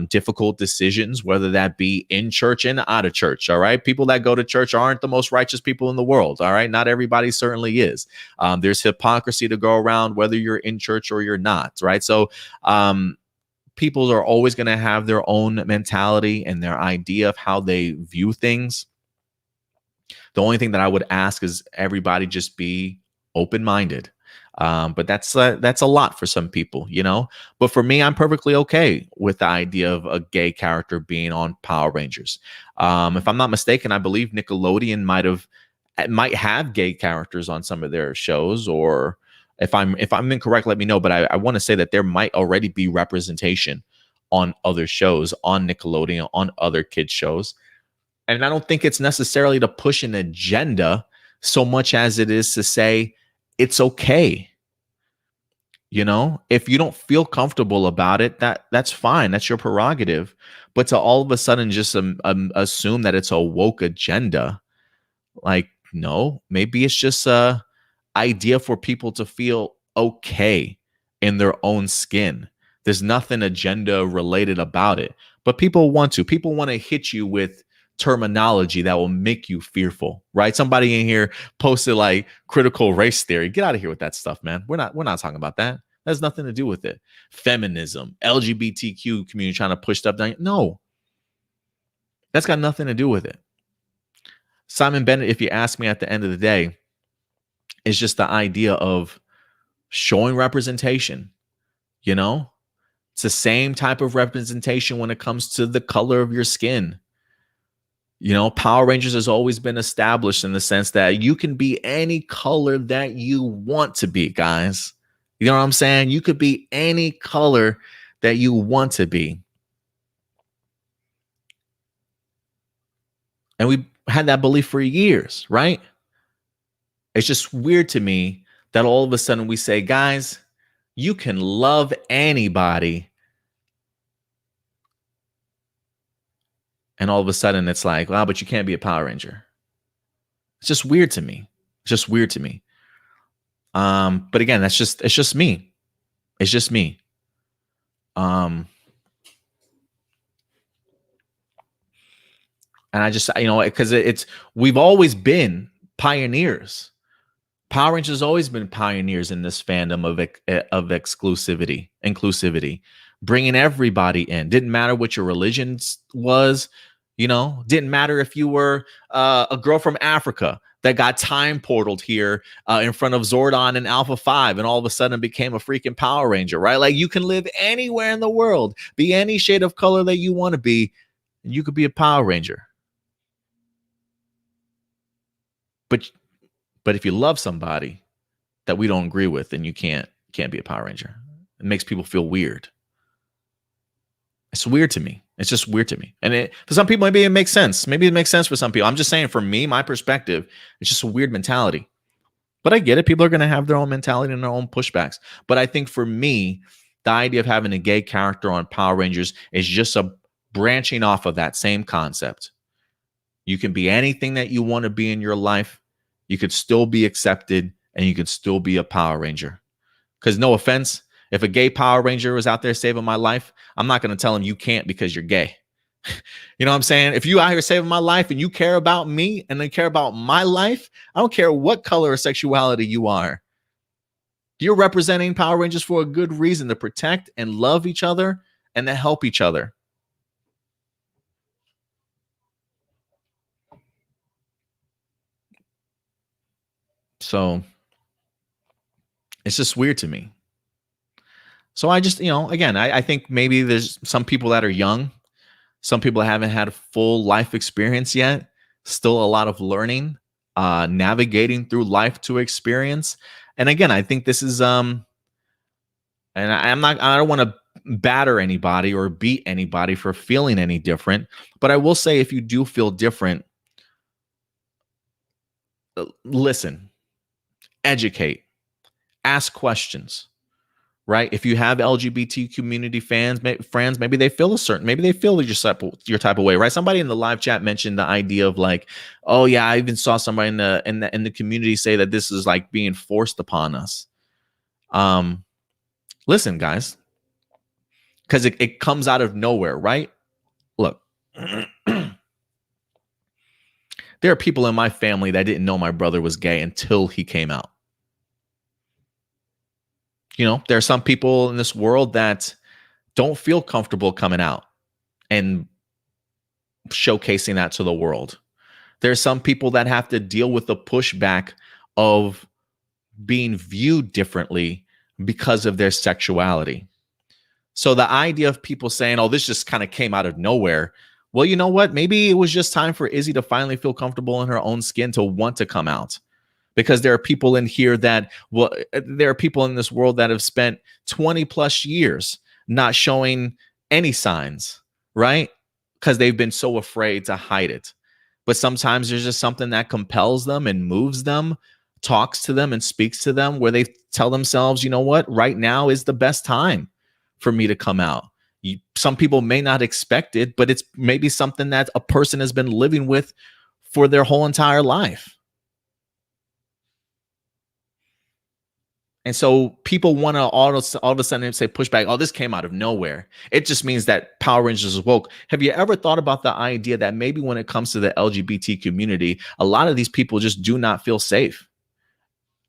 difficult decisions, whether that be in church and out of church. All right. People that go to church aren't the most righteous people in the world. All right. Not everybody certainly is. There's hypocrisy to go around, whether you're in church or you're not. Right. So, people are always going to have their own mentality and their idea of how they view things. The only thing that I would ask is everybody just be open-minded. But that's a lot for some people, But for me, I'm perfectly okay with the idea of a gay character being on Power Rangers. If I'm not mistaken, I believe Nickelodeon might have gay characters on some of their shows, or if I'm incorrect, let me know. But I want to say that there might already be representation on other shows, on Nickelodeon, on other kids shows. And I don't think it's necessarily to push an agenda so much as it is to say it's okay. If you don't feel comfortable about it, that's fine. That's your prerogative. But to all of a sudden just assume that it's a woke agenda, like, no, maybe it's just a idea for people to feel okay in their own skin. There's nothing agenda related about it, but people want to hit you with terminology that will make you fearful, right? Somebody in here posted like critical race theory. Get out of here with that stuff, man. We're not talking about that. That has nothing to do with it. Feminism, LGBTQ community trying to push stuff down. No, that's got nothing to do with it. Simon Bennett, if you ask me at the end of the day, is just the idea of showing representation. It's the same type of representation when it comes to the color of your skin. Power Rangers has always been established in the sense that you can be any color that you want to be, guys. You know what I'm saying? You could be any color that you want to be. And we had that belief for years, right? It's just weird to me that all of a sudden we say, guys, you can love anybody. And all of a sudden it's like, well, but you can't be a Power Ranger. It's just weird to me. But again, it's just me. It's just me. And I just, because we've always been pioneers. Power Rangers has always been pioneers in this fandom of exclusivity, inclusivity, bringing everybody in. Didn't matter what your religion was, didn't matter if you were a girl from Africa that got time portaled here in front of Zordon and Alpha 5 and all of a sudden became a freaking Power Ranger, right? Like, you can live anywhere in the world, be any shade of color that you want to be, and you could be a Power Ranger. But if you love somebody that we don't agree with, then you can't be a Power Ranger. It makes people feel weird. It's weird to me. It's just weird to me. And for some people, maybe it makes sense. Maybe it makes sense for some people. I'm just saying, for me, my perspective, it's just a weird mentality. But I get it. People are going to have their own mentality and their own pushbacks. But I think for me, the idea of having a gay character on Power Rangers is just a branching off of that same concept. You can be anything that you want to be in your life. You could still be accepted, and you could still be a Power Ranger. Because no offense, if a gay Power Ranger was out there saving my life, I'm not going to tell him you can't because you're gay. You know what I'm saying? If you out here saving my life and you care about me and they care about my life, I don't care what color or sexuality you are. You're representing Power Rangers for a good reason, to protect and love each other and to help each other. So it's just weird to me. So I just, again, I think maybe there's some people that are young, some people haven't had a full life experience yet, still a lot of learning, navigating through life to experience. And again, I think this is, and I don't want to batter anybody or beat anybody for feeling any different, but I will say, if you do feel different, listen, educate, ask questions. Right? If you have LGBT community friends, maybe they feel maybe they feel your type of way, right? Somebody in the live chat mentioned the idea of like, oh yeah, I even saw somebody in the community say that this is like being forced upon us. Listen, guys, because it comes out of nowhere, right? Look, there are people in my family that didn't know my brother was gay until he came out. There are some people in this world that don't feel comfortable coming out and showcasing that to the world. There's some people that have to deal with the pushback of being viewed differently because of their sexuality. So the idea of people saying, oh, this just kind of came out of nowhere. Well, you know what? Maybe it was just time for Izzy to finally feel comfortable in her own skin to want to come out. Because there are people in here there are people in this world that have spent 20 plus years not showing any signs, right? Because they've been so afraid to hide it. But sometimes there's just something that compels them and moves them, talks to them and speaks to them, where they tell themselves, you know what, right now is the best time for me to come out. Some people may not expect it, but it's maybe something that a person has been living with for their whole entire life. And so people want to all of a sudden say pushback, oh, this came out of nowhere. It just means that Power Rangers is woke. Have you ever thought about the idea that maybe when it comes to the LGBT community, a lot of these people just do not feel safe?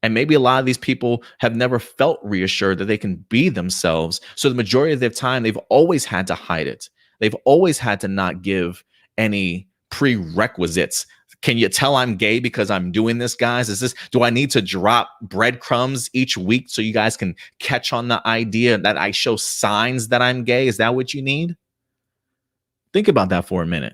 And maybe a lot of these people have never felt reassured that they can be themselves. So the majority of their time, they've always had to hide it. They've always had to not give any prerequisites. Can you tell I'm gay because I'm doing this, guys? Do I need to drop breadcrumbs each week so you guys can catch on the idea that I show signs that I'm gay? Is that what you need? Think about that for a minute.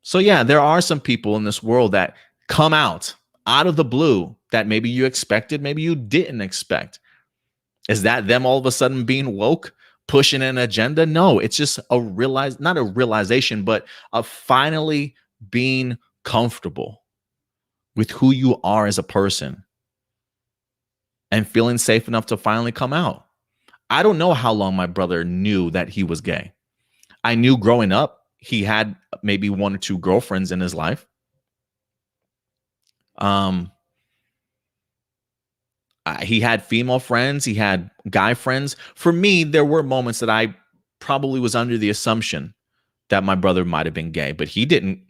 So yeah, there are some people in this world that come out of the blue that maybe you expected, maybe you didn't expect. Is that them all of a sudden being woke, pushing an agenda? No, it's just not a realization, but a finally being comfortable with who you are as a person and feeling safe enough to finally come out. I don't know how long my brother knew that he was gay. I knew growing up, he had maybe one or two girlfriends in his life. He had female friends, he had guy friends. For me, there were moments that I probably was under the assumption that my brother might have been gay, but he didn't.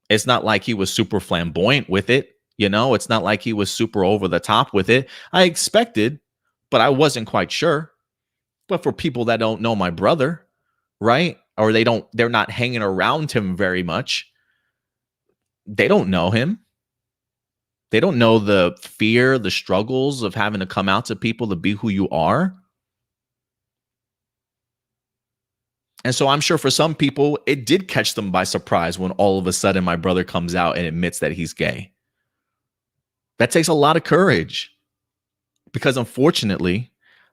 It's not like he was super flamboyant with it. It's not like he was super over the top with it. I expected, but I wasn't quite sure. But for people that don't know my brother, right? Or they're not hanging around him very much. They don't know him. They don't know the fear, the struggles of having to come out to people to be who you are. And so I'm sure for some people, it did catch them by surprise when all of a sudden my brother comes out and admits that he's gay. That takes a lot of courage, because unfortunately,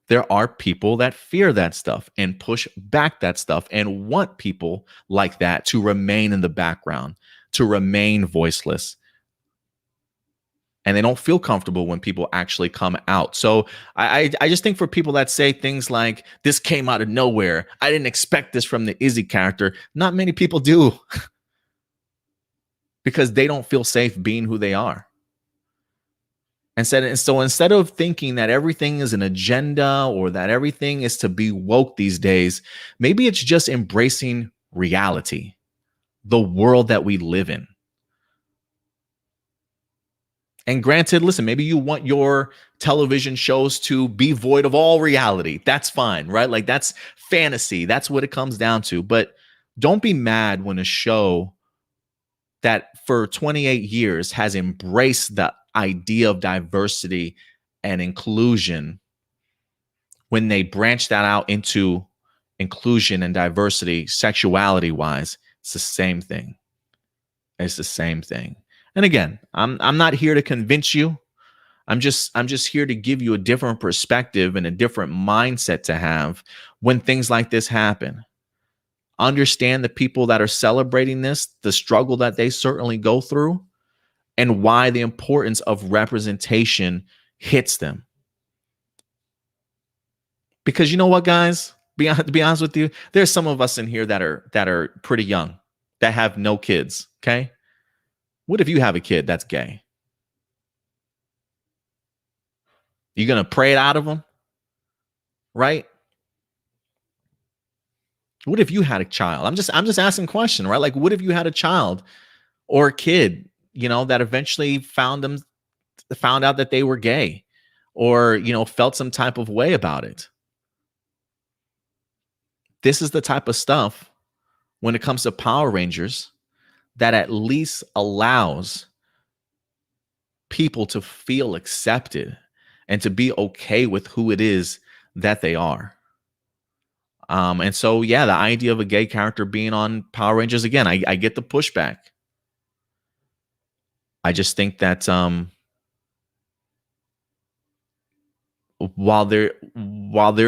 there are people that fear that stuff and push back that stuff and want people like that to remain in the background, to remain voiceless. And they don't feel comfortable when people actually come out. So I just think for people that say things like, this came out of nowhere, I didn't expect this from the Izzy character, not many people do. because they don't feel safe being who they are. And so instead of thinking that everything is an agenda or that everything is to be woke these days, maybe it's just embracing reality, the world that we live in. And granted, listen, maybe you want your television shows to be void of all reality. That's fine, right? Like that's fantasy. That's what it comes down to. But don't be mad when a show that for 28 years has embraced the idea of diversity and inclusion, when they branch that out into inclusion and diversity sexuality wise, it's the same thing. It's the same thing. And again, I'm not here to convince you. I'm just here to give you a different perspective and a different mindset to have when things like this happen. Understand the people that are celebrating this, the struggle that they certainly go through, and why the importance of representation hits them. Because you know what, guys? To be honest with you, there's some of us in here that are pretty young, that have no kids. Okay, what if you have a kid that's gay? You gonna pray it out of them, right? What if you had a child? I'm just asking a question, right? Like, what if you had a child or a kid, that eventually found out that they were gay, or felt some type of way about it? This is the type of stuff, when it comes to Power Rangers, that at least allows people to feel accepted and to be okay with who it is that they are. And so, yeah, the idea of a gay character being on Power Rangers, again, I get the pushback. I just think that while there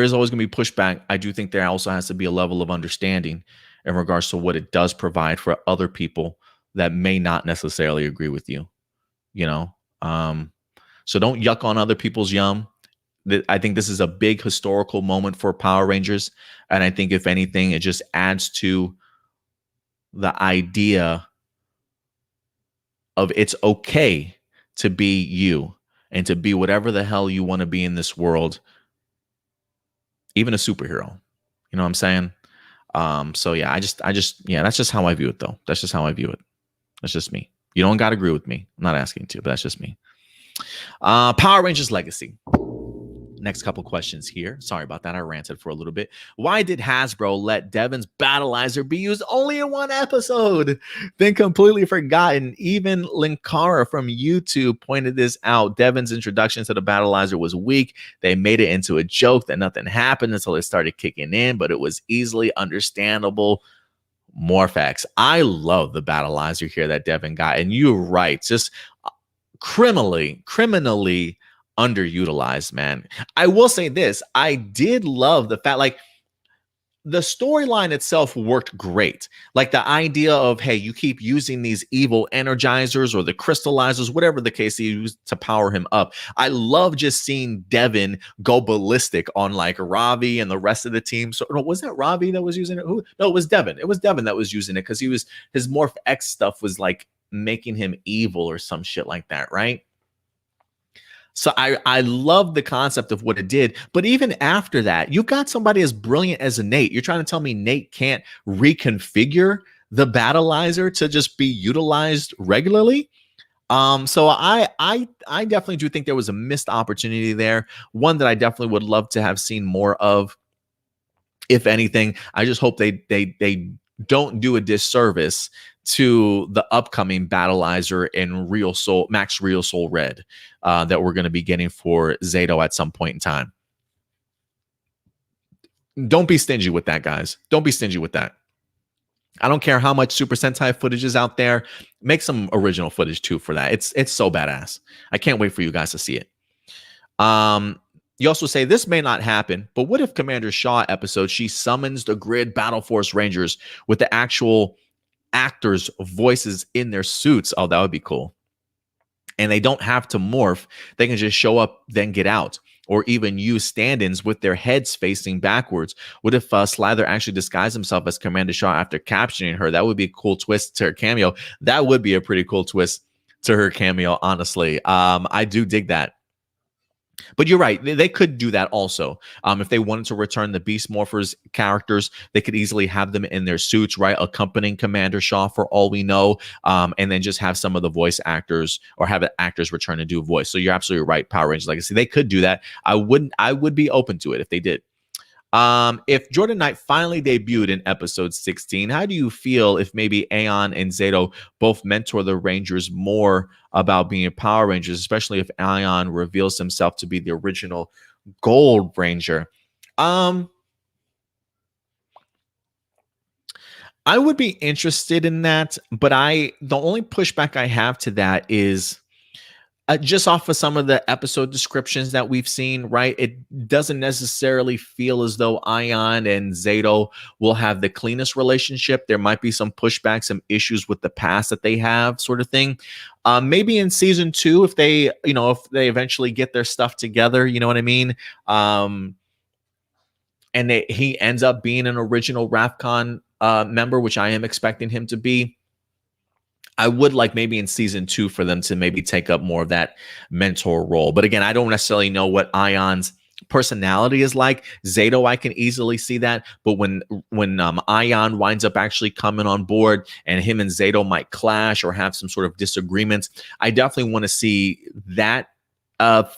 is always going to be pushback, I do think there also has to be a level of understanding in regards to what it does provide for other people that may not necessarily agree with you. So don't yuck on other people's yum. I think this is a big historical moment for Power Rangers. And I think if anything, it just adds to the idea of it's okay to be you and to be whatever the hell you want to be in this world, even a superhero. You know what I'm saying? So yeah, that's just how I view it though. That's just how I view it. That's just me. You don't got to agree with me. I'm not asking to, but that's just me. Power Rangers Legacy. Next couple questions here. Sorry about that. I ranted for a little bit. Why did Hasbro let Devon's Battleizer be used only in one episode, then completely forgotten? Even Linkara from YouTube pointed this out. Devon's introduction to the Battleizer was weak. They made it into a joke that nothing happened until it started kicking in, but it was easily understandable. Morphax. I love the Battleizer here that Devon got. And you're right. Just criminally underutilized, man. I will say this. I did love the fact, like, the storyline itself worked great. Like the idea of, hey, you keep using these evil energizers or the crystallizers, whatever the case you use to power him up. I love just seeing Devon go ballistic on like Ravi and the rest of the team. So was that Ravi that was using it? No, it was Devon. It was Devon that was using it because his Morph X stuff was like making him evil or some shit like that, right? So I love the concept of what it did. But even after that, you've got somebody as brilliant as Nate. You're trying to tell me Nate can't reconfigure the Battleizer to just be utilized regularly? So I definitely do think there was a missed opportunity there. One that I definitely would love to have seen more of. If anything, I just hope they don't do a disservice to the upcoming Battleizer in Real Soul, Max Real Soul Red, that we're going to be getting for Zato at some point in time. Don't be stingy with that, guys. Don't be stingy with that. I don't care how much Super Sentai footage is out there. Make some original footage too for that. It's so badass. I can't wait for you guys to see it. You also say this may not happen, but what if Commander Shaw episode, she summons the Grid Battle Force Rangers with the actual actors' voices in their suits? Oh, that would be cool. And they don't have to morph. They can just show up, then get out. or even use stand-ins with their heads facing backwards? What if Slather actually disguised himself as Commander Shaw after capturing her? That would be a cool twist to her cameo. That would be a pretty cool twist to her cameo, honestly. I do dig that. But you're right. They could do that also. If they wanted to return the Beast Morphers characters, they could easily have them in their suits, right? Accompanying Commander Shaw for all we know. And then just have some of the voice actors or have actors return to do voice. So you're absolutely right, Power Rangers Legacy. They could do that. I would be open to it if they did. If Jordan Knight finally debuted in episode 16, how do you feel if maybe Aeon and Zato both mentor the Rangers more about being Power Rangers, especially if Aeon reveals himself to be the original Gold Ranger? I would be interested in that, but the only pushback I have to that is just off of some of the episode descriptions that we've seen, right? It doesn't necessarily feel as though Ion and Zato will have the cleanest relationship. There might be some pushback, some issues with the past that they have, sort of thing. Maybe in season 2, if they eventually get their stuff together, you know what I mean? And he ends up being an original RAFCON member, which I am expecting him to be. I would like maybe in season 2 for them to maybe take up more of that mentor role. But again, I don't necessarily know what Ion's personality is like. Zato, I can easily see that. But when Ion winds up actually coming on board and him and Zato might clash or have some sort of disagreements, I definitely want to see that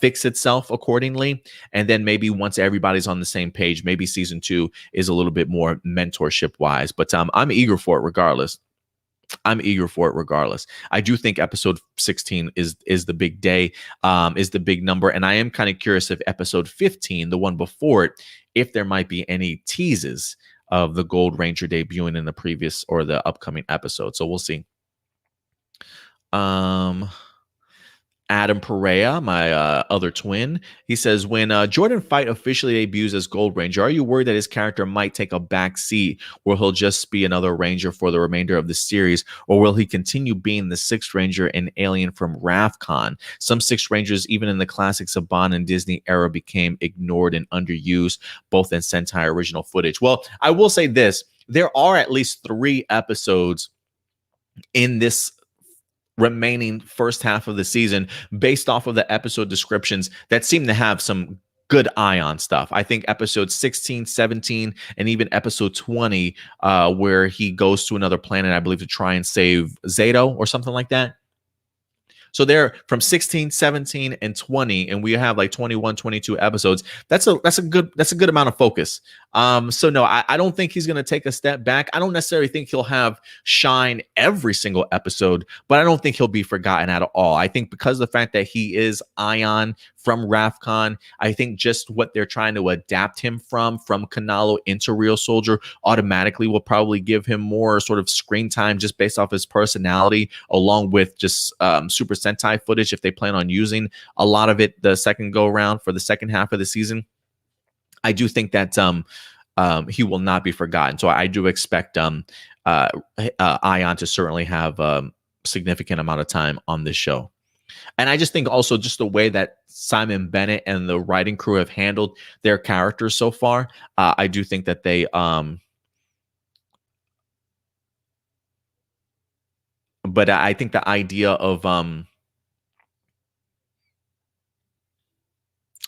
fix itself accordingly. And then maybe once everybody's on the same page, maybe season 2 is a little bit more mentorship wise. But I'm eager for it regardless. I do think episode 16 is the big day, is the big number. And I am kind of curious if episode 15, the one before it, if there might be any teases of the Gold Ranger debuting in the previous or the upcoming episode. So we'll see. Adam Perea, my other twin, he says, when Jordan Fight officially debuts as Gold Ranger, are you worried that his character might take a back seat, or he'll just be another Ranger for the remainder of the series, or will he continue being the Sixth Ranger and alien from RAFCON? Some Sixth Rangers, even in the classic Saban and Disney era, became ignored and underused, both in Sentai original footage. Well, I will say this. There are at least 3 episodes in this remaining first half of the season based off of the episode descriptions that seem to have some good Ion stuff. I think episode 16, 17, and even episode 20, where he goes to another planet, I believe, to try and save Zato or something like that. So they're from 16, 17, and 20, and we have like 21, 22 episodes. That's a good amount of focus. So no, I don't think he's gonna take a step back. I don't necessarily think he'll have shine every single episode, but I don't think he'll be forgotten at all. I think because of the fact that he is Ion from RAFCON, I think just what they're trying to adapt him from Kanalo into Real Soldier automatically will probably give him more sort of screen time just based off his personality, along with just Super Sentai footage if they plan on using a lot of it the second go around for the second half of the season. I do think that he will not be forgotten. So I do expect Ion to certainly have a significant amount of time on this show. And I just think also just the way that Simon Bennett and the writing crew have handled their characters so far, I do think that they but I think the idea of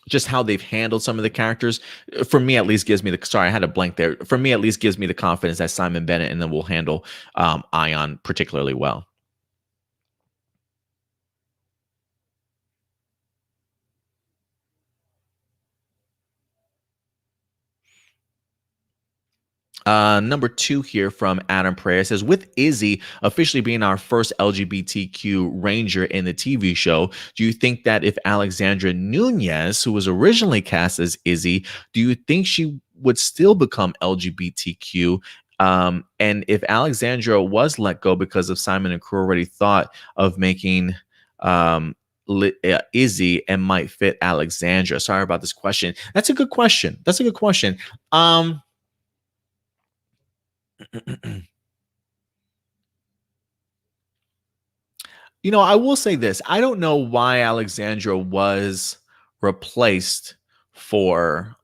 just how they've handled some of the characters, for me at least, gives me the, sorry, I had a blank there. For me at least, gives me the confidence that Simon Bennett and then will handle Ion particularly well. Number 2 here from Adam Prayer says, with Izzy officially being our first LGBTQ ranger in the TV show, do you think that if Alexandra Nunez, who was originally cast as Izzy, do you think she would still become LGBTQ? And if Alexandra was let go because of Simon and crew already thought of making Izzy and might fit Alexandra. Sorry about this question. That's a good question. I will say this. I don't know why Alexandra was replaced for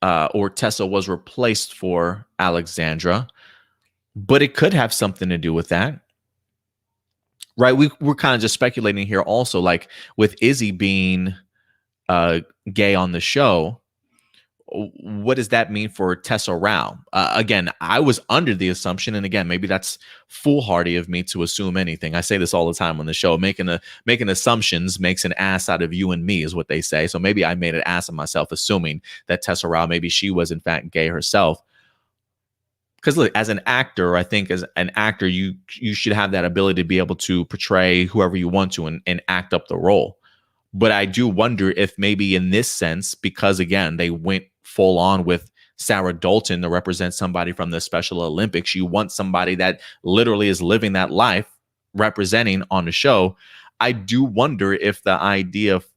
or Tessa was replaced for Alexandra, but it could have something to do with that. Right? We're kind of just speculating here also, like with Izzy being gay on the show, what does that mean for Tessa Rao? Again, I was under the assumption, and again, maybe that's foolhardy of me to assume anything. I say this all the time on the show: making assumptions makes an ass out of you and me, is what they say. So maybe I made an ass of myself, assuming that Tessa Rao, maybe she was in fact gay herself. Because look, as an actor, I think as an actor, you should have that ability to be able to portray whoever you want to and act up the role. But I do wonder if maybe in this sense, because again, they went full on with Sarah Dalton to represent somebody from the Special Olympics. You want somebody that literally is living that life representing on the show. I do wonder if the idea of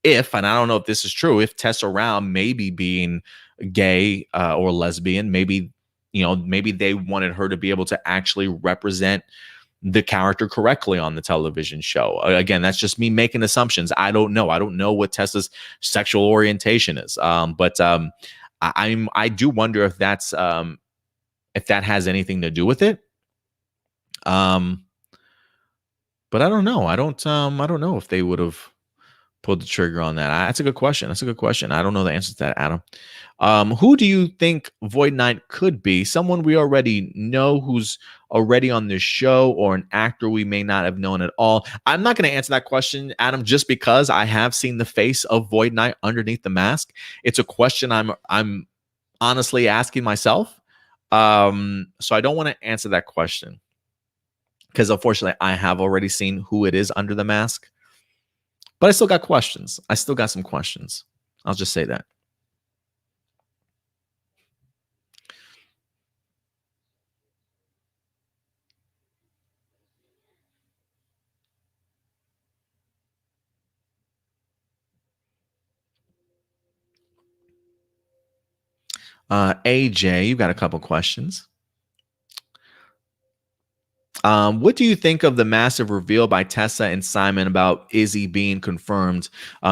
and I don't know if this is true, if Tessa Rao maybe being gay or lesbian, maybe they wanted her to be able to actually represent the character correctly on the television show. Again, that's just me making assumptions. I don't know. I don't know what Tessa's sexual orientation is. But I do wonder if that has anything to do with it. But I don't know. I don't know if they would have pulled the trigger on that. That's a good question. I don't know the answer to that, Adam. Who do you think Void Knight could be? Someone we already know who's already on this show, or an actor we may not have known at all? I'm not going to answer that question, Adam, just because I have seen the face of Void Knight underneath the mask. It's a question I'm honestly asking myself. So I don't want to answer that question because unfortunately I have already seen who it is under the mask. But I still got questions. I still got some questions. I'll just say that. AJ, you've got a couple questions. What do you think of the massive reveal by Tessa and Simon about Izzy being confirmed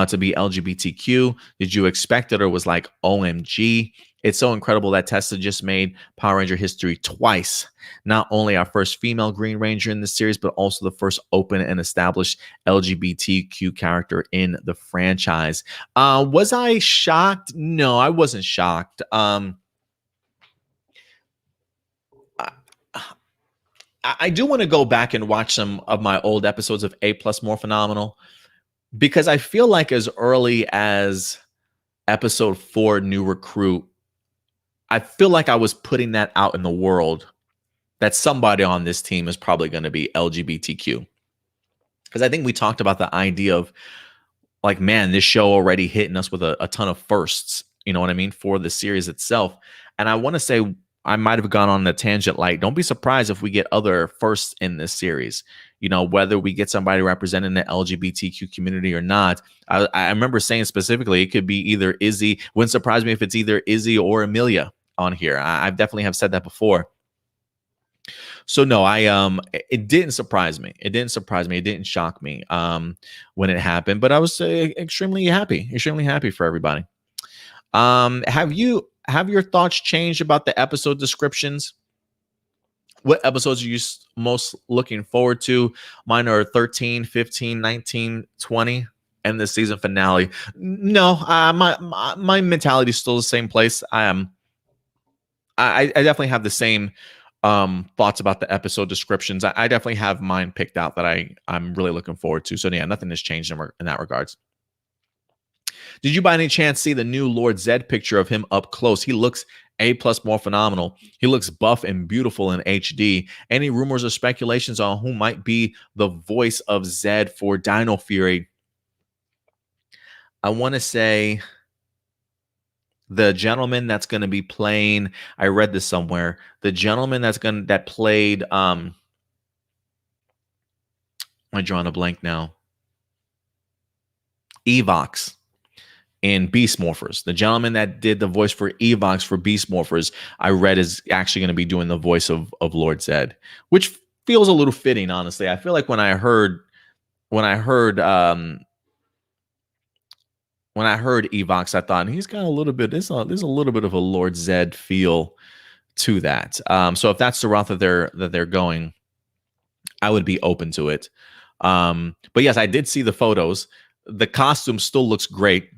to be LGBTQ? Did you expect it, or was like, OMG? It's so incredible that Tessa just made Power Ranger history twice. Not only our first female Green Ranger in the series, but also the first open and established LGBTQ character in the franchise. Was I shocked? No, I wasn't shocked. I do want to go back and watch some of my old episodes of A+ More Phenomenal, because I feel like as early as episode 4, New Recruit, I feel like I was putting that out in the world that somebody on this team is probably going to be LGBTQ. Because I think we talked about the idea of like, man, this show already hitting us with a ton of firsts, you know what I mean, for the series itself. And I want to say, I might have gone on a tangent, like, don't be surprised if we get other firsts in this series, whether we get somebody representing the LGBTQ community or not. I remember saying specifically, it could be either Izzy. Wouldn't surprise me if it's either Izzy or Amelia on here. I definitely have said that before. So no, it didn't surprise me. It didn't shock me when it happened, but I was extremely happy for everybody. Have your thoughts changed about the episode descriptions? What episodes are you most looking forward to? Mine are 13, 15, 19, 20, and the season finale. No, my mentality is still the same place. I definitely have the same thoughts about the episode descriptions. I definitely have mine picked out that I'm really looking forward to. So yeah, nothing has changed in that regards. Did you by any chance see the new Lord Zed picture of him up close? He looks A+ More Phenomenal. He looks buff and beautiful in HD. Any rumors or speculations on who might be the voice of Zed for Dino Fury? I want to say the gentleman that's going to be playing, I read this somewhere, the gentleman that played I'm drawing a blank now, Evox in Beast Morphers. The gentleman that did the voice for Evox for Beast Morphers, I read, is actually going to be doing the voice of Lord Zed, which feels a little fitting, honestly. I feel like when I heard when I heard Evox, I thought he's got a little bit. There's a little bit of a Lord Zed feel to that. So if that's the route that they're going, I would be open to it. But yes, I did see the photos. The costume still looks great.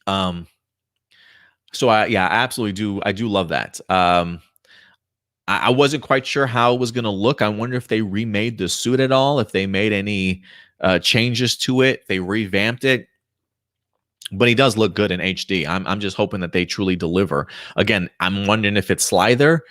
So I absolutely do. I do love that. I wasn't quite sure how it was going to look. I wonder if they remade the suit at all, if they made any changes to it, they revamped it. But he does look good in HD. I'm just hoping that they truly deliver. Again, I'm wondering if it's Slither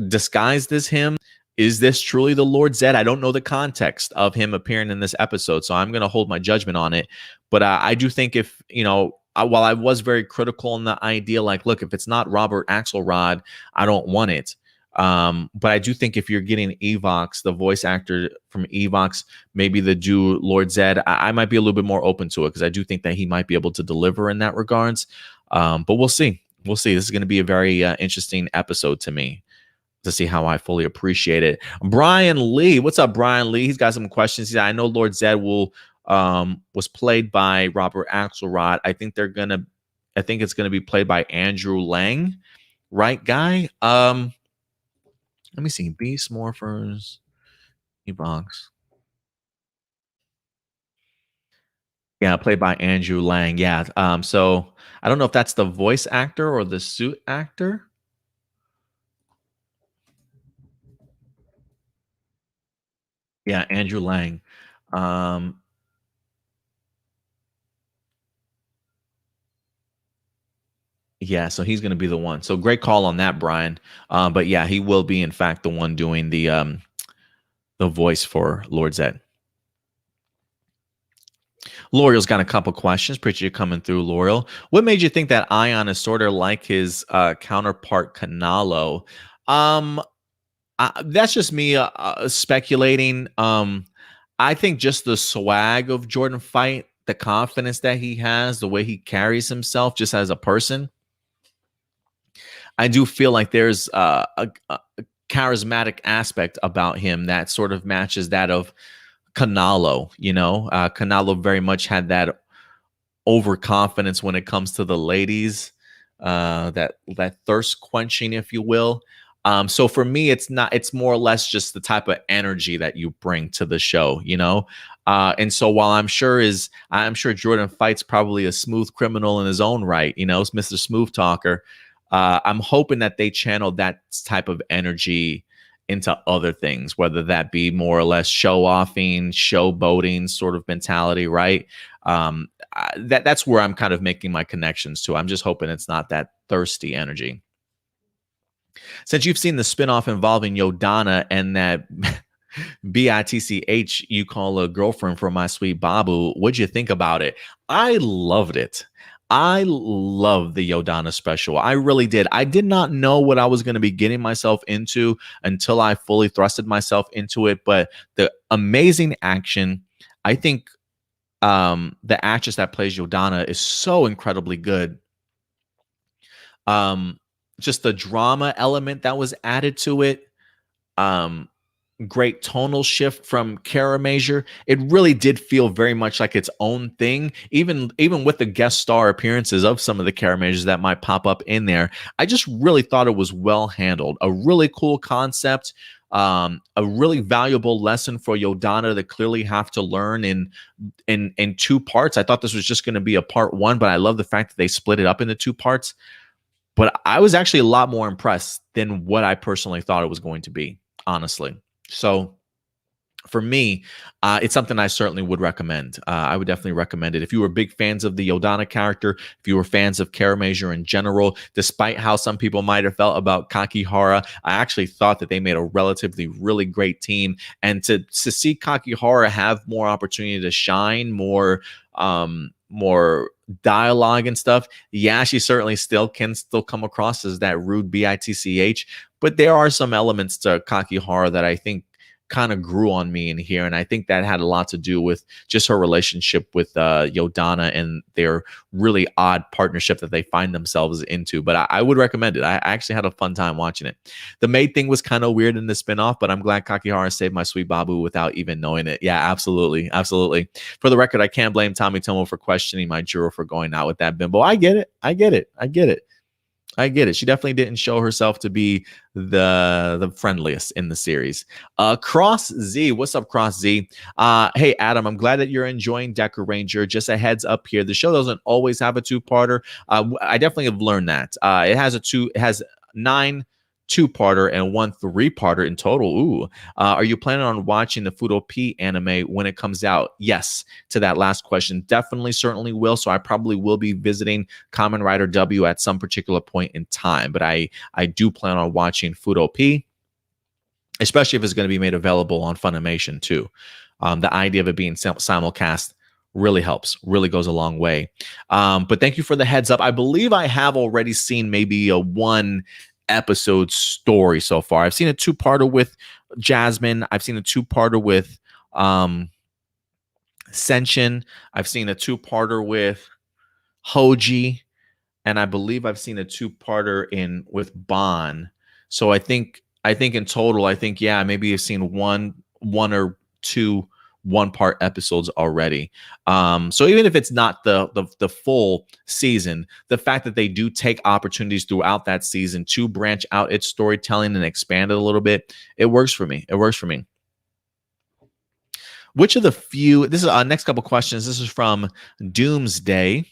disguised as him. Is this truly the Lord Zed? I don't know the context of him appearing in this episode, so I'm going to hold my judgment on it. But I do think if, while I was very critical on the idea, like, look, if it's not Robert Axelrod, I don't want it. But I do think if you're getting Evox, the voice actor from Evox, maybe the Jew Lord Zed, I might be a little bit more open to it because I do think that he might be able to deliver in that regards. But we'll see. We'll see. This is going to be a very interesting episode to me to see how I fully appreciate it. Brian Lee, what's up, Brian Lee? He's got some questions. He said, I know Lord Zed was played by Robert Axelrod. I think it's gonna be played by Andrew Lang, right, guy? Let me see. Beast Morphers, E-Box. Yeah, played by Andrew Lang. Yeah. So I don't know if that's the voice actor or the suit actor. Yeah, Andrew Lang. Yeah, so he's going to be the one. So great call on that, Brian. But yeah, he will be in fact the one doing the voice for Lord Zed. L'Oreal's got a couple questions. Appreciate you coming through, L'Oreal. What made you think that Ion is sort of like his counterpart Canalo? That's just me speculating. I think just the swag of Jordan Fight, the confidence that he has, the way he carries himself just as a person. I do feel like there's a charismatic aspect about him that sort of matches that of Canalo. Canalo very much had that overconfidence when it comes to the ladies, that thirst quenching, if you will. So for me, it's more or less just the type of energy that you bring to the show, and so while I'm sure Jordan Fight's probably a smooth criminal in his own right, it's Mr. Smooth Talker. I'm hoping that they channel that type of energy into other things, whether that be more or less show-offing, showboating sort of mentality, right? That's where I'm kind of making my connections to. I'm just hoping it's not that thirsty energy. Since you've seen the spinoff involving Yodana and that BITCH you call a girlfriend for my sweet Babu, what'd you think about it? I loved it. I love the Yodana special. I really did. I did not know what I was going to be getting myself into until I fully thrusted myself into it. But the amazing action, I think the actress that plays Yodana is so incredibly good. Just the drama element that was added to it. Great tonal shift from Kara Major. It really did feel very much like its own thing, even with the guest star appearances of some of the Kara Majors that might pop up in there. I just really thought it was well handled. A really cool concept, a really valuable lesson for Yodana to clearly have to learn in two parts. I thought this was just going to be a part one, but I love the fact that they split it up into two parts. But I was actually a lot more impressed than what I personally thought it was going to be, honestly. So for me, it's something I certainly would recommend. I would definitely recommend it. If you were big fans of the Yodana character, if you were fans of Kara Major in general, despite how some people might have felt about Kakihara, I actually thought that they made a relatively really great team. And to see Kakihara have more opportunity to shine, more dialogue and stuff, yeah, she certainly can come across as that rude BITCH, but there are some elements to Kakihara that I think kind of grew on me in here. And I think that had a lot to do with just her relationship with Yodana and their really odd partnership that they find themselves into. But I would recommend it. I actually had a fun time watching it. The maid thing was kind of weird in the spinoff, but I'm glad Kakihara saved my sweet Babu without even knowing it. Yeah, absolutely. Absolutely. For the record, I can't blame Tommy Tomo for questioning my juror for going out with that bimbo. I get it. I get it. I get it. I get it. She definitely didn't show herself to be the friendliest in the series. Cross Z, what's up, Cross Z? Hey Adam, I'm glad that you're enjoying Decker Ranger. Just a heads up here, the show doesn't always have a two-parter. I definitely have learned that. It has 9 two-parter and 1 3-parter in total. Ooh. Are you planning on watching the Fuuto P anime when it comes out? Yes, to that last question. Definitely, certainly will. So I probably will be visiting Kamen Rider W at some particular point in time. But I do plan on watching Fuuto P, especially if it's going to be made available on Funimation too. The idea of it being simulcast really helps, really goes a long way. But thank you for the heads up. I believe I have already seen maybe a 1 episode story so far. I've seen a 2-parter with Jasmine. I've seen a 2-parter with Senshin. I've seen a 2-parter with Hoji, and I believe I've seen a 2-parter with Bon. So I think in total, maybe I've seen one or 2 1-part episodes already. So even if it's not the full season, the fact that they do take opportunities throughout that season to branch out its storytelling and expand it a little bit, it works for me. It works for me. Which of the few, this is our next couple questions. This is from Doomsday.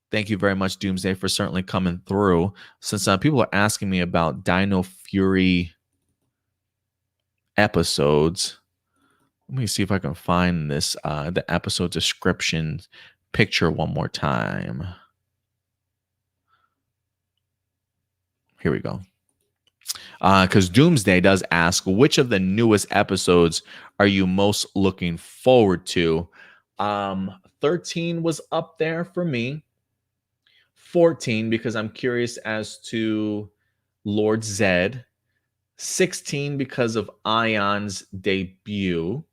Thank you very much, Doomsday, for certainly coming through. Since people are asking me about Dino Fury episodes, let me see if I can find this, the episode description picture one more time. Here we go. Because Doomsday does ask, which of the newest episodes are you most looking forward to? 13 was up there for me. 14, because I'm curious as to Lord Zed. 16, because of Ion's debut.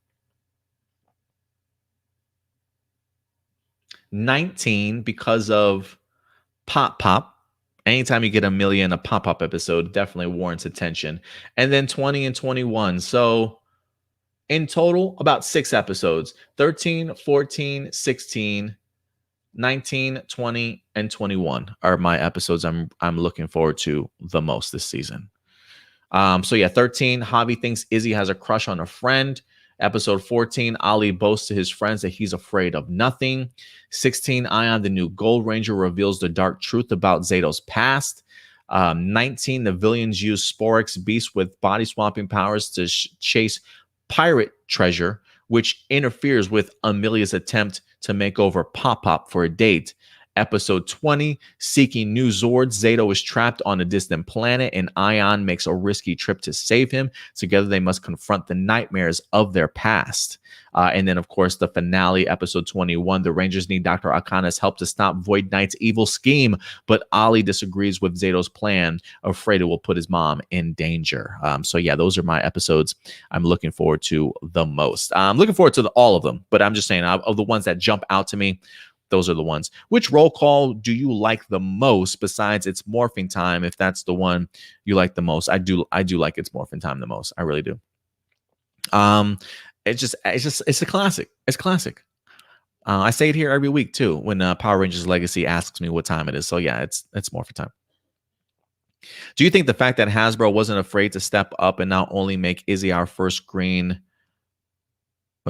19, because of Pop Pop. Anytime you get a million, a Pop Pop episode definitely warrants attention. And then 20 and 21. So in total, about 6 episodes. 13, 14, 16, 19, 20, and 21 are my episodes I'm looking forward to the most this season. So yeah, 13, Javi thinks Izzy has a crush on a friend. Episode 14, Ali boasts to his friends that he's afraid of nothing. 16, Ion, the new Gold Ranger, reveals the dark truth about Zeto's past. 19, the villains use Sporix Beast with body swapping powers to chase pirate treasure, which interferes with Amelia's attempt to make over Pop Pop for a date. Episode 20, seeking new Zords, Zeto is trapped on a distant planet and Ion makes a risky trip to save him. Together they must confront the nightmares of their past. And then, of course, the finale, episode 21, the Rangers need Dr. Akana's help to stop Void Knight's evil scheme, but Ali disagrees with Zeto's plan, afraid it will put his mom in danger. So yeah, those are my episodes I'm looking forward to the most. I'm looking forward to all of them, but I'm just saying, of the ones that jump out to me, those are the ones. Which roll call do you like the most besides It's Morphing Time? If that's the one you like the most, I do like It's Morphing Time the most. I really do. It's a classic. It's classic. I say it here every week too when Power Rangers Legacy asks me what time it is. So yeah, it's Morphing Time. Do you think the fact that Hasbro wasn't afraid to step up and not only make Izzy our first green?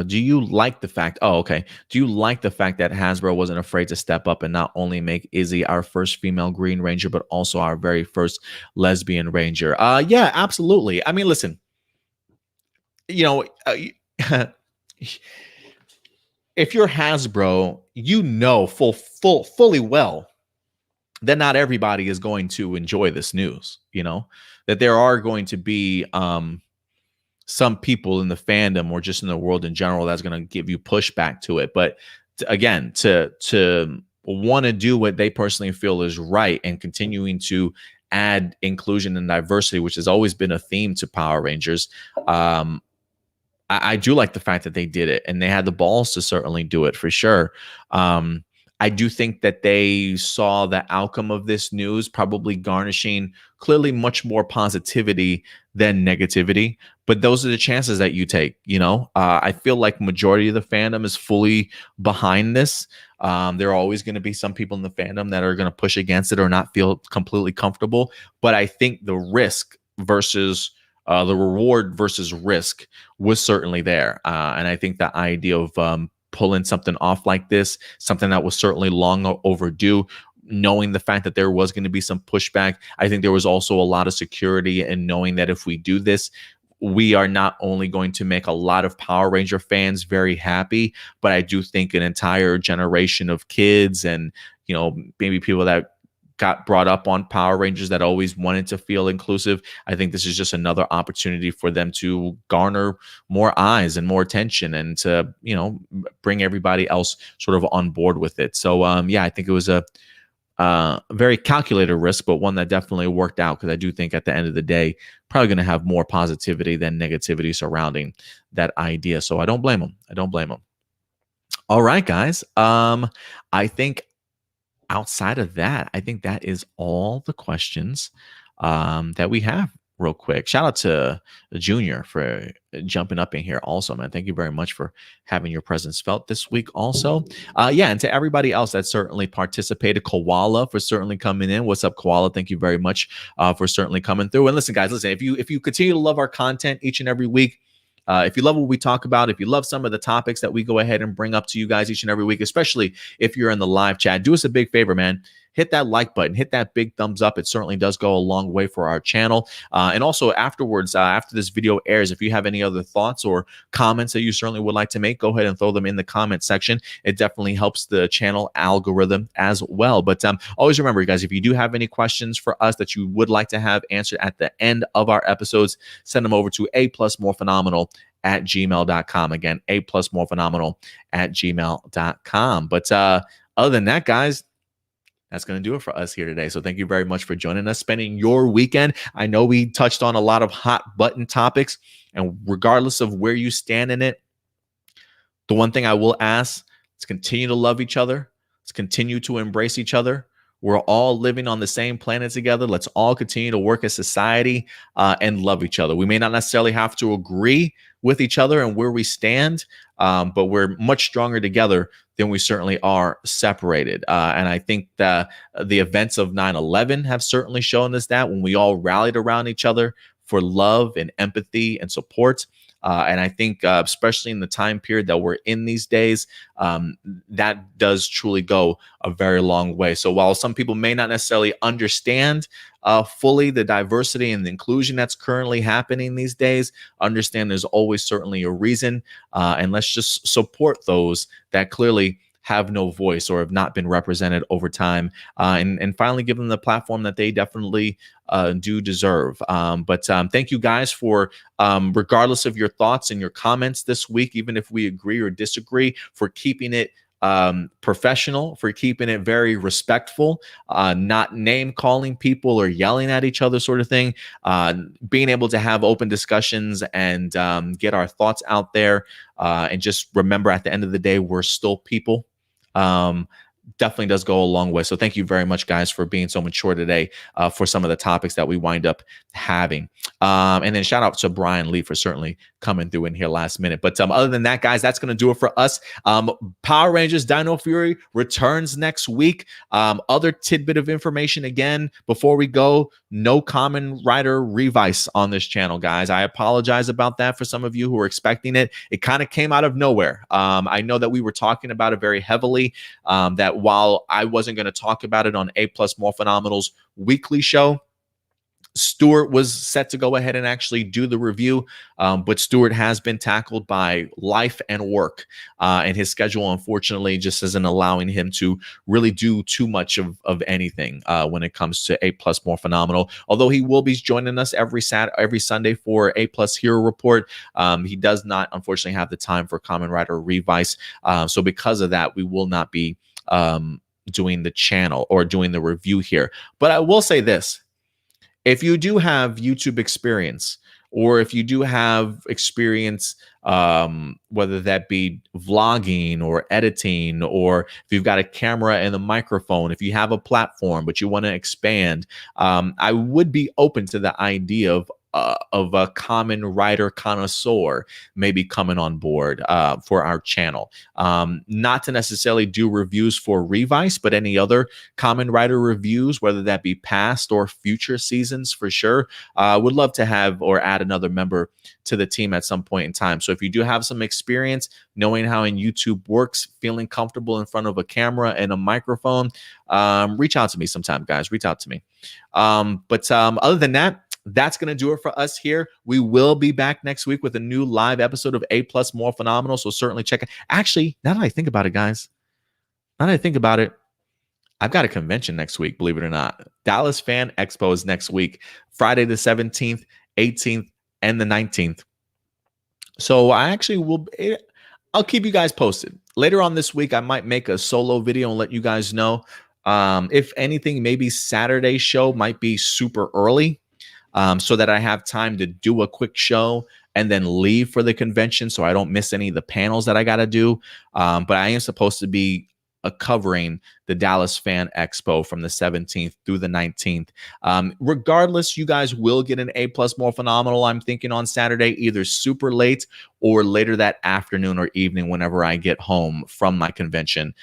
Do you like the fact? Oh, okay. Do you like the fact that Hasbro wasn't afraid to step up and not only make Izzy our first female Green Ranger, but also our very first lesbian Ranger? Yeah, absolutely. I mean, listen, you know, if you're Hasbro, you know fully well that not everybody is going to enjoy this news. You know that there are going to be some people in the fandom or just in the world in general that's going to give you pushback to it. But again, to want to do what they personally feel is right and continuing to add inclusion and diversity, which has always been a theme to Power Rangers, I do like the fact that they did it, and they had the balls to certainly do it for sure. Um, I do think that they saw the outcome of this news probably garnishing clearly much more positivity than negativity. But those are the chances that you take. I feel like majority of the fandom is fully behind this. There are always going to be some people in the fandom that are going to push against it or not feel completely comfortable. But I think the risk versus the reward versus risk was certainly there. And I think the idea of pulling something off like this, something that was certainly long overdue, knowing the fact that there was going to be some pushback, I think there was also a lot of security in knowing that if we do this, we are not only going to make a lot of Power Ranger fans very happy, but I do think an entire generation of kids and, maybe people that got brought up on Power Rangers that always wanted to feel inclusive. I think this is just another opportunity for them to garner more eyes and more attention and to, bring everybody else sort of on board with it. So, I think it was a very calculated risk, but one that definitely worked out because I do think at the end of the day, probably going to have more positivity than negativity surrounding that idea. So I don't blame them. All right, guys. I think outside of that, I think that is all the questions that we have real quick. Shout out to Junior for jumping up in here also, man. Thank you very much for having your presence felt this week also. And to everybody else that certainly participated, Koala for certainly coming in. What's up, Koala? Thank you very much for certainly coming through. And listen, guys, if you continue to love our content each and every week, if you love what we talk about, if you love some of the topics that we go ahead and bring up to you guys each and every week, especially if you're in the live chat, do us a big favor, man. Hit that like button, hit that big thumbs up. It certainly does go a long way for our channel. And also afterwards, after this video airs, if you have any other thoughts or comments that you certainly would like to make, go ahead and throw them in the comment section. It definitely helps the channel algorithm as well. But always remember, guys, if you do have any questions for us that you would like to have answered at the end of our episodes, send them over to aplusmorephenomenal@gmail.com. Again, aplusmorephenomenal@gmail.com. But other than that, guys, that's going to do it for us here today. So thank you very much for joining us, spending your weekend. I know we touched on a lot of hot button topics, and regardless of where you stand in it, the one thing I will ask is continue to love each other. Let's continue to embrace each other. We're all living on the same planet together. Let's all continue to work as society and love each other. We may not necessarily have to agree with each other and where we stand, but we're much stronger together than we certainly are separated. And I think the events of 9/11 have certainly shown us that when we all rallied around each other for love and empathy and support. And I think especially in the time period that we're in these days, that does truly go a very long way. So while some people may not necessarily understand fully the diversity and the inclusion that's currently happening these days, understand there's always certainly a reason. And let's just support those that clearly have no voice or have not been represented over time, and finally give them the platform that they definitely do deserve. But thank you guys for, regardless of your thoughts and your comments this week, even if we agree or disagree, for keeping it professional, for keeping it very respectful, not name calling people or yelling at each other sort of thing, being able to have open discussions and get our thoughts out there, and just remember at the end of the day, we're still people. Definitely does go a long way. So thank you very much, guys, for being so mature today for some of the topics that we wind up having. And then shout out to Brian Lee for certainly coming through in here last minute. But other than that, guys, that's going to do it for us. Power Rangers Dino Fury returns next week. Other tidbit of information again before we go: no Kamen Rider Revice on this channel, guys. I apologize about that for some of you who were expecting it. It kind of came out of nowhere. I know that we were talking about it very heavily, that while I wasn't going to talk about it on A Plus More Phenomenal's weekly show, Stuart was set to go ahead and actually do the review, but Stuart has been tackled by life and work, and his schedule unfortunately just isn't allowing him to really do too much of anything when it comes to A Plus More Phenomenal. Although he will be joining us every Sunday for A Plus Hero Report, he does not unfortunately have the time for Kamen Rider Revice, so because of that, we will not be doing the channel or doing the review here. But I will say this: if you do have YouTube experience or if you do have experience, whether that be vlogging or editing, or if you've got a camera and a microphone, if you have a platform but you want to expand, I would be open to the idea of a Kamen writer connoisseur maybe coming on board for our channel. Not to necessarily do reviews for Revice, but any other Kamen writer reviews, whether that be past or future seasons, for sure. Would love to have or add another member to the team at some point in time. So if you do have some experience knowing how in YouTube works, feeling comfortable in front of a camera and a microphone, reach out to me sometime, guys. Reach out to me. But other than that, that's going to do it for us here. We will be back next week with a new live episode of A Plus More Phenomenal. So certainly check it. Actually, now that I think about it, guys, I've got a convention next week, believe it or not. Dallas Fan Expo is next week, Friday the 17th, 18th, and the 19th. So I actually I'll keep you guys posted. Later on this week, I might make a solo video and let you guys know. If anything, maybe Saturday's show might be super early, so that I have time to do a quick show and then leave for the convention so I don't miss any of the panels that I got to do. But I am supposed to be covering the Dallas Fan Expo from the 17th through the 19th. Regardless, you guys will get an A Plus More Phenomenal, I'm thinking, on Saturday, either super late or later that afternoon or evening whenever I get home from my convention.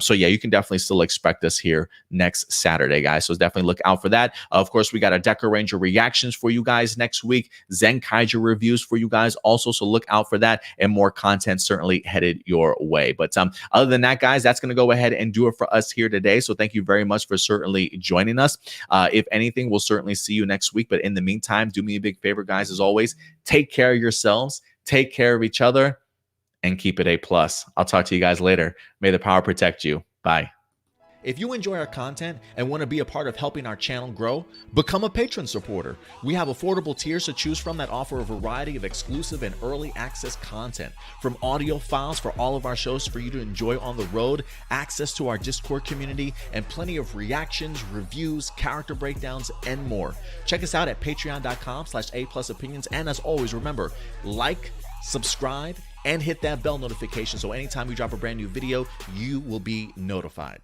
So yeah, you can definitely still expect us here next Saturday, guys. So definitely look out for that. Of course, we got our Deca Ranger reactions for you guys next week, Gokaiger reviews for you guys also. So look out for that, and more content certainly headed your way. But other than that, guys, that's going to go ahead and do it for us here today. So thank you very much for certainly joining us. If anything, we'll certainly see you next week. But in the meantime, do me a big favor, guys. As always, take care of yourselves, take care of each other, and keep it A+. I'll talk to you guys later. May the power protect you. Bye. If you enjoy our content and want to be a part of helping our channel grow, become a patron supporter. We have affordable tiers to choose from that offer a variety of exclusive and early access content, from audio files for all of our shows for you to enjoy on the road, access to our Discord community, and plenty of reactions, reviews, character breakdowns, and more. Check us out at patreon.com/A+opinions. And as always, remember, like, subscribe, and hit that bell notification so anytime we drop a brand new video, you will be notified.